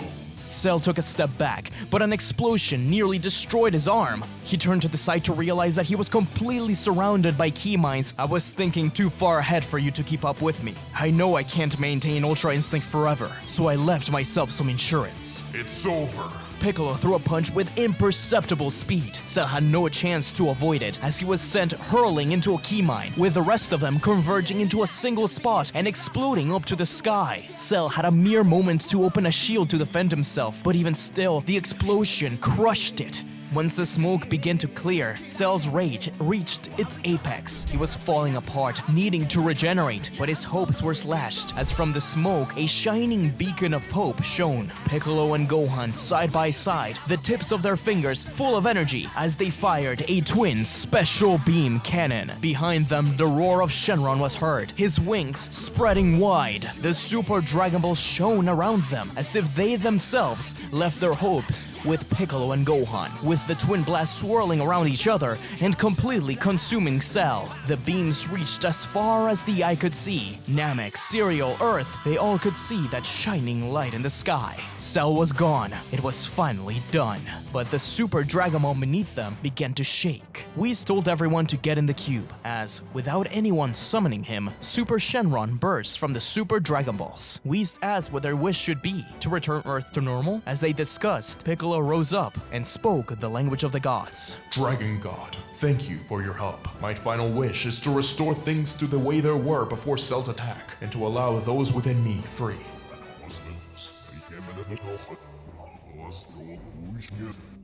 Cell took a step back, but an explosion nearly destroyed his arm. He turned to the side to realize that he was completely surrounded by key mines. I was thinking too far ahead for you to keep up with me. I know I can't maintain Ultra Instinct forever, so I left myself some insurance. It's over. Piccolo threw a punch with imperceptible speed. Cell had no chance to avoid it, as he was sent hurling into a key mine, with the rest of them converging into a single spot and exploding up to the sky. Cell had a mere moment to open a shield to defend himself, but even still, the explosion crushed it. Once the smoke began to clear, Cell's rage reached its apex. He was falling apart, needing to regenerate, but his hopes were slashed, as from the smoke, a shining beacon of hope shone. Piccolo and Gohan side by side, the tips of their fingers full of energy, as they fired a twin special beam cannon. Behind them, the roar of Shenron was heard, his wings spreading wide. The Super Dragon Balls shone around them, as if they themselves left their hopes with Piccolo and Gohan. With with the twin blasts swirling around each other and completely consuming Cell. The beams reached as far as the eye could see. Namek, Cereal, Earth, they all could see that shining light in the sky. Cell was gone. It was finally done. But the Super Dragon Ball beneath them began to shake. Whis told everyone to get in the cube, as, without anyone summoning him, Super Shenron burst from the Super Dragon Balls. Whis asked what their wish should be, to return Earth to normal. As they discussed, Piccolo rose up and spoke the language of the gods. Dragon God, thank you for your help. My final wish is to restore things to the way they were before Cell's attack, and to allow those within me free.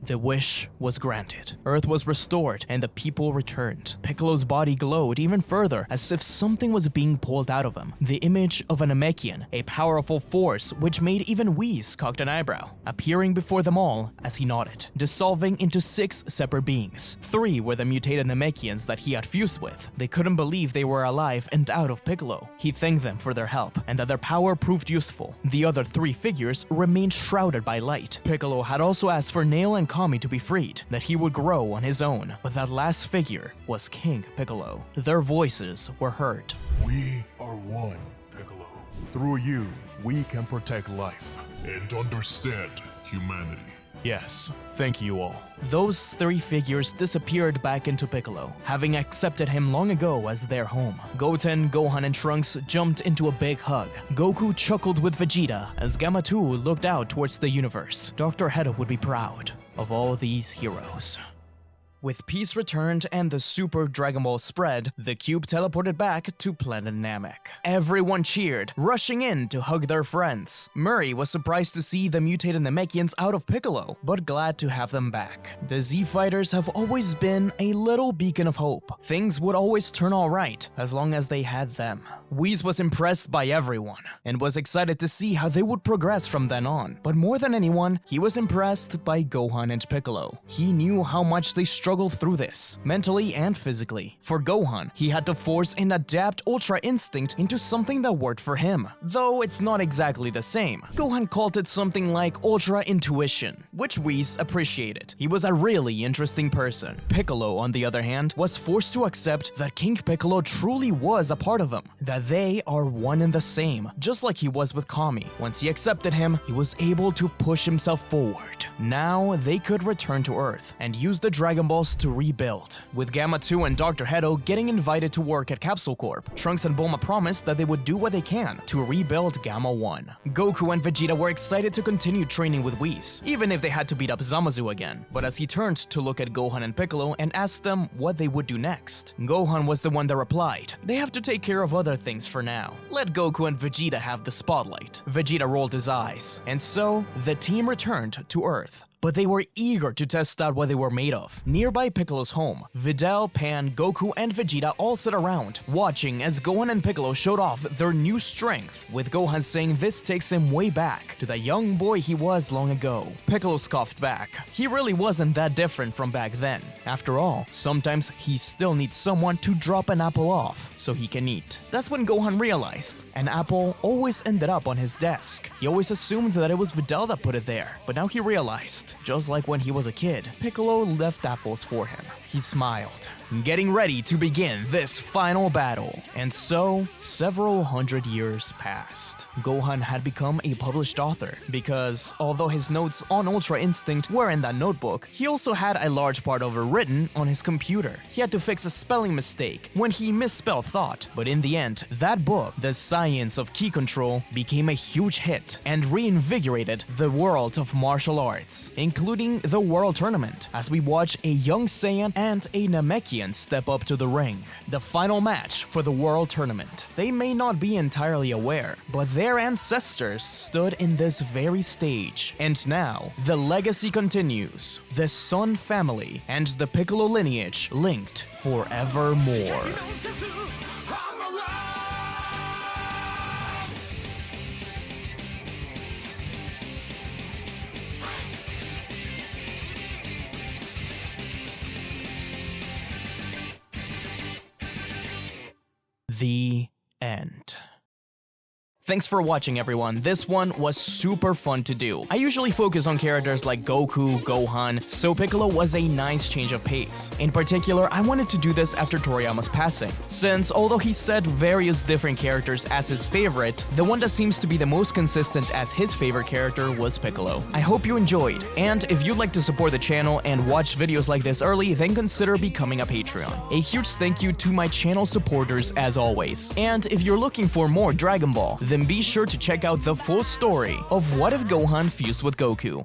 The wish was granted. Earth was restored and the people returned. Piccolo's body glowed even further, as if something was being pulled out of him. The image of a Namekian, a powerful force which made even Whis cock an eyebrow, appearing before them all as he nodded, dissolving into 6 separate beings. 3 were the mutated Namekians that he had fused with. They couldn't believe they were alive and out of Piccolo. He thanked them for their help and that their power proved useful. The other 3 figures remained shrouded by light. Piccolo had also asked for Nail and Kami to be freed, that he would grow on his own, but that last figure was King Piccolo. Their voices were heard. We are one, Piccolo. Through you, we can protect life. And understand humanity. Yes, thank you all. Those 3 figures disappeared back into Piccolo, having accepted him long ago as their home. Goten, Gohan, and Trunks jumped into a big hug. Goku chuckled with Vegeta as Gamma 2 looked out towards the universe. Dr. Hedo would be proud of all these heroes. With peace returned and the Super Dragon Ball spread, the cube teleported back to planet Namek. Everyone cheered, rushing in to hug their friends. Murray was surprised to see the mutated Namekians out of Piccolo, but glad to have them back. The Z-Fighters have always been a little beacon of hope. Things would always turn alright, as long as they had them. Whis was impressed by everyone, and was excited to see how they would progress from then on. But more than anyone, he was impressed by Gohan and Piccolo. He knew how much they struggled through this, mentally and physically. For Gohan, he had to force and adapt Ultra Instinct into something that worked for him, though it's not exactly the same. Gohan called it something like Ultra Intuition, which Whis appreciated. He was a really interesting person. Piccolo, on the other hand, was forced to accept that King Piccolo truly was a part of him, that they are one and the same, just like he was with Kami. Once he accepted him, he was able to push himself forward. Now they could return to Earth and use the Dragon Balls to rebuild. With Gamma 2 and Dr. Hedo getting invited to work at Capsule Corp, Trunks and Bulma promised that they would do what they can to rebuild Gamma 1. Goku and Vegeta were excited to continue training with Whis, even if they had to beat up Zamasu again. But as he turned to look at Gohan and Piccolo and asked them what they would do next, Gohan was the one that replied, "They have to take care of other things for now. Let Goku and Vegeta have the spotlight." Vegeta rolled his eyes, and so the team returned to Earth. But they were eager to test out what they were made of. Nearby Piccolo's home, Videl, Pan, Goku, and Vegeta all sit around, watching as Gohan and Piccolo showed off their new strength, with Gohan saying this takes him way back to the young boy he was long ago. Piccolo scoffed back. He really wasn't that different from back then. After all, sometimes he still needs someone to drop an apple off so he can eat. That's when Gohan realized an apple always ended up on his desk. He always assumed that it was Videl that put it there, but now he realized, just like when he was a kid, Piccolo left apples for him. He smiled, getting ready to begin this final battle. And so, several hundred years passed. Gohan had become a published author, because although his notes on Ultra Instinct were in that notebook, he also had a large part of it written on his computer. He had to fix a spelling mistake when he misspelled thought, but in the end, that book, The Science of Ki Control, became a huge hit and reinvigorated the world of martial arts, including the World Tournament, as we watch a young Saiyan and a Namekian step up to the ring. The final match for the World Tournament. They may not be entirely aware, but their ancestors stood in this very stage. And now, the legacy continues. The Son family and the Piccolo lineage linked forevermore. The end. Thanks for watching, everyone. This one was super fun to do. I usually focus on characters like Goku, Gohan, so Piccolo was a nice change of pace. In particular, I wanted to do this after Toriyama's passing, since although he said various different characters as his favorite, the one that seems to be the most consistent as his favorite character was Piccolo. I hope you enjoyed, and if you'd like to support the channel and watch videos like this early, then consider becoming a Patreon. A huge thank you to my channel supporters as always. And if you're looking for more Dragon Ball, then be sure to check out the full story of What If Gohan Fused with Goku.